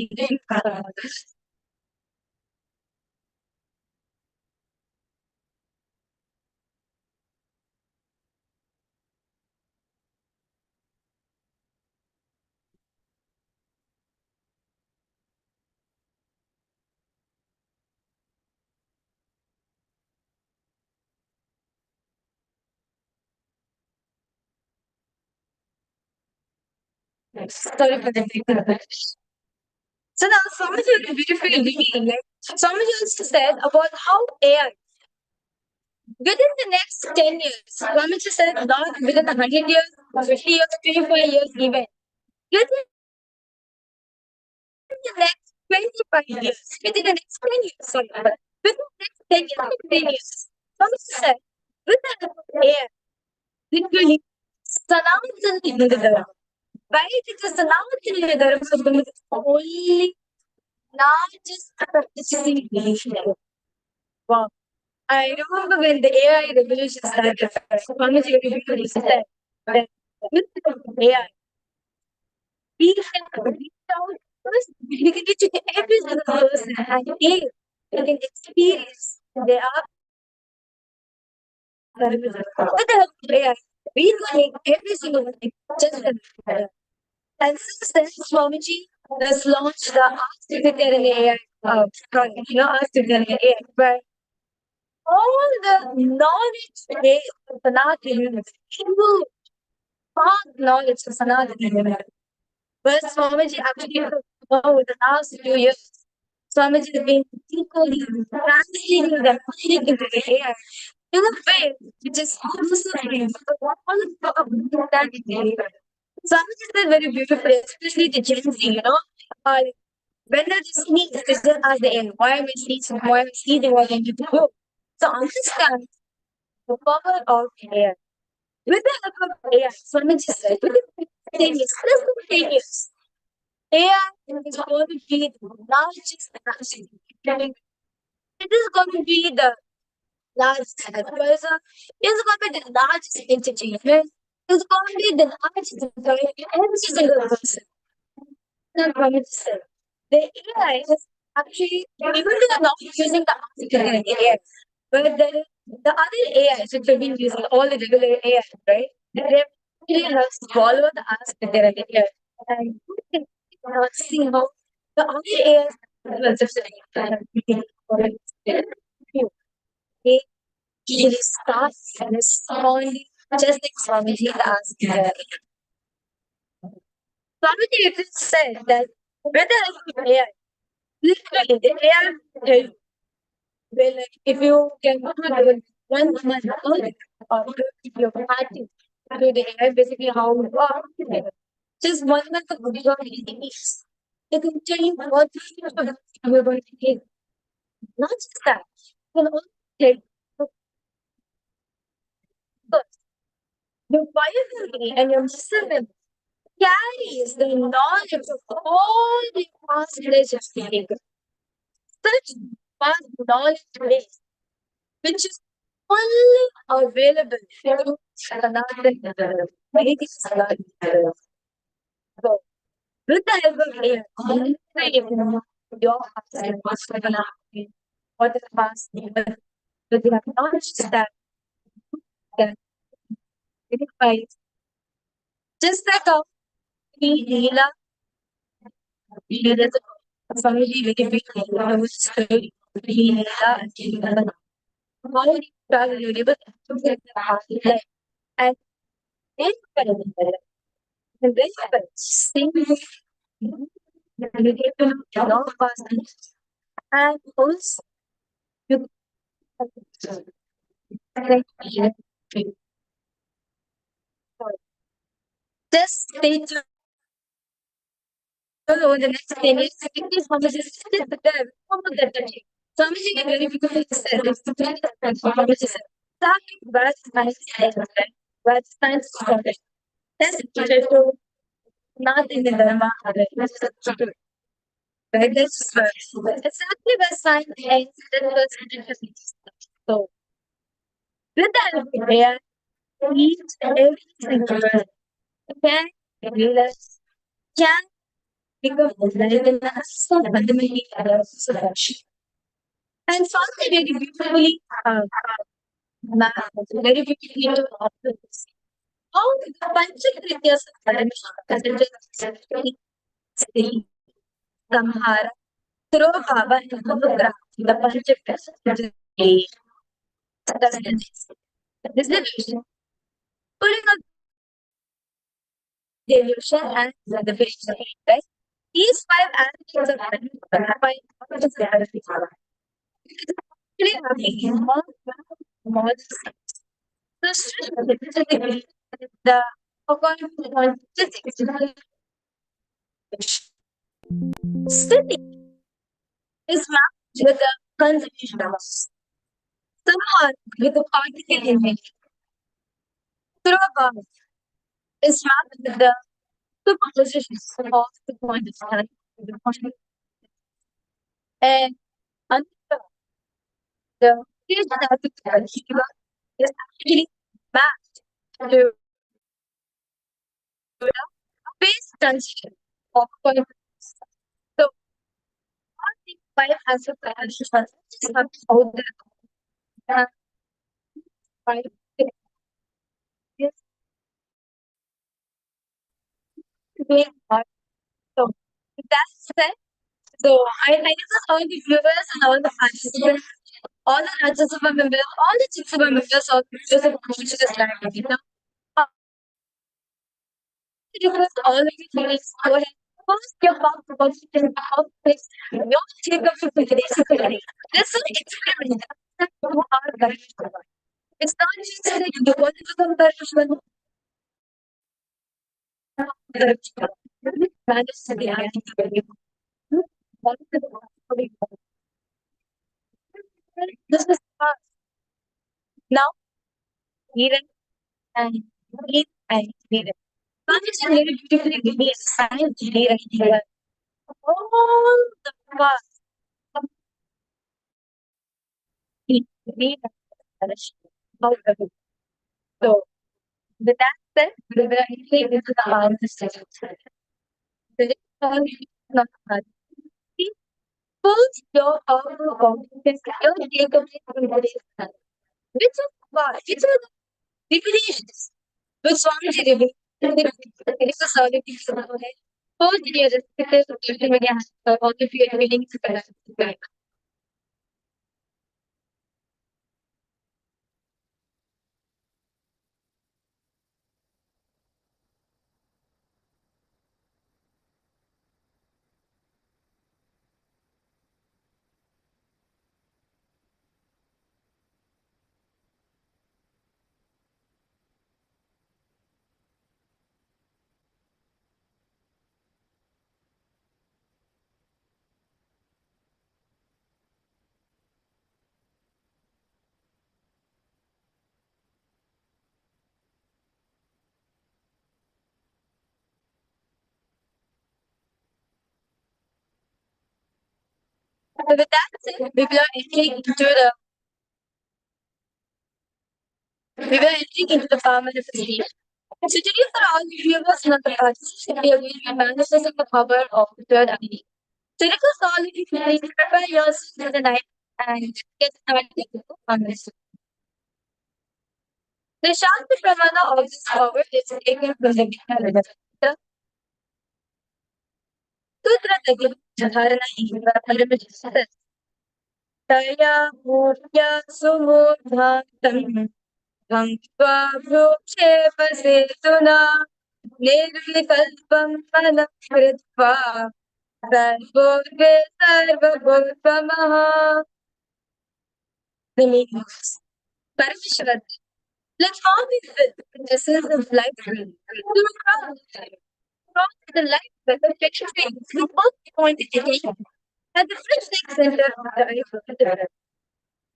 sorry for the so now Swamiji is beautifully revealing, like Swamiji also said about how AI within the next 10 years, Swamiji said not within 100 years, 50 years, 25 years even. Within the next 25 years, within the next 10 years, sorry, within the next 10 years, Swamiji said, with the help of AI, literally, Sanatana Hindu Dharma. Right? It is Sanatana Dharma is the only largest practicing religion. Wow. I remember when the AI revolution started, Swamiji really said that with the AI, we can reach out first, we can reach every single person and they can experience their with the help of AI, we can make every single thing just better. And since then, Swamiji has launched the Ask Nithyananda AI project, Ask Nithyananda AI, where all the knowledge base of Sanatana universe, huge, vast knowledge of Sanatana universe, where Swamiji actually over the last few years, Swamiji has been equally translating the knowledge into the AI in a way which is absolutely all of that is AI. Swamiji said very beautifully, especially the Gen Z, when they just sneeze, they just ask the AI, why am I sneezing? Why am I sneezing? What am I to do? So understand the power of AI. With the help of AI, Swamiji said, within 10 years, less than 10 years, AI is going to be the largest capacity. It is going to be the largest advisor, it's going to be the largest entertainment, it's going to be the largest employer in every single person. Not going to say. The AI is actually, even though they're not using the artificial AI, but the other AIs which have been using all the regular AI, right? They really have to follow the ask that they're AI. And you can see how the other AIs will just they start responding just like Swamiji asked. Swamiji even said that with the help of AI, literally the AI will, if you can do it 1 month early, or if you're practicing to the AI, basically how you are, just 1 month of video techniques. They can tell you what you're going to take. Not just that, you can also take your biology and your muscle memory carries the knowledge of all the past legends taken. Such vast knowledge base, which is only available through Sanatana Dharma. So, with the help of AI, if you know your past and what's going to happen, what is the past, but you have knowledge that can verify just like how Leela, there's a family very big story. Leela and Leela. How do you travel your neighbor to get the past life? And then and then same you get to know past and also you just stay tuned over the next 10 years. Because Swamiji said that Swamiji very beautifully said this. Swamiji said, starting with science, with science is perfect. That's to not in the Dharma. Right? That's exactly where science ends. That was so. With the help of AI, each and every single person can realize, can become enlightened and so fundamentally solution. And something very beautifully very beautifully to observe this. How the Panchakrityas of Paramashivam, Sri, Samhara, Bhava, and Anugrah, the Panchakrityas, resolution, pulling up delusion and the vision, right? These 5 aspects of reality are actually happening more the according to the physics, City is mapped with the conservation of someone with a particle image. Surabha is mapped with the superposition of the point of time. And under the creation of the Shiva is actually mapped to the phase transition of point. So, all these five aspects of Shiva just have to hold the five. Yes. So, that's it. So, I thank all the viewers and all the participants, all the Rajya Sabha members, all the Chit Sabha members, all the viewers of this live. Request all of you please go ahead. Post your thoughts about this. Your take up for today's today. This is an experiment that you are going to. It's not just that you want to become Parashman. Manage to be active. This is fast. Now, even and breathe and breathe. Condition very beautifully give me a sign of delay right here. All the past. Breathe and so, with that said, we will entry into the harvest session. The next one is not hard. First, your powerful confidence, your takeaway from which of which are the revelations which Swamiji revealed? It is a solid piece of knowledge. First, it is respected of social media all the fear feelings. So with that said, we were entering into the power manifestation. So today for all the viewers and the participants, we are going to be manifesting the power of the third eye. So request all of you please prepare yourselves for the night and get started on this. The Shanti Pramana of this power is taken from the Gita. The Sutra Tagim Dharana Iva Paramajita. Taya Bhurya Sumudhantam Bhankva Bhrukshepa Setuna Nirvikalpam Manam Kritva Sarvogve Sarvabhutamaha. The meanings. Parameshwar. Let all be filled with the essence of life to cross the light with the picture things with both pointed attention at the first center of the eye of the mirror.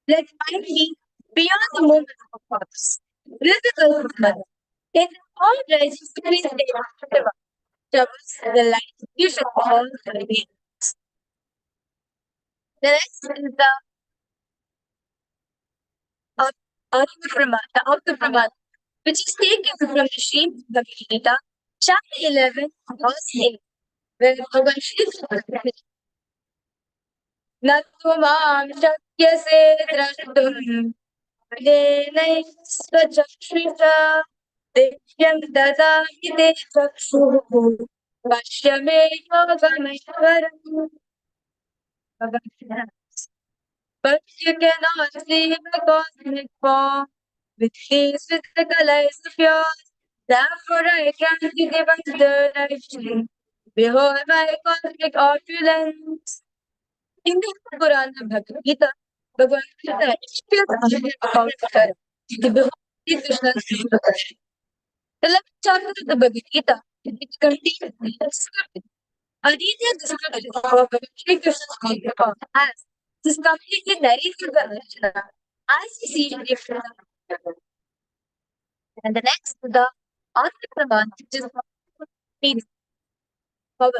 Let mind be beyond the moment of thoughts. Visible of mother. In all rises between the troubles the light you should all remain. The next is the Outer Brahman, which is taken from the Srimad Bhagavad Gita, chapter 11, verse 8, where Bhagavan Shri Krishna Natvamam Shakyase Drashtum Denai Svachakshrisha Devyam Dadami Te Chakshuhu Vashyame Yogameshwaram. But you cannot see the cosmic form with these physical eyes of yours. Therefore I grant you divine direction. Behold my cosmic opulence. In the Purana Bhagavad Gita, Bhagavan Krishna explains about the behold Krishna's devotion. The 11th chapter of the Bhagavad Gita, it contains the script Earlier described Shri Krishna's as this completely narrated by Arjuna as we see it different. And the next, the Atmakraman, which is means power.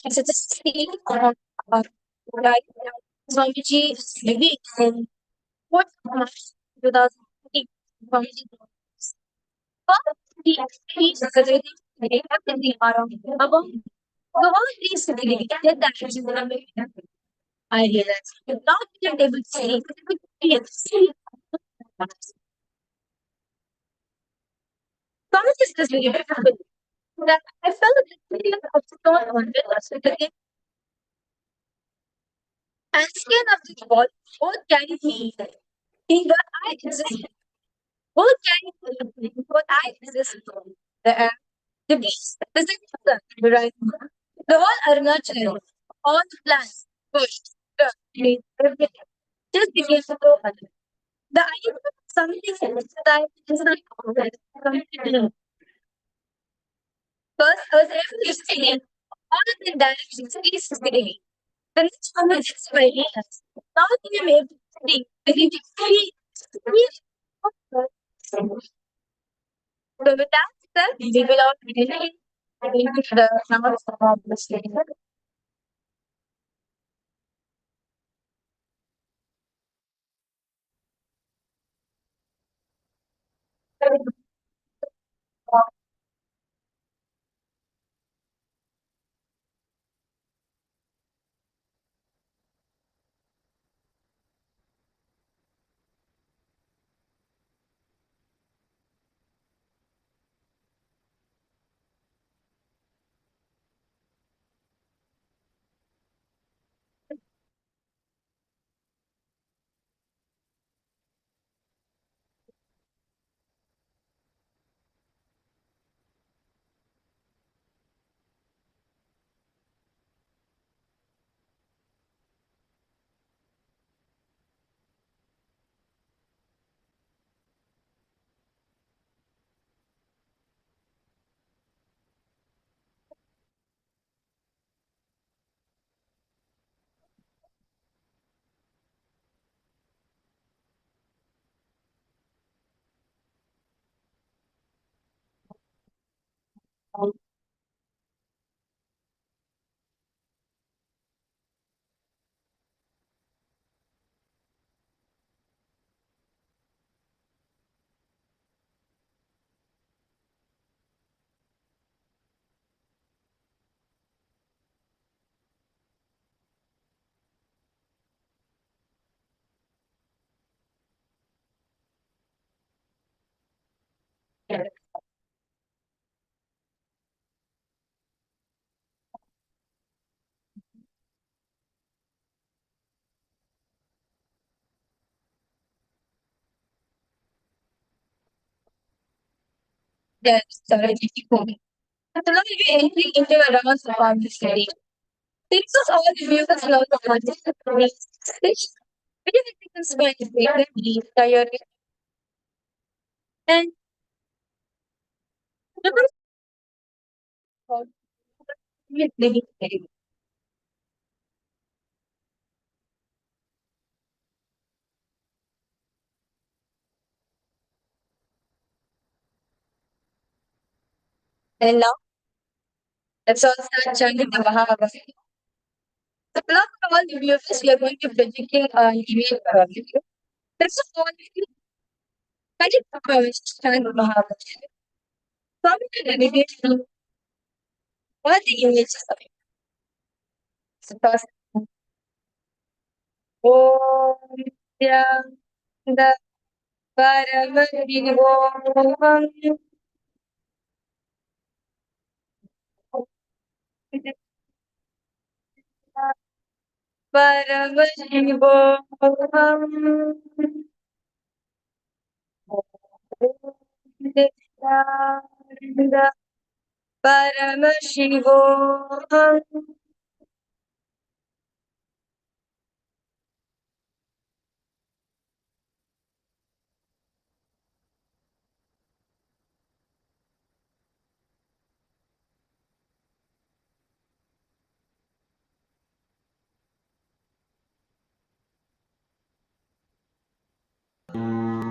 It's a state of like Swamiji is living in what March 2020 Swamiji he is actively around about the whole is dedicated that is I realized not being able to say Thomas is this very difficult that I felt a little of stone on us with the and skin of the ball both carry me. In the I exist. Both carry me. Both I exist. The air, the beast, the sun, the right. The whole Arunachal, all the plants, bush, truck, trees, everything. Just became so other. The idea of something else that is not completely. First, I was able to see all of the directions peacefully. The next moment is my hands. Now I am able to see very free. So with that said, we will all begin into the sounds of the station. Yes, sorry, so now we will entering into a round of our study. Thanks to all the viewers and all the participants. Video technical point is very tired and and now let's all start chanting the Bhagavavan. The block of all the viewers we are going to be projecting an email video. Let's all magic powers chant the Bhagavavan. Probably the navigation all the images of it. So first, Om Nithyananda Paramashivam Paramashivam Nithyananda Paramashivam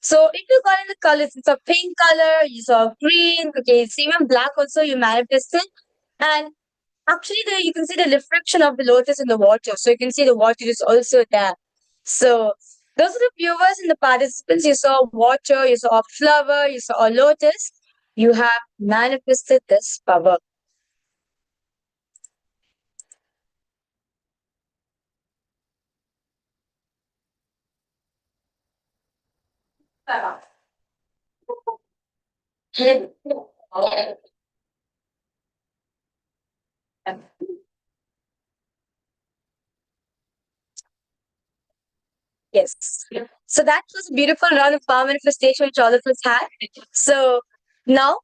So if you got in the colors, it's a pink color, you saw green, okay, it's even black also you manifested. And actually there you can see the reflection of the lotus in the water. So you can see the water is also there. So those are the viewers and the participants. You saw water, you saw a flower, you saw a lotus. You have manifested this power. Yes. So that was a beautiful round of power manifestation which all of us had. So now,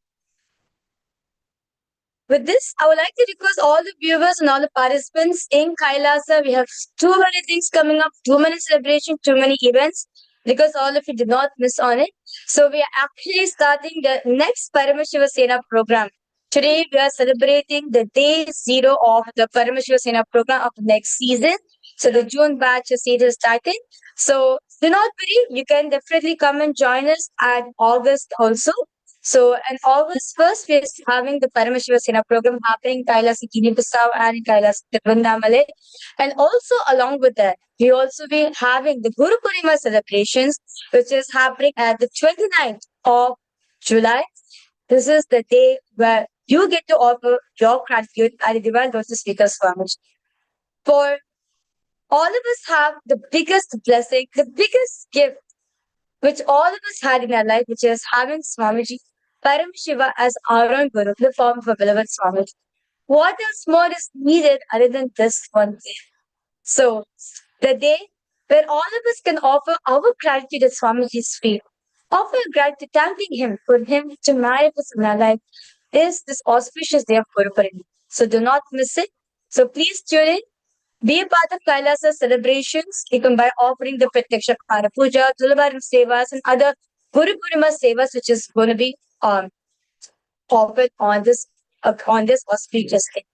with this, I would like to request all the viewers and all the participants in Kailasa. We have too many things coming up, too many celebrations, too many events, because all of you did not miss on it. So we are actually starting the next Paramashiva Sena program. Today we are celebrating the day 0 of the Paramashiva Sena program of the next season. So the June batch is started. So do not worry, you can definitely come and join us at August also. So, and August 1st, we're having the Paramashiva Sena program happening in Kailasa Kinipasav and in Kailasa Tiruvannamale. And also along with that, we also be having the Guru Purnima celebrations, which is happening at the 29th of July. This is the day where you get to offer your gratitude at the Divine Lotus Speaker Swamiji. For all of us have the biggest blessing, the biggest gift, which all of us had in our life, which is having Swamiji, Paramashiva as our own Guru, the form of a beloved Swamiji. What else more is needed other than this one thing? So, the day where all of us can offer our gratitude at Swamiji's feet, offer gratitude, thanking him for him to manifest in our life, is this auspicious day of Guru Purnima. So, do not miss it. So, please tune in. Be a part of Kailasa celebrations, even by offering the Pratyaksha Kara Puja, Tulavaram Sevas, and other Guru Purnima Sevas, which is going to be offered on this auspicious day.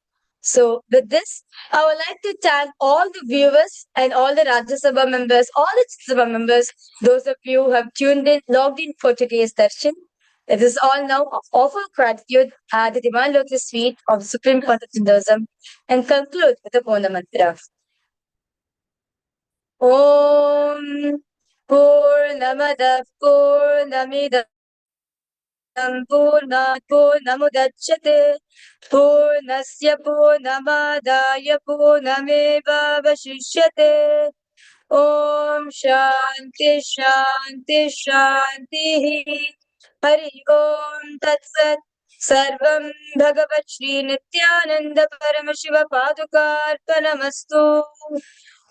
So, with this, I would like to thank all the viewers and all the Rajya Sabha members, all the Sabha members, those of you who have tuned in, logged in for today's darshan. It is all now offer gratitude at the Divine Lotus Feet of Supreme Court of Hinduism and conclude with the Pona Mantra. Om Purnamada Purnamidam Purnamudachyate Purnasya Purnamadaya Purnameva Vashishyate Om Shanti Shanti Shanti Hari Om Tat Sat Sarvam Bhagavat Shri Nithyananda Paramashiva Padukarpanamastu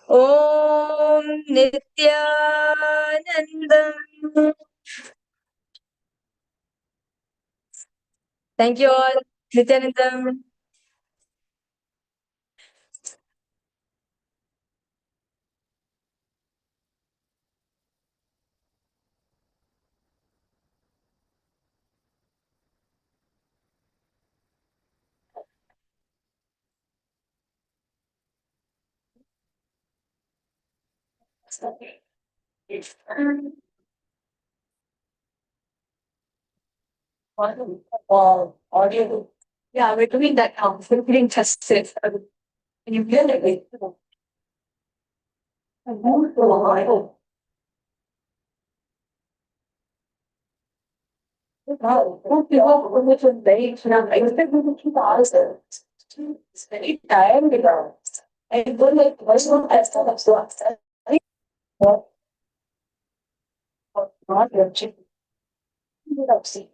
Om Nithyanandam. Thank you all. Nithyanandam. Audio. Yeah, we're doing that now. We're getting tested. And you get it. Wow, don't be all religion based. Now, I expect we to 2000. It's very time ago. I don't like personal estimate of so not your chicken. You don't see.